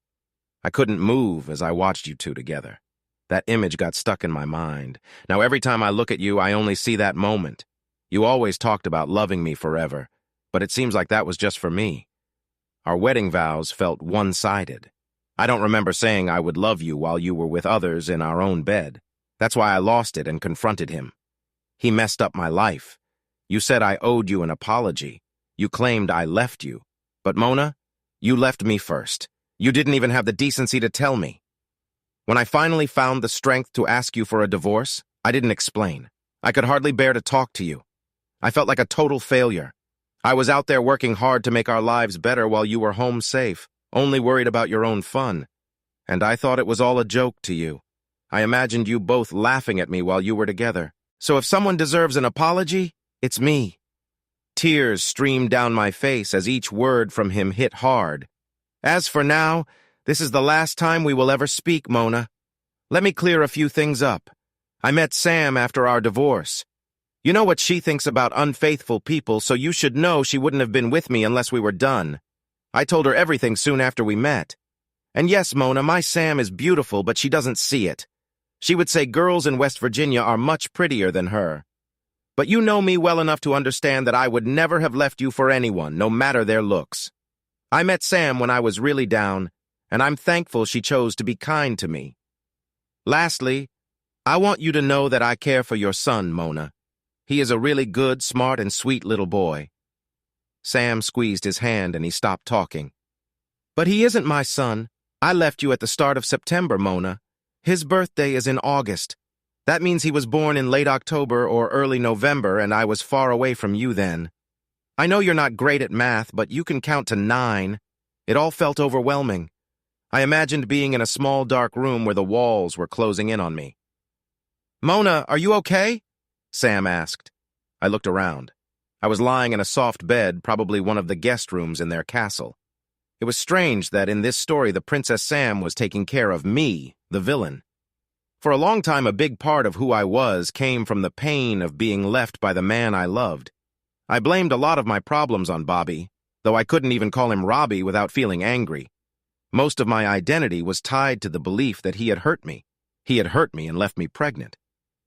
I couldn't move as I watched you two together. That image got stuck in my mind. Now every time I look at you, I only see that moment. You always talked about loving me forever, but it seems like that was just for me. Our wedding vows felt one-sided. I don't remember saying I would love you while you were with others in our own bed. That's why I lost it and confronted him. He messed up my life. You said I owed you an apology. You claimed I left you. But Mona, you left me first. You didn't even have the decency to tell me. When I finally found the strength to ask you for a divorce, I didn't explain. I could hardly bear to talk to you. I felt like a total failure. I was out there working hard to make our lives better while you were home safe, only worried about your own fun. And I thought it was all a joke to you. I imagined you both laughing at me while you were together. So if someone deserves an apology, it's me. Tears streamed down my face as each word from him hit hard. As for now, this is the last time we will ever speak, Mona. Let me clear a few things up. I met Sam after our divorce. You know what she thinks about unfaithful people, so you should know she wouldn't have been with me unless we were done. I told her everything soon after we met. And yes, Mona, my Sam is beautiful, but she doesn't see it. She would say girls in West Virginia are much prettier than her. But you know me well enough to understand that I would never have left you for anyone, no matter their looks. I met Sam when I was really down, and I'm thankful she chose to be kind to me. Lastly, I want you to know that I care for your son, Mona. He is a really good, smart, and sweet little boy. Sam squeezed his hand and he stopped talking. But he isn't my son. I left you at the start of September, Mona. His birthday is in August. That means he was born in late October or early November, and I was far away from you then. I know you're not great at math, but you can count to 9. It all felt overwhelming. I imagined being in a small dark room where the walls were closing in on me. Mona, are you okay? Sam asked. I looked around. I was lying in a soft bed, probably one of the guest rooms in their castle. It was strange that in this story the Princess Sam was taking care of me, the villain. For a long time, a big part of who I was came from the pain of being left by the man I loved. I blamed a lot of my problems on Bobby, though I couldn't even call him Robbie without feeling angry. Most of my identity was tied to the belief that he had hurt me. He had hurt me and left me pregnant.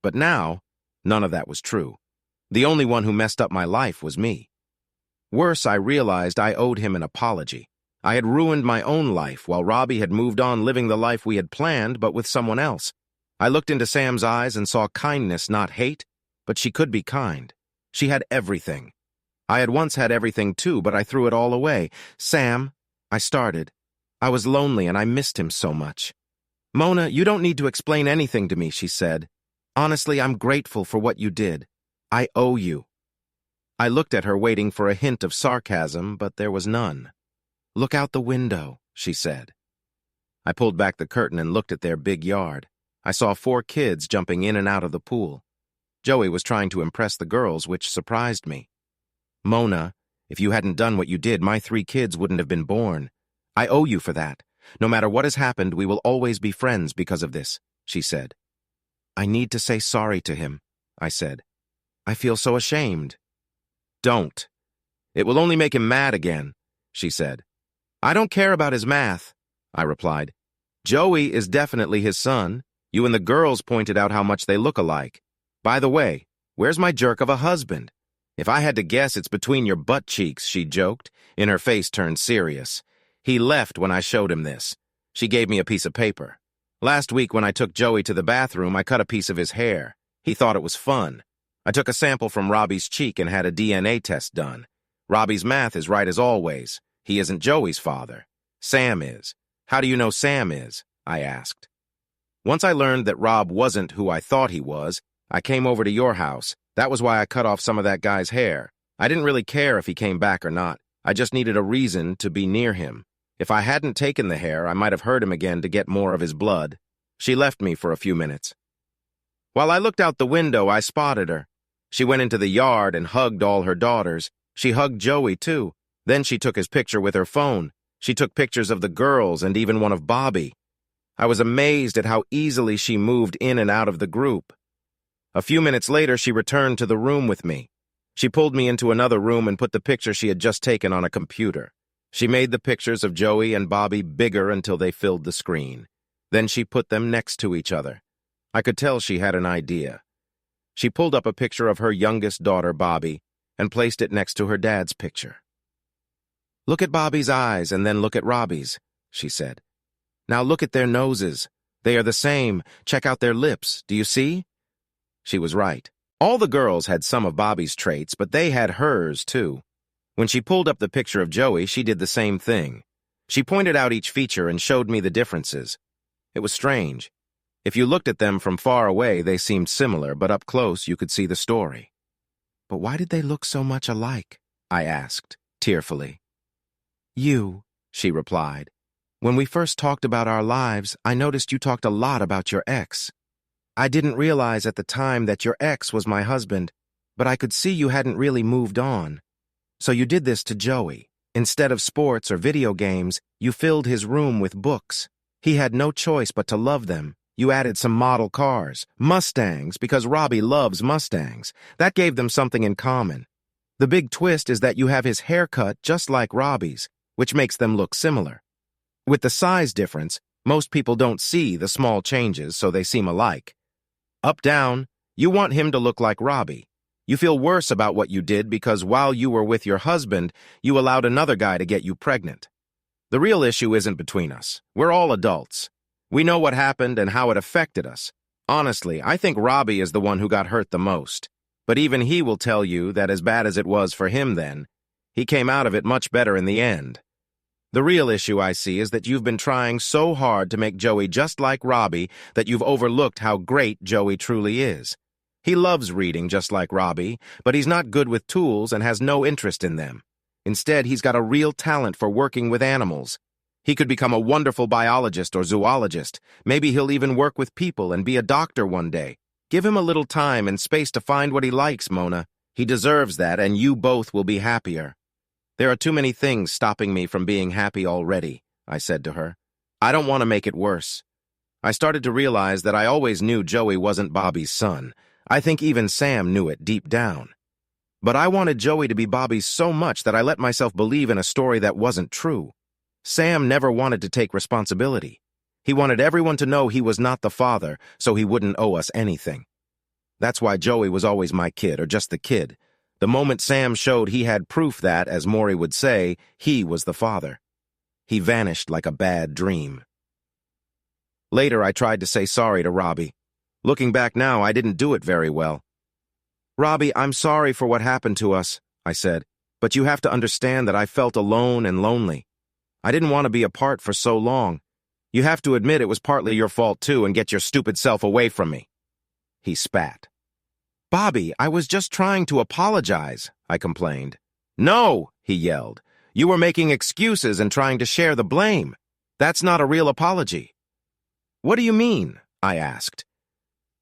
But now, none of that was true. The only one who messed up my life was me. Worse, I realized I owed him an apology. I had ruined my own life while Robbie had moved on living the life we had planned, but with someone else. I looked into Sam's eyes and saw kindness, not hate, but she could be kind. She had everything. I had once had everything too, but I threw it all away. Sam, I started. I was lonely and I missed him so much. Mona, you don't need to explain anything to me, she said. Honestly, I'm grateful for what you did. I owe you. I looked at her, waiting for a hint of sarcasm, but there was none. Look out the window, she said. I pulled back the curtain and looked at their big yard. I saw 4 kids jumping in and out of the pool. Joey was trying to impress the girls, which surprised me. Mona, if you hadn't done what you did, my 3 kids wouldn't have been born. I owe you for that. No matter what has happened, we will always be friends because of this, she said. I need to say sorry to him, I said. I feel so ashamed. Don't. It will only make him mad again, she said. I don't care about his math, I replied. Joey is definitely his son. You and the girls pointed out how much they look alike. By the way, where's my jerk of a husband? If I had to guess, it's between your butt cheeks, she joked, and her face turned serious. He left when I showed him this. She gave me a piece of paper. Last week when I took Joey to the bathroom, I cut a piece of his hair. He thought it was fun. I took a sample from Robbie's cheek and had a DNA test done. Robbie's math is right as always. He isn't Joey's father. Sam is. How do you know Sam is? I asked. Once I learned that Rob wasn't who I thought he was, I came over to your house. That was why I cut off some of that guy's hair. I didn't really care if he came back or not. I just needed a reason to be near him. If I hadn't taken the hair, I might have hurt him again to get more of his blood. She left me for a few minutes. While I looked out the window, I spotted her. She went into the yard and hugged all her daughters. She hugged Joey, too. Then she took his picture with her phone. She took pictures of the girls and even one of Bobby. I was amazed at how easily she moved in and out of the group. A few minutes later, she returned to the room with me. She pulled me into another room and put the picture she had just taken on a computer. She made the pictures of Joey and Bobby bigger until they filled the screen. Then she put them next to each other. I could tell she had an idea. She pulled up a picture of her youngest daughter, Bobby, and placed it next to her dad's picture. "Look at Bobby's eyes and then look at Robbie's," she said. "Now look at their noses. They are the same. Check out their lips. Do you see?" She was right. All the girls had some of Bobby's traits, but they had hers, too. When she pulled up the picture of Joey, she did the same thing. She pointed out each feature and showed me the differences. It was strange. If you looked at them from far away, they seemed similar, but up close you could see the story. "But why did they look so much alike?" I asked, tearfully. "You," she replied. "When we first talked about our lives, I noticed you talked a lot about your ex. I didn't realize at the time that your ex was my husband, but I could see you hadn't really moved on. So you did this to Joey. Instead of sports or video games, you filled his room with books. He had no choice but to love them. You added some model cars, Mustangs, because Robbie loves Mustangs. That gave them something in common. The big twist is that you have his haircut just like Robbie's, which makes them look similar. With the size difference, most people don't see the small changes, so they seem alike. Up, down, you want him to look like Robbie. You feel worse about what you did because while you were with your husband, you allowed another guy to get you pregnant. The real issue isn't between us. We're all adults. We know what happened and how it affected us. Honestly, I think Robbie is the one who got hurt the most. But even he will tell you that as bad as it was for him then, he came out of it much better in the end. The real issue I see is that you've been trying so hard to make Joey just like Robbie that you've overlooked how great Joey truly is. He loves reading just like Robbie, but he's not good with tools and has no interest in them. Instead, he's got a real talent for working with animals. He could become a wonderful biologist or zoologist. Maybe he'll even work with people and be a doctor one day. Give him a little time and space to find what he likes, Mona. He deserves that, and you both will be happier. "There are too many things stopping me from being happy already," I said to her. "I don't want to make it worse." I started to realize that I always knew Joey wasn't Bobby's son. I think even Sam knew it deep down. But I wanted Joey to be Bobby's so much that I let myself believe in a story that wasn't true. Sam never wanted to take responsibility. He wanted everyone to know he was not the father, so he wouldn't owe us anything. That's why Joey was always my kid, or just the kid. The moment Sam showed he had proof that, as Maury would say, he was the father, he vanished like a bad dream. Later, I tried to say sorry to Robbie. Looking back now, I didn't do it very well. "Robbie, I'm sorry for what happened to us," I said, "but you have to understand that I felt alone and lonely. I didn't want to be apart for so long. You have to admit it was partly your fault too and get your stupid self away from me." He spat. "Bobby, I was just trying to apologize," I complained. "No," he yelled. "You were making excuses and trying to share the blame. That's not a real apology." "What do you mean?" I asked.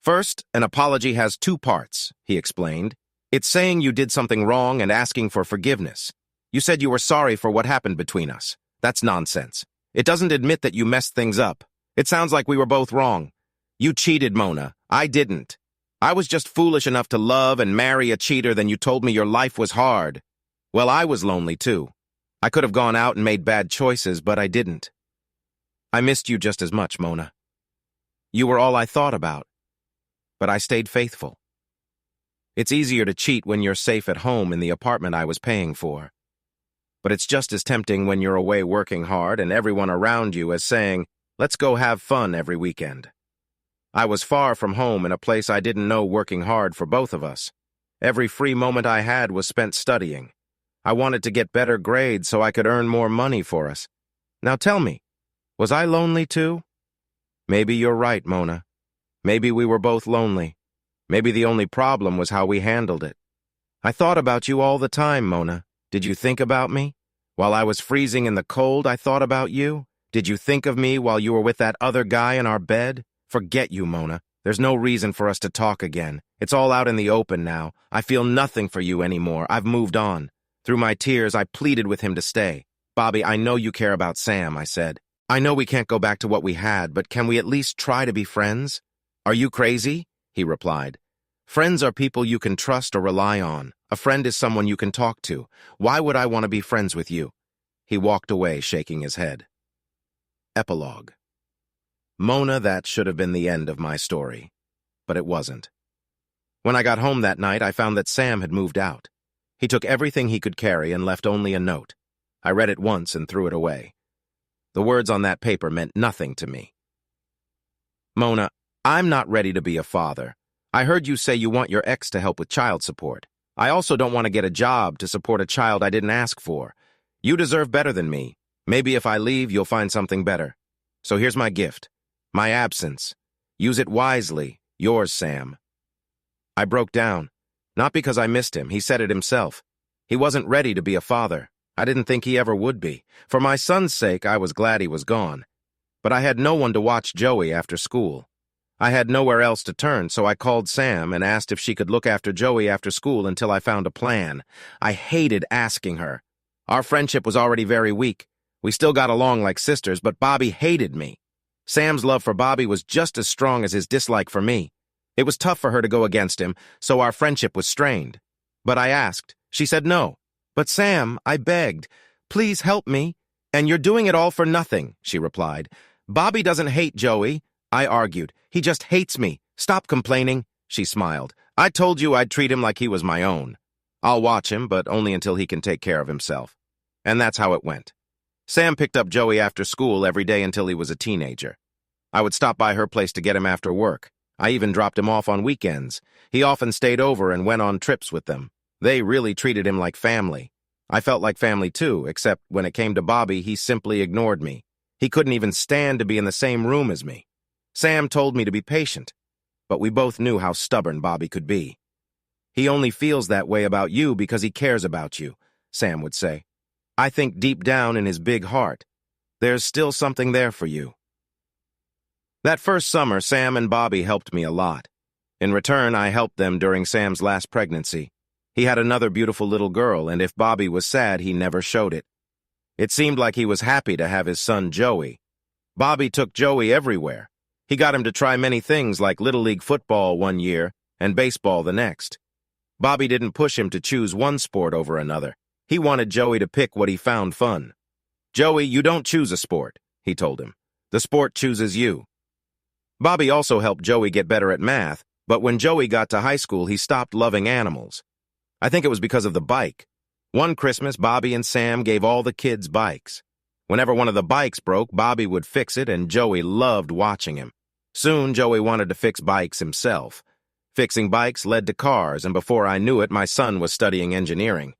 "First, an apology has two parts," he explained. "It's saying you did something wrong and asking for forgiveness. You said you were sorry for what happened between us. That's nonsense. It doesn't admit that you messed things up. It sounds like we were both wrong. You cheated, Mona. I didn't. I was just foolish enough to love and marry a cheater, then you told me your life was hard. Well, I was lonely too. I could have gone out and made bad choices, but I didn't. I missed you just as much, Mona. You were all I thought about. But I stayed faithful. It's easier to cheat when you're safe at home in the apartment I was paying for. But it's just as tempting when you're away working hard and everyone around you is saying, let's go have fun every weekend. I was far from home in a place I didn't know, working hard for both of us. Every free moment I had was spent studying. I wanted to get better grades so I could earn more money for us. Now tell me, was I lonely too? Maybe you're right, Mona. Maybe we were both lonely. Maybe the only problem was how we handled it. I thought about you all the time, Mona. Did you think about me? While I was freezing in the cold, I thought about you. Did you think of me while you were with that other guy in our bed? Forget you, Mona. There's no reason for us to talk again. It's all out in the open now. I feel nothing for you anymore. I've moved on. Through my tears, I pleaded with him to stay. Bobby, I know you care about Sam, I said. I know we can't go back to what we had, but can we at least try to be friends? Are you crazy? He replied. Friends are people you can trust or rely on. A friend is someone you can talk to. Why would I want to be friends with you? He walked away, shaking his head. Epilogue. Mona, that should have been the end of my story. But it wasn't. When I got home that night, I found that Sam had moved out. He took everything he could carry and left only a note. I read it once and threw it away. The words on that paper meant nothing to me. Mona, I'm not ready to be a father. I heard you say you want your ex to help with child support. I also don't want to get a job to support a child I didn't ask for. You deserve better than me. Maybe if I leave, you'll find something better. So here's my gift. My absence. Use it wisely. Yours, Sam. I broke down. Not because I missed him. He said it himself. He wasn't ready to be a father. I didn't think he ever would be. For my son's sake, I was glad he was gone. But I had no one to watch Joey after school. I had nowhere else to turn, so I called Sam and asked if she could look after Joey after school until I found a plan. I hated asking her. Our friendship was already very weak. We still got along like sisters, but Bobby hated me. Sam's love for Bobby was just as strong as his dislike for me. It was tough for her to go against him, so our friendship was strained. But I asked. She said no. But Sam, I begged, please help me. And you're doing it all for nothing, she replied. Bobby doesn't hate Joey. I argued. He just hates me. Stop complaining, she smiled. I told you I'd treat him like he was my own. I'll watch him, but only until he can take care of himself. And that's how it went. Sam picked up Joey after school every day until he was a teenager. I would stop by her place to get him after work. I even dropped him off on weekends. He often stayed over and went on trips with them. They really treated him like family. I felt like family too, except when it came to Bobby, he simply ignored me. He couldn't even stand to be in the same room as me. Sam told me to be patient, but we both knew how stubborn Bobby could be. He only feels that way about you because he cares about you, Sam would say. I think deep down in his big heart, there's still something there for you. That first summer, Sam and Bobby helped me a lot. In return, I helped them during Sam's last pregnancy. He had another beautiful little girl, and if Bobby was sad, he never showed it. It seemed like he was happy to have his son Joey. Bobby took Joey everywhere. He got him to try many things like Little League football one year and baseball the next. Bobby didn't push him to choose one sport over another. He wanted Joey to pick what he found fun. Joey, you don't choose a sport, he told him. The sport chooses you. Bobby also helped Joey get better at math, but when Joey got to high school, he stopped loving animals. I think it was because of the bike. One Christmas, Bobby and Sam gave all the kids bikes. Whenever one of the bikes broke, Bobby would fix it, and Joey loved watching him. Soon, Joey wanted to fix bikes himself. Fixing bikes led to cars, and before I knew it, my son was studying engineering.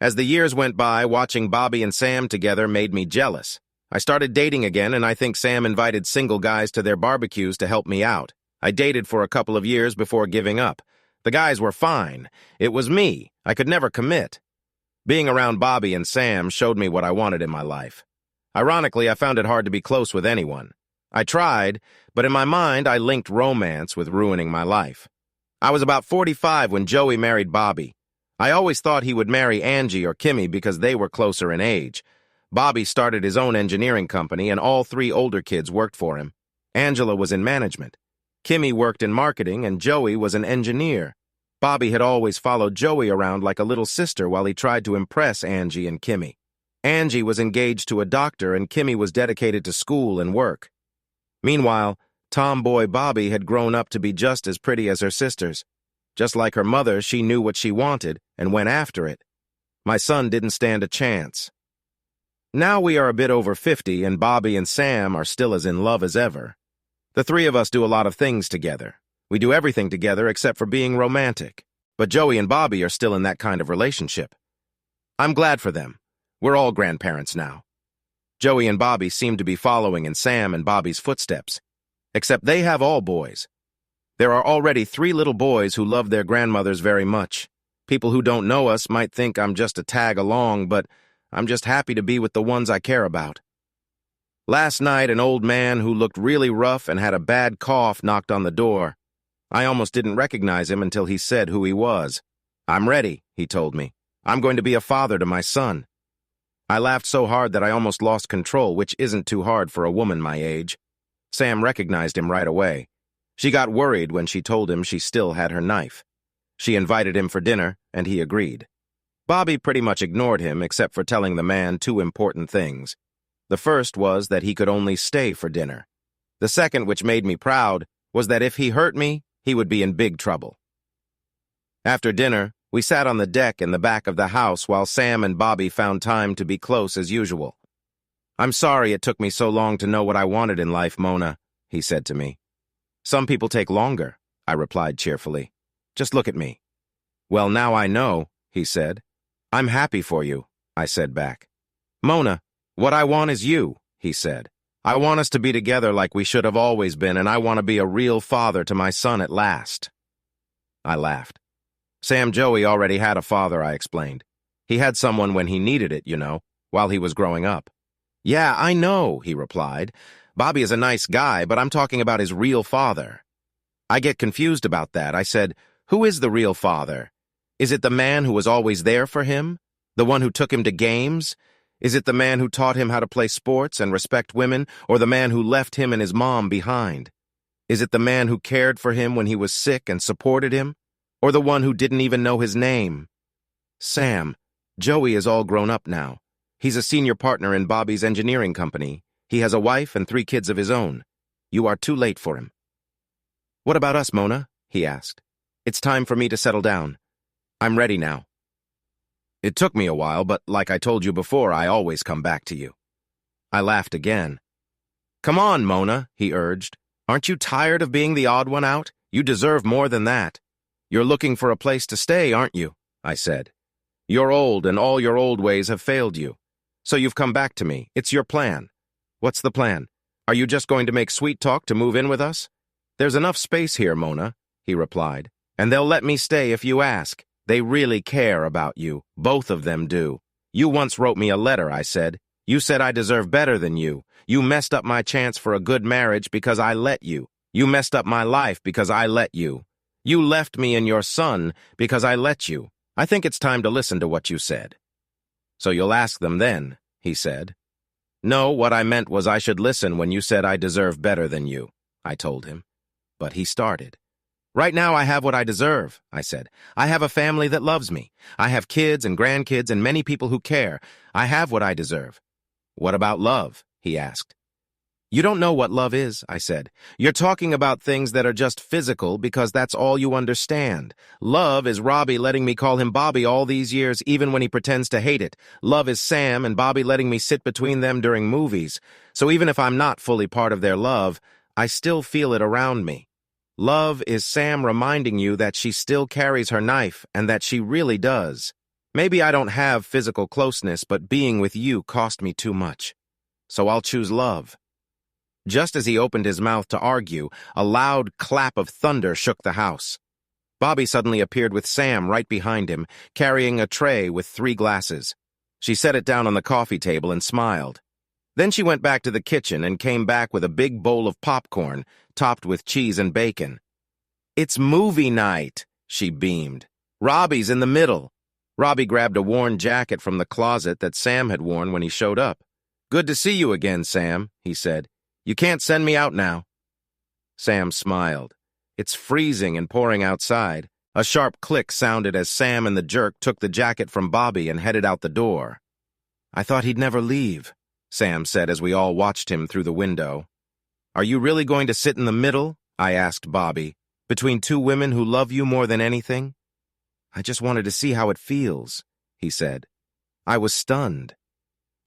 As the years went by, watching Bobby and Sam together made me jealous. I started dating again, and I think Sam invited single guys to their barbecues to help me out. I dated for a couple of years before giving up. The guys were fine. It was me. I could never commit. Being around Bobby and Sam showed me what I wanted in my life. Ironically, I found it hard to be close with anyone. I tried, but in my mind, I linked romance with ruining my life. I was about 45 when Joey married Bobby. I always thought he would marry Angie or Kimmy because they were closer in age. Bobby started his own engineering company, and all three older kids worked for him. Angela was in management. Kimmy worked in marketing, and Joey was an engineer. Bobby had always followed Joey around like a little sister while he tried to impress Angie and Kimmy. Angie was engaged to a doctor, and Kimmy was dedicated to school and work. Meanwhile, tomboy Bobby had grown up to be just as pretty as her sisters. Just like her mother, she knew what she wanted and went after it. My son didn't stand a chance. Now we are a bit over 50, and Bobby and Sam are still as in love as ever. The three of us do a lot of things together. We do everything together except for being romantic. But Joey and Bobby are still in that kind of relationship. I'm glad for them. We're all grandparents now. Joey and Bobby seem to be following in Sam and Bobby's footsteps. Except they have all boys. There are already 3 little boys who love their grandmothers very much. People who don't know us might think I'm just a tag along, but I'm just happy to be with the ones I care about. Last night, an old man who looked really rough and had a bad cough knocked on the door. I almost didn't recognize him until he said who he was. "I'm ready," he told me. "I'm going to be a father to my son." I laughed so hard that I almost lost control, which isn't too hard for a woman my age. Sam recognized him right away. She got worried when she told him she still had her knife. She invited him for dinner, and he agreed. Bobby pretty much ignored him except for telling the man two important things. The first was that he could only stay for dinner. The second, which made me proud, was that if he hurt me, he would be in big trouble. After dinner, we sat on the deck in the back of the house while Sam and Bobby found time to be close as usual. "I'm sorry it took me so long to know what I wanted in life, Mona," he said to me. "Some people take longer," I replied cheerfully. "Just look at me." "Well, now I know," he said. "I'm happy for you," I said back. "Mona, what I want is you," he said. "I want us to be together like we should have always been, and I want to be a real father to my son at last." I laughed. Sam Joey already had a father, I explained. He had someone when he needed it, while he was growing up. "Yeah, I know," he replied. "Bobby is a nice guy, but I'm talking about his real father." I get confused about that. I said, "Who is the real father? Is it the man who was always there for him? The one who took him to games? Is it the man who taught him how to play sports and respect women, or the man who left him and his mom behind? Is it the man who cared for him when he was sick and supported him, or the one who didn't even know his name?" "Sam, Joey is all grown up now. He's a senior partner in Bobby's engineering company. He has a wife and 3 kids of his own. You are too late for him." "What about us, Mona?" he asked. "It's time for me to settle down. I'm ready now." It took me a while, but like I told you before, I always come back to you. I laughed again. "Come on, Mona," he urged. "Aren't you tired of being the odd one out? You deserve more than that. You're looking for a place to stay, aren't you?" I said. "You're old, and all your old ways have failed you. So you've come back to me. It's your plan." "What's the plan? Are you just going to make sweet talk to move in with us?" "There's enough space here, Mona," he replied. "And they'll let me stay if you ask. They really care about you. Both of them do. You once wrote me a letter," I said. "You said I deserve better than you. You messed up my chance for a good marriage because I let you. You messed up my life because I let you. You left me and your son because I let you. I think it's time to listen to what you said." "So you'll ask them then," he said. "No, what I meant was I should listen when you said I deserve better than you," I told him. But he started. "Right now I have what I deserve," I said. "I have a family that loves me. I have kids and grandkids and many people who care. I have what I deserve." "What about love?" he asked. "You don't know what love is," I said. "You're talking about things that are just physical because that's all you understand. Love is Robbie letting me call him Bobby all these years, even when he pretends to hate it. Love is Sam and Bobby letting me sit between them during movies. So even if I'm not fully part of their love, I still feel it around me. Love is Sam reminding you that she still carries her knife and that she really does. Maybe I don't have physical closeness, but being with you cost me too much. So I'll choose love." Just as he opened his mouth to argue, a loud clap of thunder shook the house. Bobby suddenly appeared with Sam right behind him, carrying a tray with 3 glasses. She set it down on the coffee table and smiled. Then she went back to the kitchen and came back with a big bowl of popcorn, topped with cheese and bacon. "It's movie night," she beamed. "Robbie's in the middle." Robbie grabbed a worn jacket from the closet that Sam had worn when he showed up. "Good to see you again, Sam," he said. "You can't send me out now." Sam smiled. "It's freezing and pouring outside." A sharp click sounded as Sam and the jerk took the jacket from Bobby and headed out the door. "I thought he'd never leave," Sam said as we all watched him through the window. "Are you really going to sit in the middle?" I asked Bobby. "Between 2 women who love you more than anything?" "I just wanted to see how it feels," he said. I was stunned.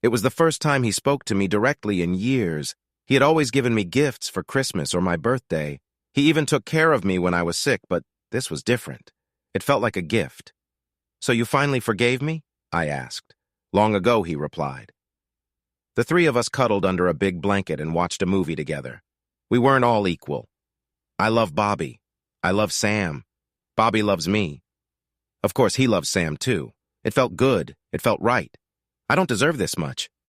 It was the first time he spoke to me directly in years. He had always given me gifts for Christmas or my birthday. He even took care of me when I was sick, but this was different. It felt like a gift. "So you finally forgave me?" I asked. "Long ago," he replied. The 3 of us cuddled under a big blanket and watched a movie together. We weren't all equal. I love Bobby. I love Sam. Bobby loves me. Of course, he loves Sam too. It felt good. It felt right. I don't deserve this much.